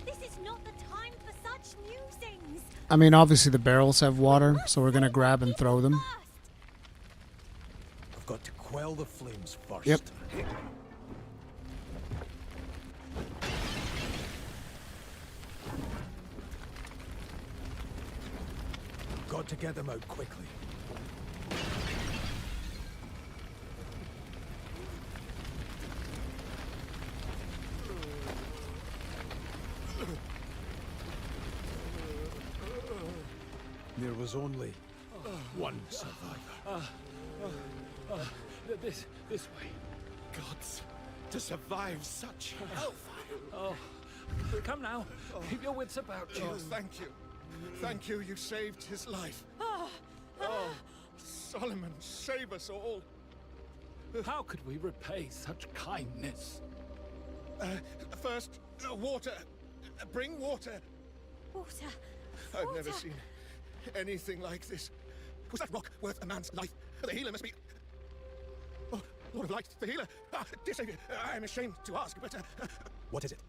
Speaker 14: This is not the time for such musings.
Speaker 1: I mean, obviously the barrels have water, so we're gonna grab and throw them.
Speaker 6: I've got to quell the flames first.
Speaker 1: Yep.
Speaker 6: Got to get them out quickly. There was only one survivor.
Speaker 11: This way.
Speaker 6: Gods, to survive such hellfire.
Speaker 11: Oh, come now. Keep your wits about you.
Speaker 6: Oh, thank you. Thank you, you saved his life. Oh, Solomon, save us all.
Speaker 11: How could we repay such kindness?
Speaker 6: First, water. Bring water.
Speaker 14: Water.
Speaker 6: I've never seen anything like this. Was that rock worth a man's life? The healer must be... Oh, Lord of Light, the healer. Dear Savior, I'm ashamed to ask, but... What is it?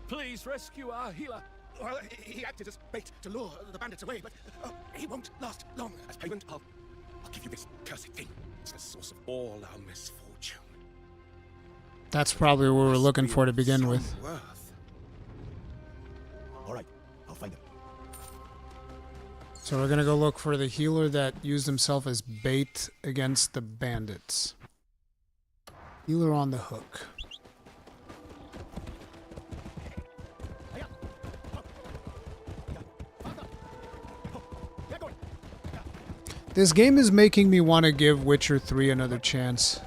Speaker 11: Please rescue our healer.
Speaker 6: Well, he acted as bait to lure the bandits away, but he won't last long. As payment, I'll give you this cursed thing. It's the source of all our misfortune.
Speaker 1: That's probably what we were looking for to begin with.
Speaker 6: All right, I'll find it.
Speaker 1: So we're gonna go look for the healer that used himself as bait against the bandits. Healer on the hook. This game is making me want to give Witcher 3 another chance.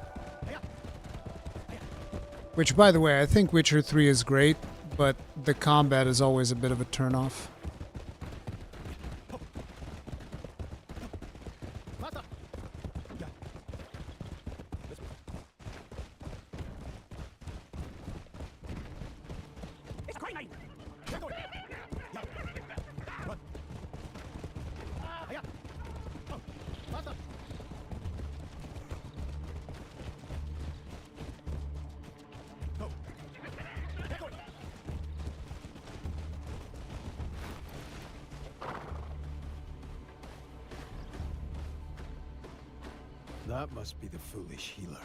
Speaker 1: Which, by the way, I think Witcher 3 is great, but the combat is always a bit of a turnoff.
Speaker 6: That must be the foolish healer.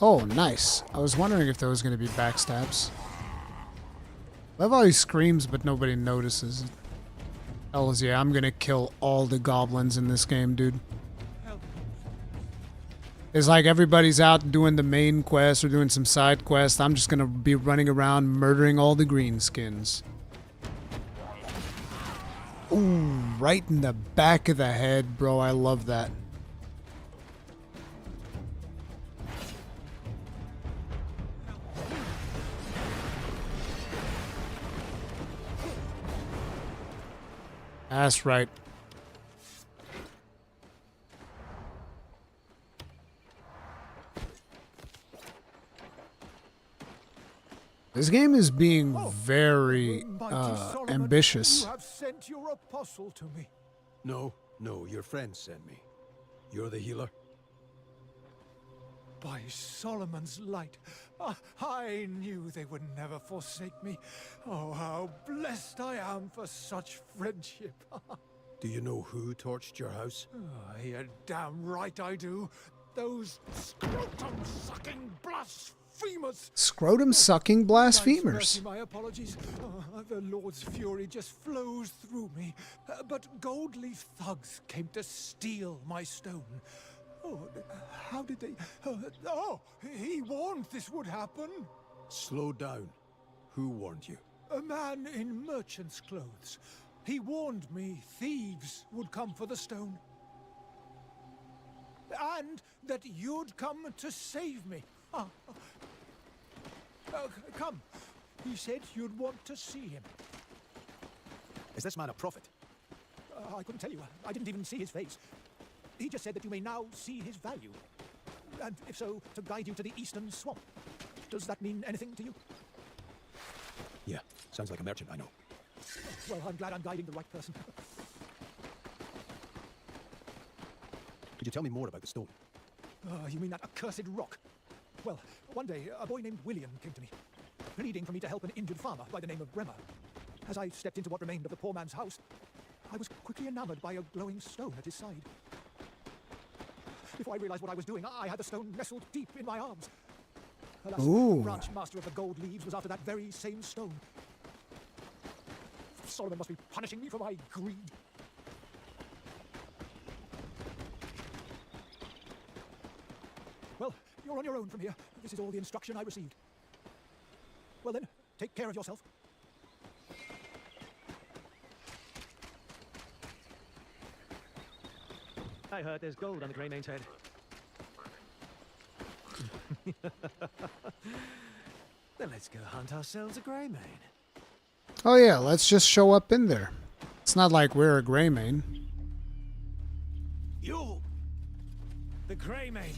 Speaker 1: Oh, nice. I was wondering if there was going to be backstabs. I love how he screams, but nobody notices. Hells yeah, I'm going to kill all the goblins in this game, dude. It's like everybody's out doing the main quest or doing some side quest. I'm just going to be running around murdering all the greenskins. Ooh, right in the back of the head, bro. I love that. That's right. This game is being very ambitious.
Speaker 6: You have sent your apostle to me. No, your friend sent me. You're the healer? By Solomon's light, I knew they would never forsake me. Oh, how blessed I am for such friendship. Do you know who torched your house? Oh, you're damn right I do. Those scrotum-sucking blasphemers.
Speaker 1: Scrotum-sucking blasphemers.
Speaker 6: My apologies. The Lord's fury just flows through me. But gold-leaf thugs came to steal my stone. Oh, how did they... Oh, he warned this would happen. Slow down. Who warned you? A man in merchant's clothes. He warned me thieves would come for the stone. And that you'd come to save me. Come. He said you'd want to see him. Is this man a prophet? I couldn't tell you. I didn't even see his face. He just said that you may now see his value. And if so, to guide you to the eastern swamp. Does that mean anything to you? Yeah, sounds like a merchant I know. Well, I'm glad I'm guiding the right person. Could you tell me more about the stone? You mean that accursed rock? Well, one day, a boy named William came to me, pleading for me to help an injured farmer by the name of Bremer. As I stepped into what remained of the poor man's house, I was quickly enamored by a glowing stone at his side. Before I realized what I was doing, I had the stone nestled deep in my arms. Alas, the branch master of the gold leaves was after that very same stone. Solomon must be punishing me for my greed. Well, you're on your own from here. This is all the instruction I received. Well then, take care of yourself.
Speaker 11: I heard there's gold on the Grey Main's head. Then let's go hunt ourselves a Grey Main.
Speaker 1: Oh yeah, let's just show up in there. It's not like we're a Grey Main.
Speaker 11: You! The Grey Main!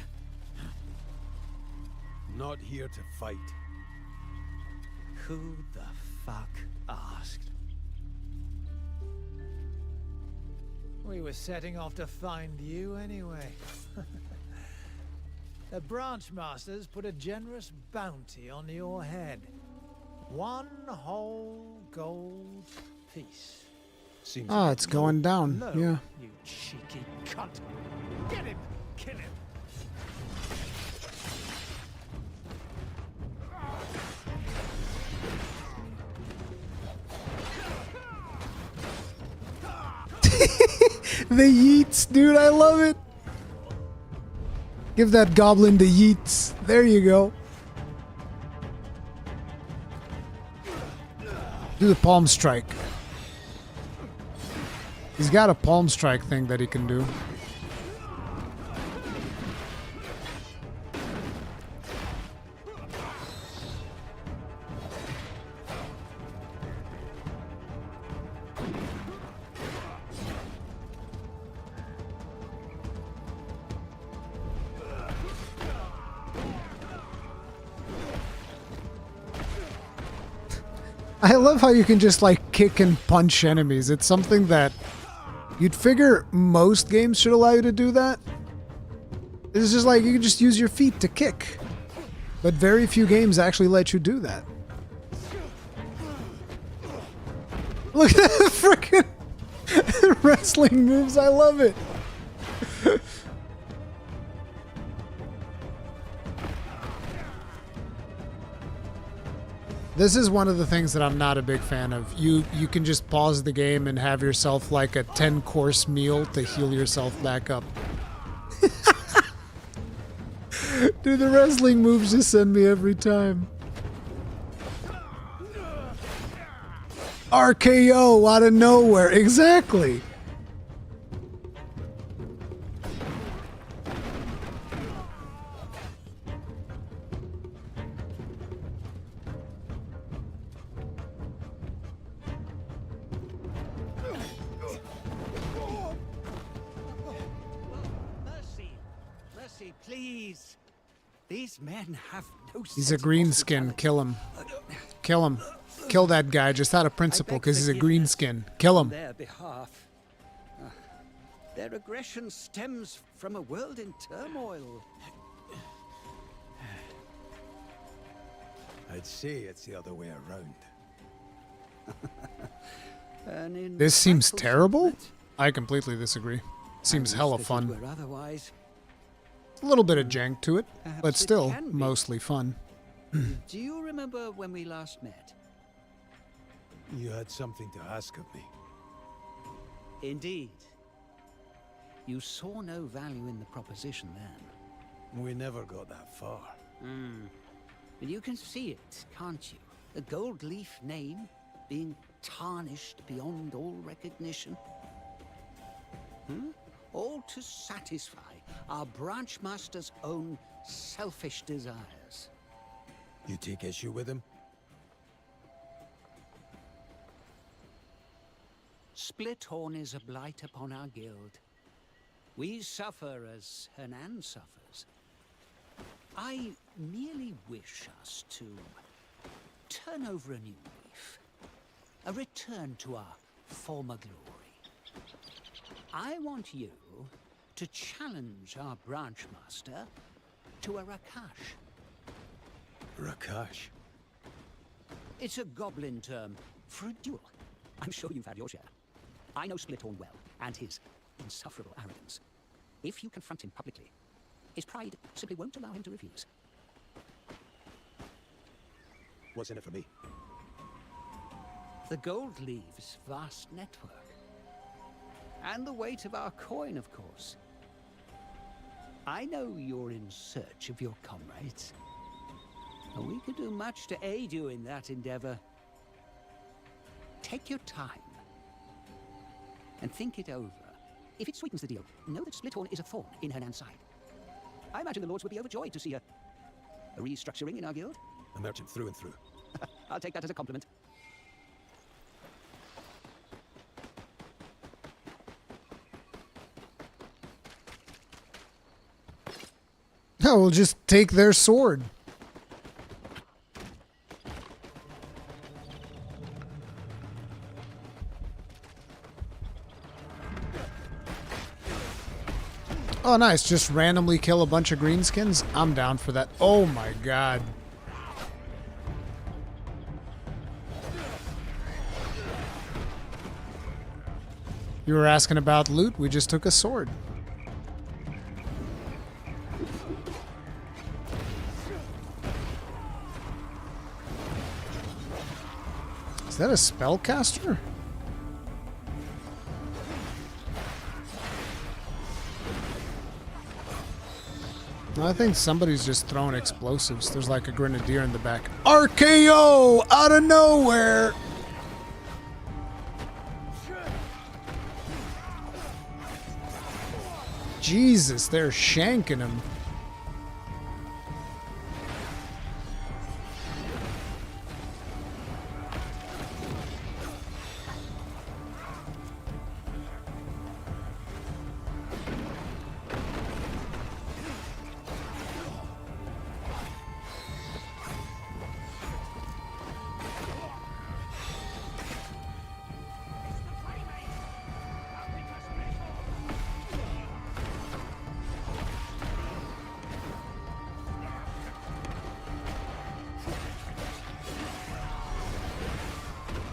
Speaker 6: Not here to fight.
Speaker 11: Who the fuck asked?
Speaker 15: We were setting off to find you anyway. The branch masters put a generous bounty on your head. 1 whole gold piece.
Speaker 6: Seems
Speaker 1: it's going down.
Speaker 15: No,
Speaker 1: Yeah.
Speaker 15: you cheeky cunt. Get him! Kill him!
Speaker 1: The yeets, dude, I love it. Give that goblin the yeets. There you go. Do the palm strike. He's got a palm strike thing that he can do. I love how you can just like kick and punch enemies. It's something that you'd figure most games should allow you to do that. It's just like you can just use your feet to kick. But very few games actually let you do that. Look at the freaking wrestling moves. I love it. This is one of the things that I'm not a big fan of. You can just pause the game and have yourself like a 10-course meal to heal yourself back up. Dude, the wrestling moves just send me every time. RKO out of nowhere. Exactly.
Speaker 6: please. These men have no
Speaker 1: He's a greenskin. Kill him. Kill him. Kill that guy just out of principle because he's a greenskin. Kill him.
Speaker 6: On their behalf. Their aggression stems from a world in turmoil.
Speaker 16: I'd say it's the other way around.
Speaker 1: This seems terrible? I completely disagree. Seems hella fun.
Speaker 6: Otherwise,
Speaker 1: A little bit of jank to it, but
Speaker 6: Perhaps it
Speaker 1: still
Speaker 6: can be.
Speaker 1: mostly fun.
Speaker 6: do you remember when we last met?
Speaker 16: You had something to ask of me.
Speaker 6: Indeed. You saw no value in the proposition then.
Speaker 16: We never got that far.
Speaker 6: But you can see it, can't you? The Gold Leaf name being tarnished beyond all recognition. All to satisfy our branch master's own selfish desires.
Speaker 16: You take issue with him?
Speaker 6: Splithorn is a blight upon our guild. We suffer as Hernan suffers. I merely wish us to turn over a new leaf. A return to our former glory. I want you to challenge our branch master to a Rakash.
Speaker 16: Rakash?
Speaker 6: It's a goblin term for a duel. I'm sure you've had your share. I know Splithorn well, and his insufferable arrogance. If you confront him publicly, his pride simply won't allow him to refuse.
Speaker 16: What's in it for me?
Speaker 6: The Gold Leaf's vast network. And the weight of our coin, of course. I know you're in search of your comrades. And we could do much to aid you in that endeavor. Take your time. And think it over. If it sweetens the deal, know that Splithorn is a thorn in Hernan's side. I imagine the Lords would be overjoyed to see a restructuring in our guild.
Speaker 16: A merchant through and through.
Speaker 6: I'll take that as a compliment.
Speaker 1: No, we'll just take their sword. Oh, nice. Just randomly kill a bunch of greenskins? I'm down for that. Oh my god. You were asking about loot? We just took a sword. Is that a spellcaster? I think somebody's just throwing explosives. There's like a grenadier in the back. RKO out of nowhere. Jesus, they're shanking him.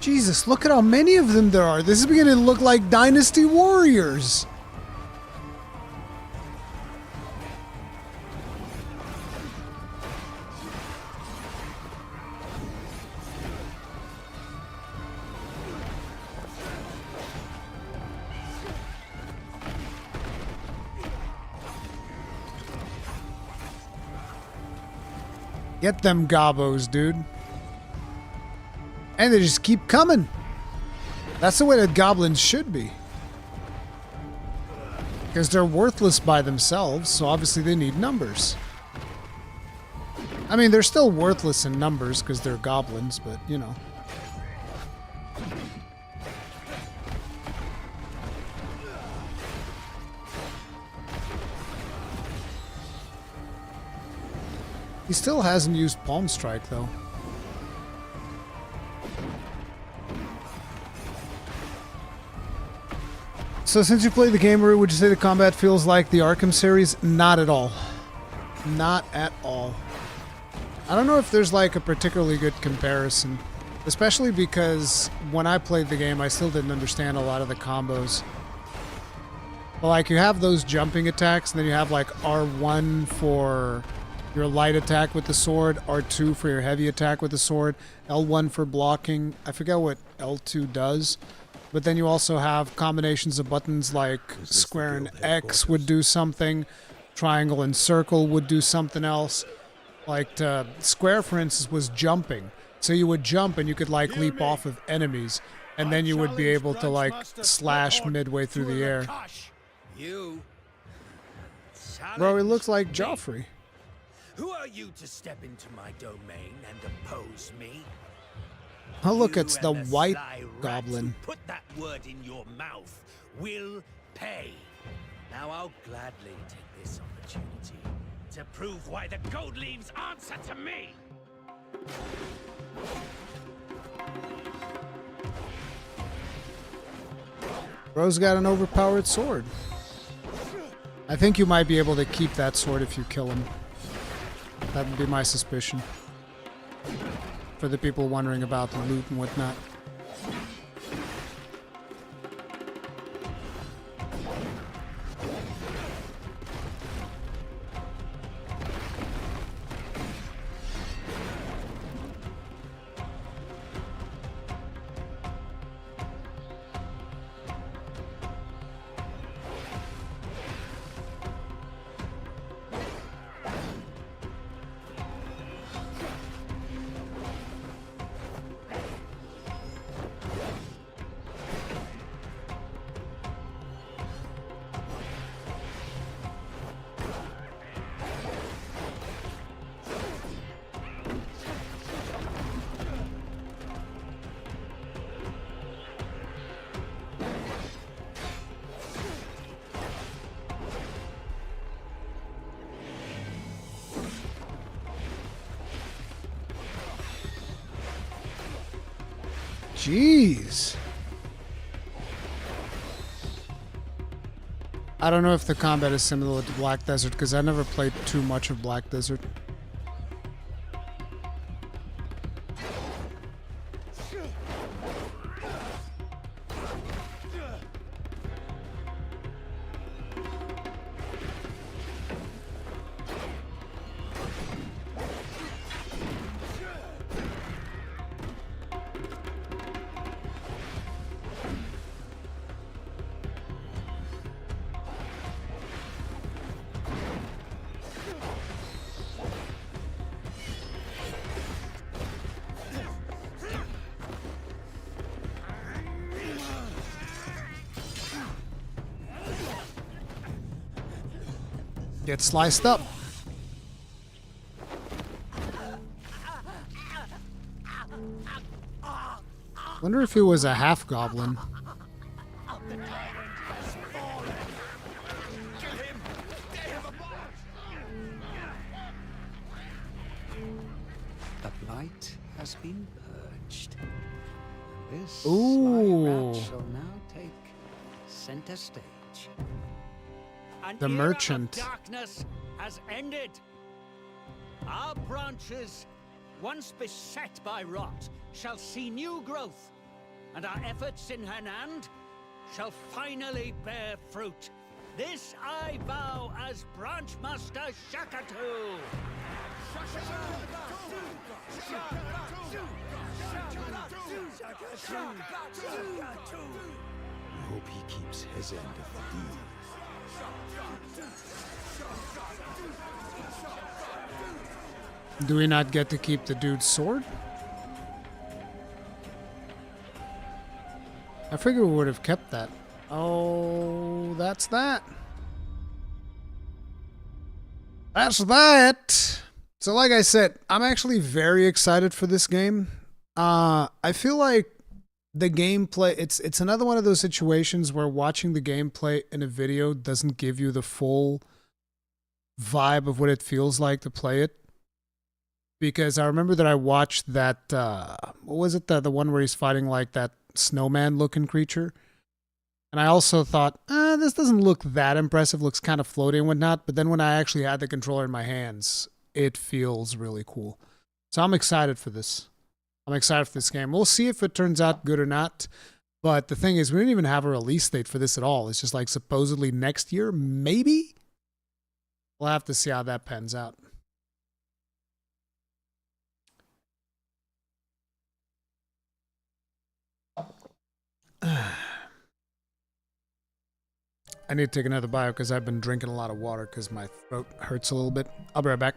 Speaker 1: Jesus, look at how many of them there are. This is beginning to look like Dynasty Warriors. Get them gobos, dude. And they just keep coming. That's the way that goblins should be. Because they're worthless by themselves, so obviously they need numbers. I mean, they're still worthless in numbers because they're goblins, but, you know. He still hasn't used Palm Strike, though. So since you played the game, would you say the combat feels like the Arkham series? Not at all. Not at all. I don't know if there's like a particularly good comparison, especially because when I played the game, I still didn't understand a lot of the combos. But like you have those jumping attacks, and then you have like R1 for your light attack with the sword, R2 for your heavy attack with the sword, L1 for blocking. I forget what L2 does. But then you also have combinations of buttons like square and X would do something, triangle and circle would do something else. Like square, for instance, was jumping. So you would jump and you could like leap off of enemies, and then you would be able to like slash midway through the air. Bro, he looks like Joffrey.
Speaker 6: Who are you to step into my domain and oppose me?
Speaker 1: Oh look, it's the white goblin.
Speaker 6: Put that word in your mouth. Will pay. Now I'll gladly take this opportunity to prove why the gold leaves answer to me.
Speaker 1: Bro's got an overpowered sword. I think you might be able to keep that sword if you kill him. That would be my suspicion. For the people wondering about the loot and whatnot. Jeez. I don't know if the combat is similar to Black Desert because I never played too much of Black Desert. Get sliced up. Wonder if he was a half goblin.
Speaker 17: The blight has been purged. This
Speaker 1: Ooh.
Speaker 17: shall now take center stage.
Speaker 11: An
Speaker 1: The
Speaker 11: era
Speaker 1: merchant.
Speaker 11: of darkness has ended. Our branches, once beset by rot, shall see new growth, and our efforts in Henan shall finally bear fruit. This I vow as Branch Master Shakatu.
Speaker 16: I hope he keeps his end of the deal.
Speaker 1: Do we not get to keep the dude's sword? I figure we would have kept that. Oh, that's that. That's that. So like I said, I'm actually very excited for this game. I feel like the gameplay, it's another one of those situations where watching the gameplay in a video doesn't give you the full vibe of what it feels like to play it. because I remember that I watched that, what was it, the one where he's fighting like that snowman-looking creature? And I also thought, this doesn't look that impressive, looks kind of floaty and whatnot, but then when I actually had the controller in my hands, it feels really cool. So I'm excited for this. I'm excited for this game. We'll see if it turns out good or not. But the thing is, we didn't even have a release date for this at all. It's just like supposedly next year, maybe? We'll have to see how that pans out. I need to take another bite because I've been drinking a lot of water because my throat hurts a little bit. I'll be right back.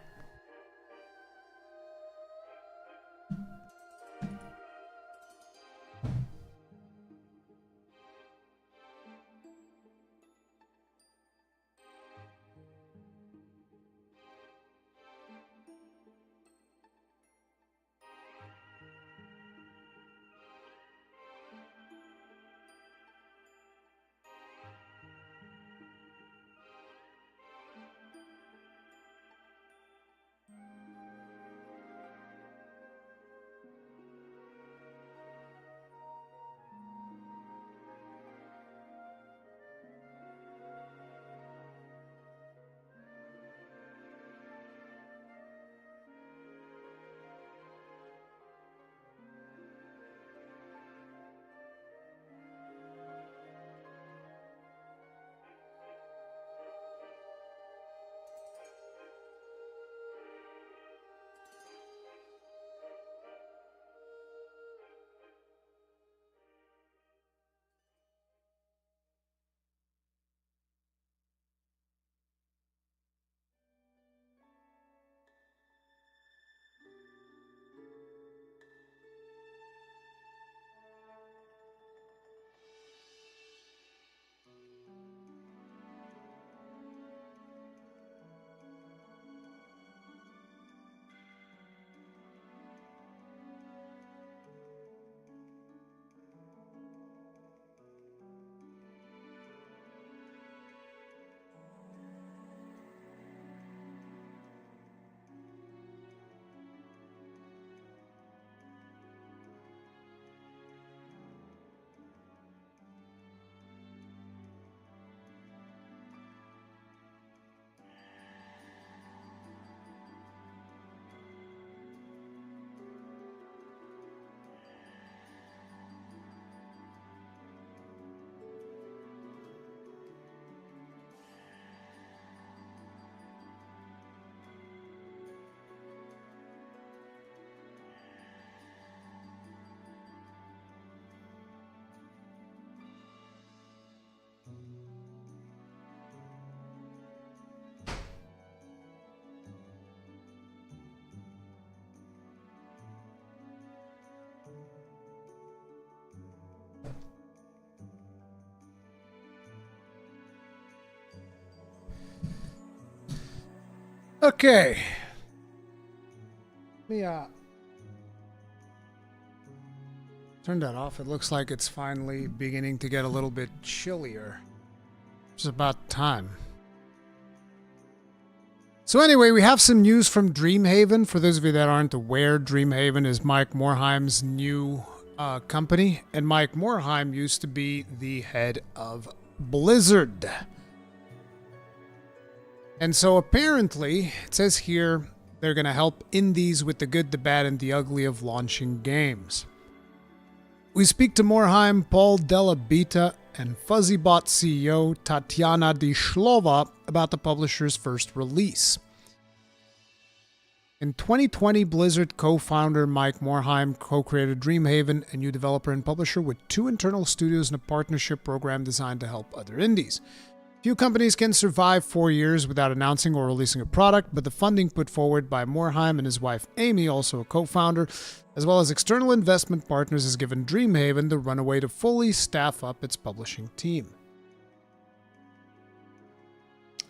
Speaker 1: Okay. Let me turn that off. It looks like it's finally beginning to get a little bit chillier. It's about time. So anyway, we have some news from Dreamhaven. For those of you that aren't aware, Dreamhaven is Mike Morhaim's new company. And Mike Morhaim used to be the head of Blizzard. And so apparently, it says here, they're going to help indies with the good, the bad, and the ugly of launching games. We speak to Morhaim, Paul Della Beta, and FuzzyBot CEO Tatiana Dishlova about the publisher's first release. In 2020, Blizzard co-founder Mike Morhaim co-created Dreamhaven, a new developer and publisher with 2 internal studios and a partnership program designed to help other indies. Few companies can survive 4 years without announcing or releasing a product, but the funding put forward by Morhaim and his wife Amy, also a co-founder, as well as external investment partners, has given Dreamhaven the runaway to fully staff up its publishing team.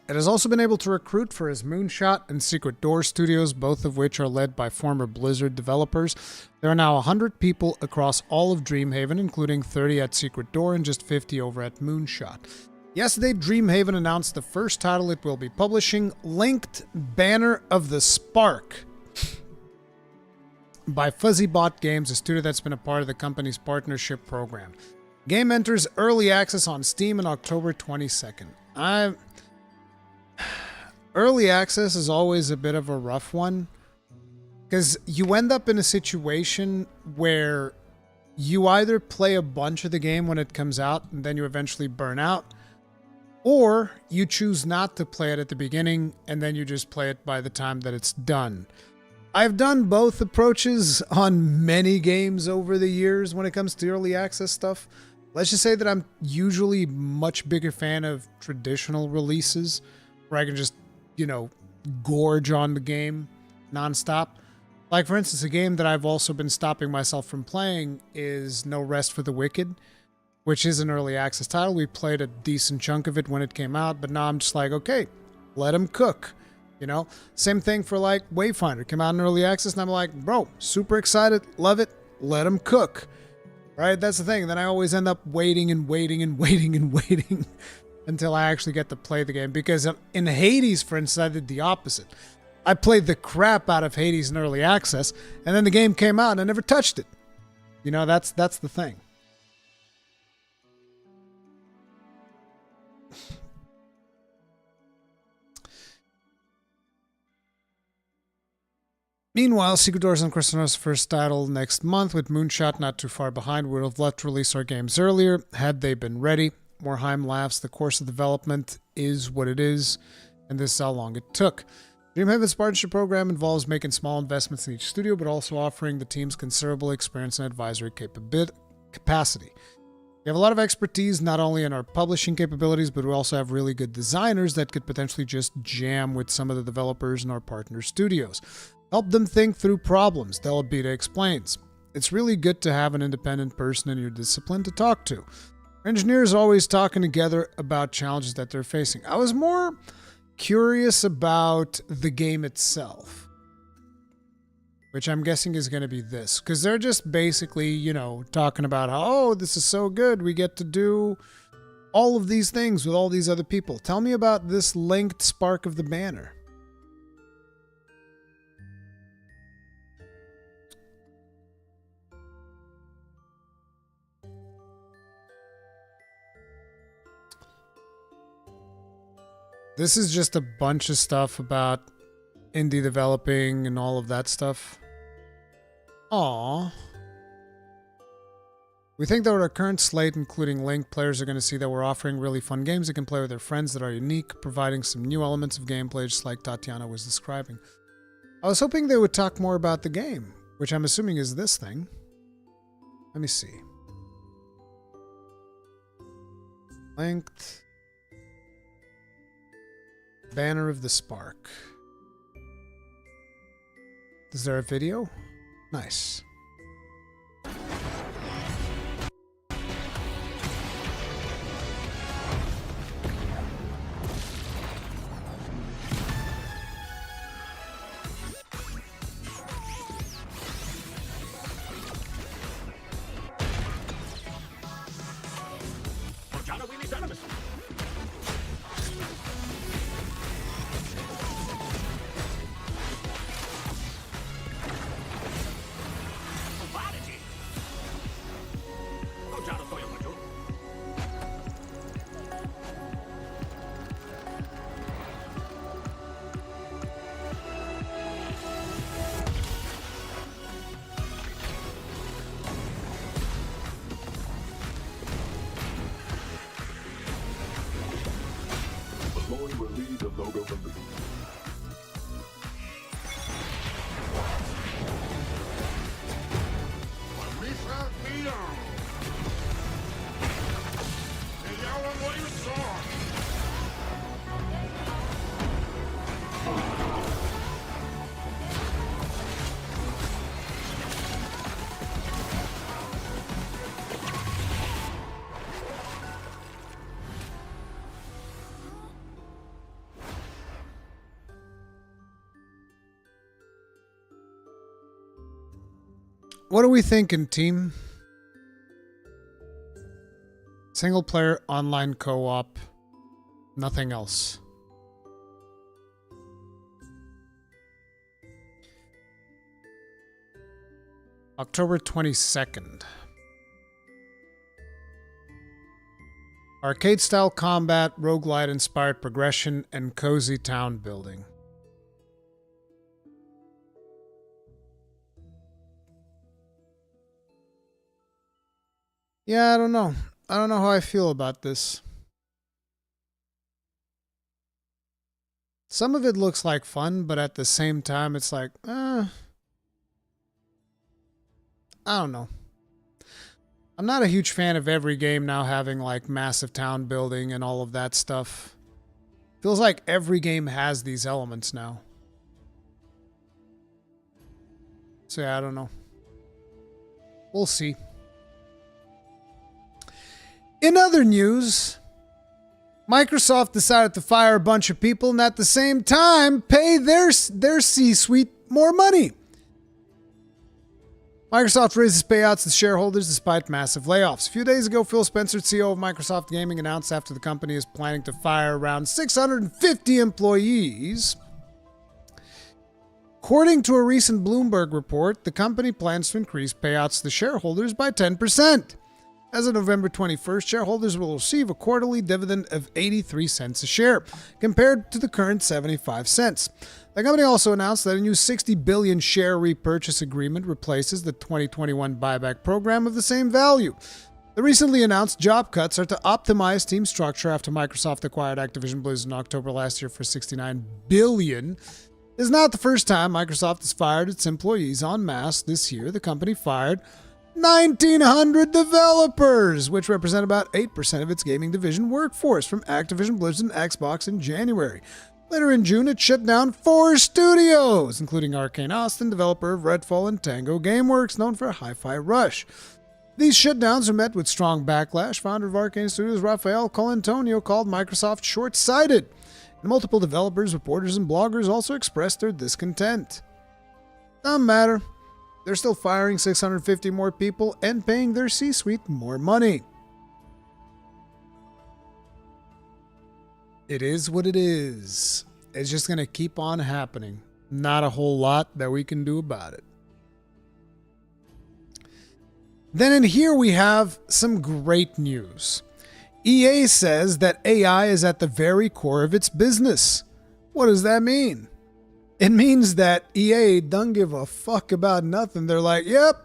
Speaker 1: It has also been able to recruit for his Moonshot and Secret Door studios, both of which are led by former Blizzard developers. There are now 100 people across all of Dreamhaven, including 30 at Secret Door and just 50 over at Moonshot. Yesterday, Dreamhaven announced the first title it will be publishing, Linked Banner of the Spark. by Fuzzybot Games, a studio that's been a part of the company's partnership program. Game enters early access on Steam on October 22nd. Early access is always a bit of a rough one, because you end up in a situation where you either play a bunch of the game when it comes out and then you eventually burn out, or you choose not to play it at the beginning and then you just play it by the time that it's done. I've done both approaches on many games over the years when it comes to early access stuff. Let's just say that I'm usually much bigger fan of traditional releases where I can just, gorge on the game nonstop. Like, for instance, a game that I've also been stopping myself from playing is No Rest for the Wicked, which is an early access title. We played a decent chunk of it when it came out, but now I'm just like, okay, let them cook. Same thing for like Wayfinder. Came out in early access, and I'm like, bro, super excited, love it, let them cook. Right? That's the thing. Then I always end up waiting and waiting and waiting and waiting until I actually get to play the game. Because in Hades, for instance, I did the opposite. I played the crap out of Hades in early access, and then the game came out and I never touched it. That's the thing. Meanwhile, Secret Doors on Cristiano's first title next month, with Moonshot not too far behind. We would have loved to release our games earlier had they been ready. Morheim laughs. The course of development is what it is, and this is how long it took. Dreamhaven's partnership program involves making small investments in each studio, but also offering the teams considerable experience and advisory capacity. We have a lot of expertise, not only in our publishing capabilities, but we also have really good designers that could potentially just jam with some of the developers in our partner studios. Help them think through problems, Delabita explains. It's really good to have an independent person in your discipline to talk to. Our engineers are always talking together about challenges that they're facing. I was more curious about the game itself, which I'm guessing is going to be this, because they're just basically, talking about how, oh, this is so good. We get to do all of these things with all these other people. Tell me about this linked spark of the banner. This is just a bunch of stuff about indie developing and all of that stuff. Aww. We think that with our current slate, including Link, players are going to see that we're offering really fun games they can play with their friends that are unique, providing some new elements of gameplay, just like Tatiana was describing. I was hoping they would talk more about the game, which I'm assuming is this thing. Let me see. Linked. Banner of the Spark. Is there a video? Nice. What are we thinking, team? Single player, online co-op, nothing else. October 22nd. Arcade-style combat, roguelite-inspired progression, and cozy town building. Yeah, I don't know. I don't know how I feel about this. Some of it looks like fun, but at the same time, it's like, I don't know. I'm not a huge fan of every game now having like massive town building and all of that stuff. Feels like every game has these elements now. So yeah, I don't know. We'll see. In other news, Microsoft decided to fire a bunch of people and at the same time pay their C-suite more money. Microsoft raises payouts to shareholders despite massive layoffs. A few days ago, Phil Spencer, CEO of Microsoft Gaming, announced after the company is planning to fire around 650 employees. According to a recent Bloomberg report, the company plans to increase payouts to shareholders by 10%. As of November 21st, shareholders will receive a quarterly dividend of 83 cents a share, compared to the current 75 cents. The company also announced that a new 60 billion share repurchase agreement replaces the 2021 buyback program of the same value. The recently announced job cuts are to optimize team structure after Microsoft acquired Activision Blizzard in October last year for $69 billion. This is not the first time Microsoft has fired its employees en masse. This year, the company fired 1,900 developers, which represent about 8% of its gaming division workforce from Activision Blizzard and Xbox in January. Later in June, it shut down 4 studios, including Arcane Austin, developer of Redfall, and Tango Gameworks, known for Hi-Fi Rush. These shutdowns are met with strong backlash. Founder of Arcane Studios, Rafael Colantonio, called Microsoft short-sighted. And multiple developers, reporters, and bloggers also expressed their discontent. Doesn't matter. They're still firing 650 more people and paying their C-suite more money. It is what it is. It's just going to keep on happening. Not a whole lot that we can do about it. Then in here we have some great news. EA says that AI is at the very core of its business. What does that mean? It means that EA don't give a fuck about nothing. They're like, yep,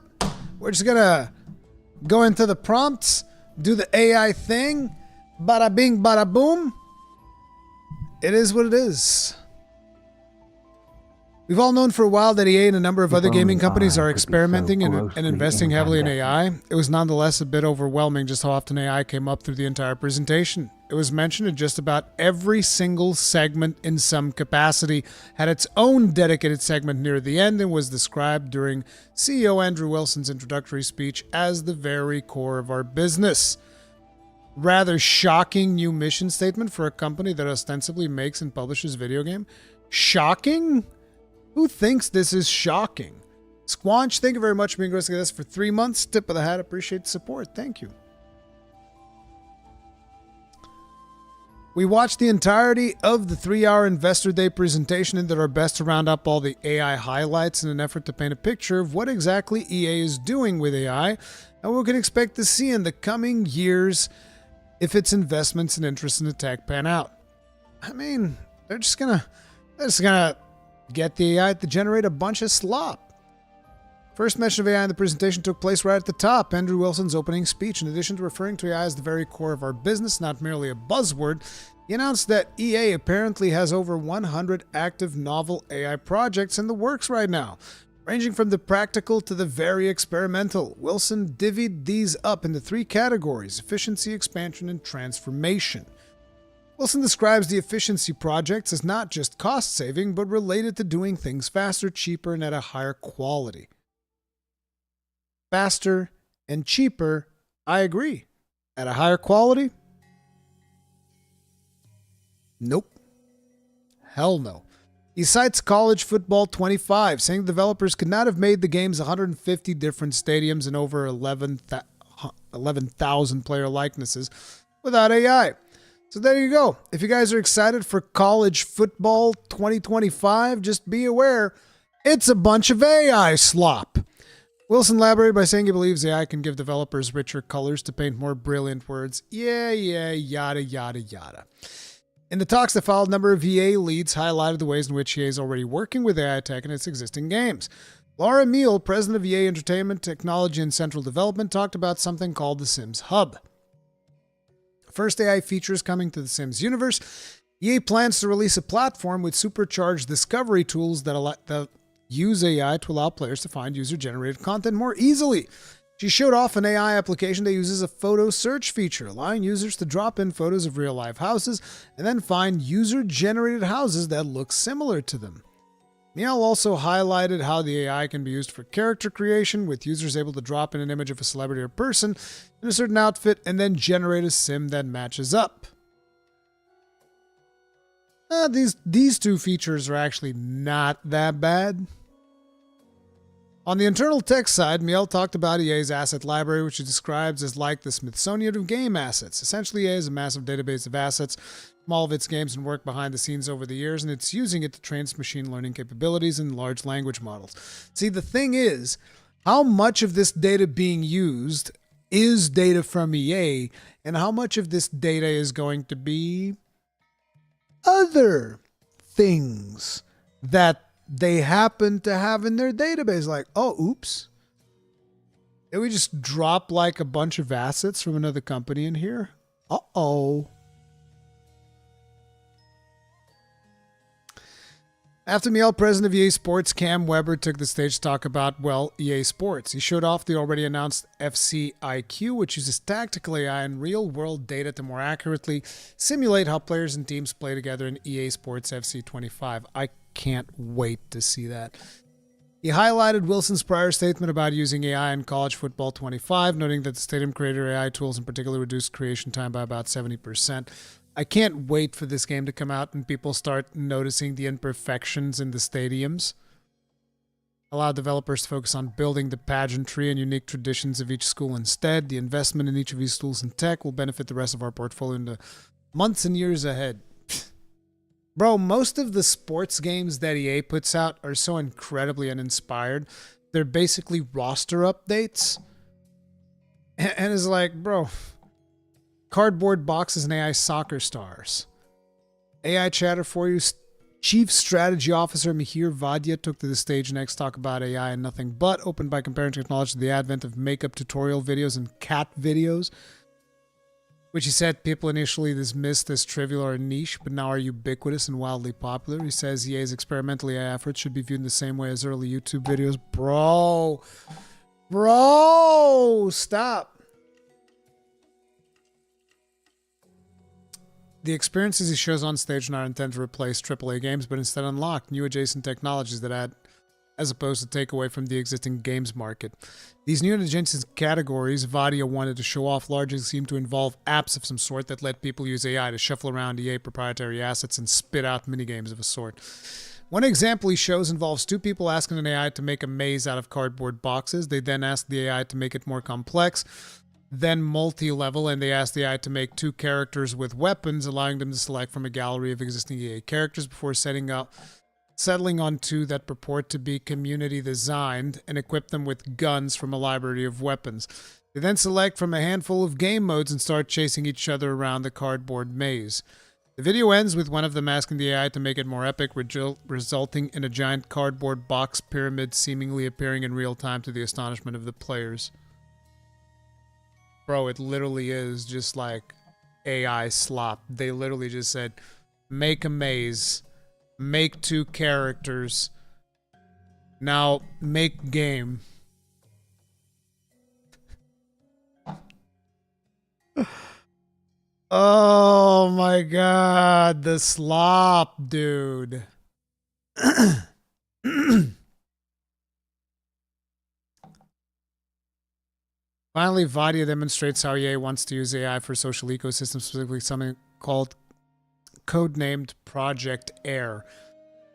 Speaker 1: we're just going to go into the prompts, do the AI thing, bada bing, bada boom. It is what it is. We've all known for a while that EA and a number of other gaming companies are experimenting and investing heavily in AI. It was nonetheless a bit overwhelming just how often AI came up through the entire presentation. It was mentioned in just about every single segment in some capacity, had its own dedicated segment near the end, and was described during CEO Andrew Wilson's introductory speech as the very core of our business. Rather shocking new mission statement for a company that ostensibly makes and publishes video game. Shocking? Who thinks this is shocking? Squanch, thank you very much for being with us for 3 months. Tip of the hat, appreciate the support. Thank you. We watched the entirety of the 3-hour Investor Day presentation and did our best to round up all the AI highlights in an effort to paint a picture of what exactly EA is doing with AI and what we can expect to see in the coming years if its investments and interests in the tech pan out. I mean, they're just gonna get the AI to generate a bunch of slop. First mention of AI in the presentation took place right at the top, Andrew Wilson's opening speech. In addition to referring to AI as the very core of our business, not merely a buzzword, he announced that EA apparently has over 100 active novel AI projects in the works right now, ranging from the practical to the very experimental. Wilson divvied these up into 3 categories: efficiency, expansion, and transformation. Wilson describes the efficiency projects as not just cost-saving, but related to doing things faster, cheaper, and at a higher quality. Faster and cheaper, I agree. At a higher quality? Nope. Hell no. He cites College Football 25, saying developers could not have made the game's 150 different stadiums and over 11,000 player likenesses without AI. So there you go. If you guys are excited for College Football 2025, just be aware, it's a bunch of AI slop. Wilson elaborated by saying he believes AI can give developers richer colors to paint more brilliant words. Yeah, yada, yada, yada. In the talks that followed, a number of EA leads highlighted the ways in which EA is already working with AI tech in its existing games. Laura Meal, president of EA Entertainment, Technology and Central Development, talked about something called the Sims Hub. First AI features coming to the Sims universe. EA plans to release a platform with supercharged discovery tools that use AI to allow players to find user-generated content more easily. She showed off an AI application that uses a photo search feature, allowing users to drop in photos of real-life houses and then find user-generated houses that look similar to them. Miel also highlighted how the AI can be used for character creation, with users able to drop in an image of a celebrity or person in a certain outfit and then generate a sim that matches up. These two features are actually not that bad. On the internal tech side, Miel talked about EA's asset library, which he describes as like the Smithsonian of game assets. Essentially, EA is a massive database of assets from all of its games and work behind the scenes over the years, and it's using it to train its machine learning capabilities and large language models. See, the thing is, how much of this data being used is data from EA, and how much of this data is going to be other things that they happen to have in their database. Like, oh, oops. Did we just drop like a bunch of assets from another company in here? Uh-oh. After Miel, president of EA Sports, Cam Weber took the stage to talk about, well, EA Sports. He showed off the already announced FC IQ, which uses tactical AI and real-world data to more accurately simulate how players and teams play together in EA Sports FC 25. I can't wait to see that. He highlighted Wilson's prior statement about using AI in College Football 25, noting that the stadium creator AI tools in particular reduced creation time by about 70%. I can't wait for this game to come out and people start noticing the imperfections in the stadiums. Allow developers to focus on building the pageantry and unique traditions of each school instead. The investment in each of these tools and tech will benefit the rest of our portfolio in the months and years ahead. Bro, most of the sports games that EA puts out are so incredibly uninspired. They're basically roster updates. And it's like, bro, cardboard boxes and AI soccer stars. AI chatter for you. Chief Strategy Officer Mihir Vadia took to the stage next to talk about AI and nothing but, opened by comparing technology to the advent of makeup tutorial videos and cat videos, which he said people initially dismissed as trivial or niche, but now are ubiquitous and wildly popular. He says EA's experimental AI efforts should be viewed in the same way as early YouTube videos. Bro, stop. The experiences he shows on stage are not intended to replace AAA games, but instead unlock new adjacent technologies that add, as opposed to take away from the existing games market. These new and adjacent categories Vadia wanted to show off largely seem to involve apps of some sort that let people use AI to shuffle around EA proprietary assets and spit out minigames of a sort. One example he shows involves two people asking an AI to make a maze out of cardboard boxes. They then ask the AI to make it more complex, then multi-level, and they ask the AI to make two characters with weapons, allowing them to select from a gallery of existing EA characters before settling on two that purport to be community designed and equip them with guns from a library of weapons. They then select from a handful of game modes and start chasing each other around the cardboard maze. The video ends with one of them asking the AI to make it more epic, resulting in a giant cardboard box pyramid seemingly appearing in real time to the astonishment of the players. Bro, it literally is just like AI slop. They literally just said, make a maze, make two characters, now make game. Oh my god, the slop, dude. Finally, Vadia demonstrates how EA wants to use AI for social ecosystems, specifically something called codenamed Project Air.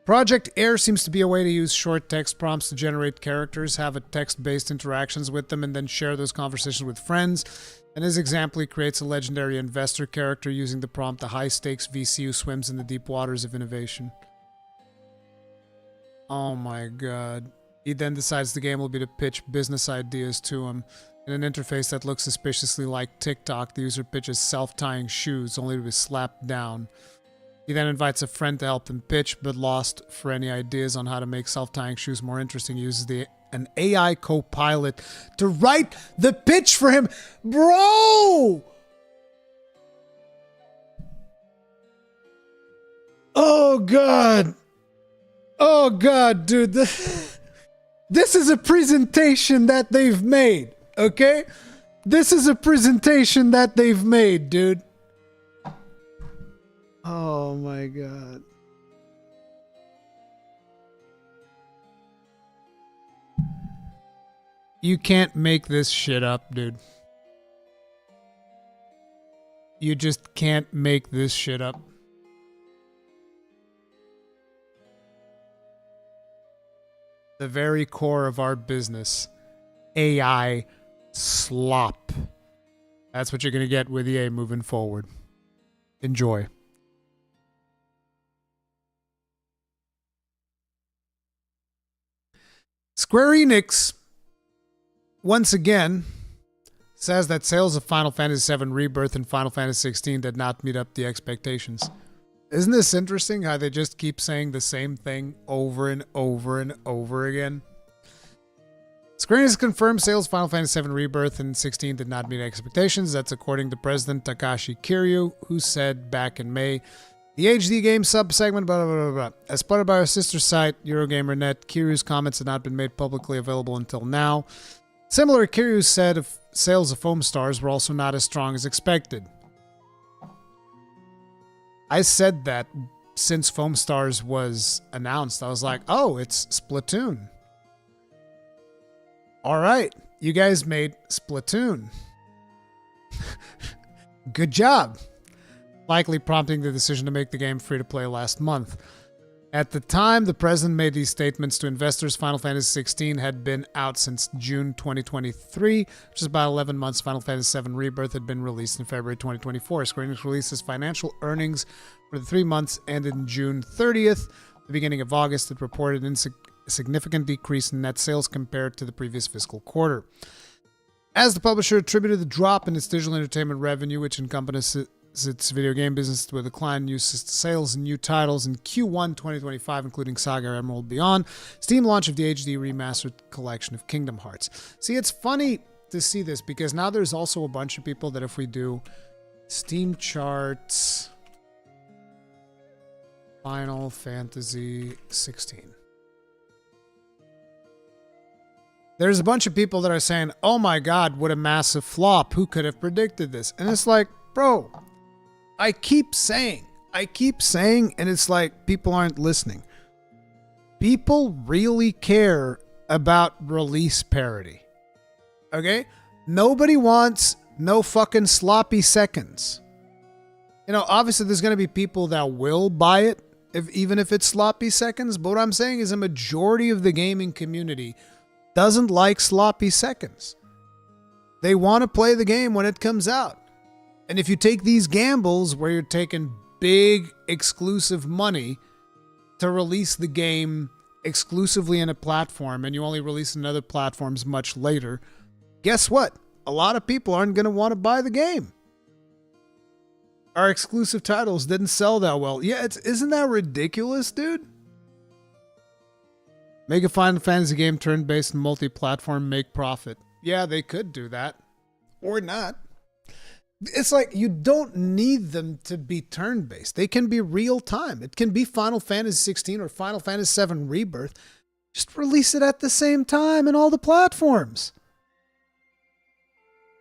Speaker 1: Project Air seems to be a way to use short text prompts to generate characters, have a text-based interactions with them, and then share those conversations with friends. In his example, he creates a legendary investor character using the prompt, the high-stakes VC who swims in the deep waters of innovation. Oh my god. He then decides the game will be to pitch business ideas to him. In an interface that looks suspiciously like TikTok, the user pitches self-tying shoes, only to be slapped down. He then invites a friend to help him pitch, but lost for any ideas on how to make self-tying shoes more interesting. He uses an AI co-pilot to write the pitch for him. Bro! Oh, God. Oh, God, dude. This is a presentation that they've made, okay? This is a presentation that they've made, dude. Oh, my God. You can't make this shit up, dude. You just can't make this shit up. The very core of our business, AI slop. That's what you're going to get with EA moving forward. Enjoy. Square Enix, once again, says that sales of Final Fantasy VII Rebirth and Final Fantasy XVI did not meet up the expectations. Isn't this interesting how they just keep saying the same thing over and over and over again? Square Enix confirmed sales of Final Fantasy VII Rebirth and 16 did not meet expectations. That's according to President Takashi Kiryu, who said back in May, the HD game sub-segment, blah, blah, blah, blah. As spotted by our sister site, Eurogamer.net, Kiryu's comments had not been made publicly available until now. Similar, Kiryu said sales of Foam Stars were also not as strong as expected. I said that since Foam Stars was announced. I was like, oh, it's Splatoon. All right, you guys made Splatoon. Good job. Likely prompting the decision to make the game free to play last month. At the time the president made these statements to investors, Final Fantasy XVI had been out since June 2023, which is about 11 months. Final Fantasy VII Rebirth had been released in February 2024. Square Enix releases financial earnings for the 3 months ended June 30th. The beginning of August, it reported a significant decrease in net sales compared to the previous fiscal quarter. As the publisher attributed the drop in its digital entertainment revenue, which encompasses its video game business, to a decline in new sales and new titles in Q1 2025, including Saga Emerald Beyond, Steam launch of the HD remastered collection of Kingdom Hearts. See, it's funny to see this because now there's also a bunch of people that if we do Steam charts, Final Fantasy 16. There's a bunch of people that are saying, oh my God, what a massive flop. Who could have predicted this? And it's like, bro, I keep saying, and it's like people aren't listening. People really care about release parity. Okay? Nobody wants no fucking sloppy seconds. You know, obviously there's going to be people that will buy it, even if it's sloppy seconds. But what I'm saying is a majority of the gaming community doesn't like sloppy seconds. They want to play the game when it comes out. And if you take these gambles where you're taking big exclusive money to release the game exclusively in a platform and you only release in other platforms much later, guess what? A lot of people aren't going to want to buy the game. Our exclusive titles didn't sell that well. Yeah, isn't that ridiculous, dude? Make a Final Fantasy game turn-based and multi-platform, make profit. Yeah, they could do that. Or not. It's like you don't need them to be turn-based. They can be real-time. It can be Final Fantasy 16 or Final Fantasy VII Rebirth. Just release it at the same time in all the platforms.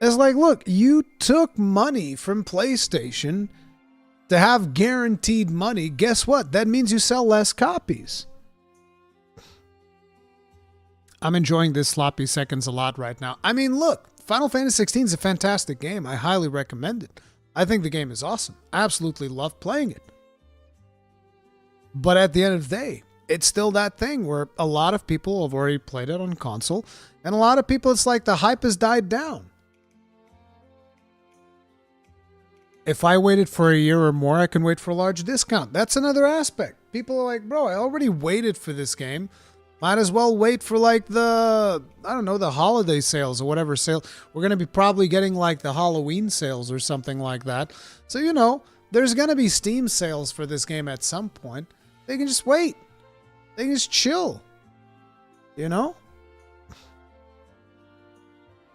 Speaker 1: It's like, look, you took money from PlayStation to have guaranteed money. Guess what? That means you sell less copies. I'm enjoying this sloppy seconds a lot right now. I mean, look, Final Fantasy 16 is a fantastic game. I highly recommend it. I think the game is awesome. I absolutely love playing it. But at the end of the day, it's still that thing where a lot of people have already played it on console, and a lot of people, it's like the hype has died down. If I waited for a year or more, I can wait for a large discount. That's another aspect. People are like, bro, I already waited for this game. Might as well wait for like the, I don't know, the holiday sales or whatever sale. We're going to be probably getting like the Halloween sales or something like that. So, you know, there's going to be Steam sales for this game at some point. They can just wait. They can just chill. You know?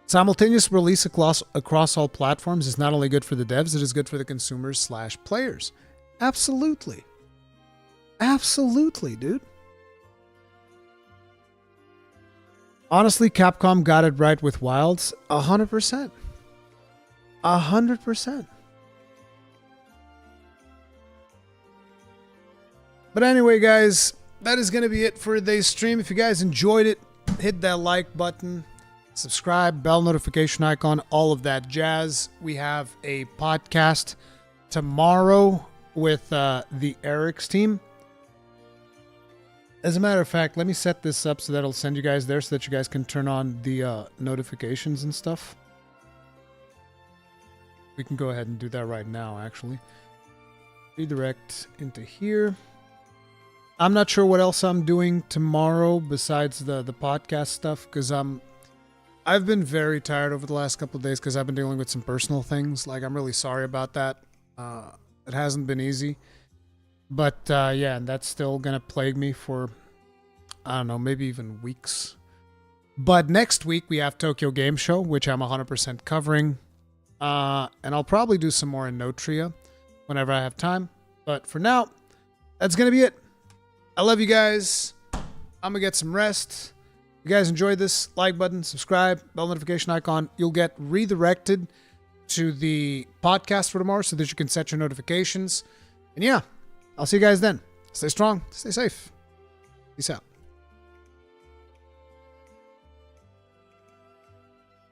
Speaker 1: Simultaneous release across all platforms is not only good for the devs, it is good for the consumers / players. Absolutely. Absolutely, dude. Honestly, Capcom got it right with Wilds. 100%. 100%. But anyway, guys, that is going to be it for today's stream. If you guys enjoyed it, hit that like button, subscribe, bell notification icon, all of that jazz. We have a podcast tomorrow with the Eric's team. As a matter of fact, let me set this up so that it'll send you guys there so that you guys can turn on the notifications and stuff. We can go ahead and do that right now, actually. Redirect into here. I'm not sure what else I'm doing tomorrow besides the podcast stuff, because I've been very tired over the last couple of days because I've been dealing with some personal things. Like, I'm really sorry about that. It hasn't been easy. But, yeah, and that's still going to plague me for, I don't know, maybe even weeks. But next week, we have Tokyo Game Show, which I'm 100% covering. And I'll probably do some more Enotria whenever I have time. But for now, that's going to be it. I love you guys. I'm going to get some rest. If you guys enjoyed this, like button, subscribe, bell notification icon. You'll get redirected to the podcast for tomorrow so that you can set your notifications. And yeah, I'll see you guys then. Stay strong. Stay safe. Peace out.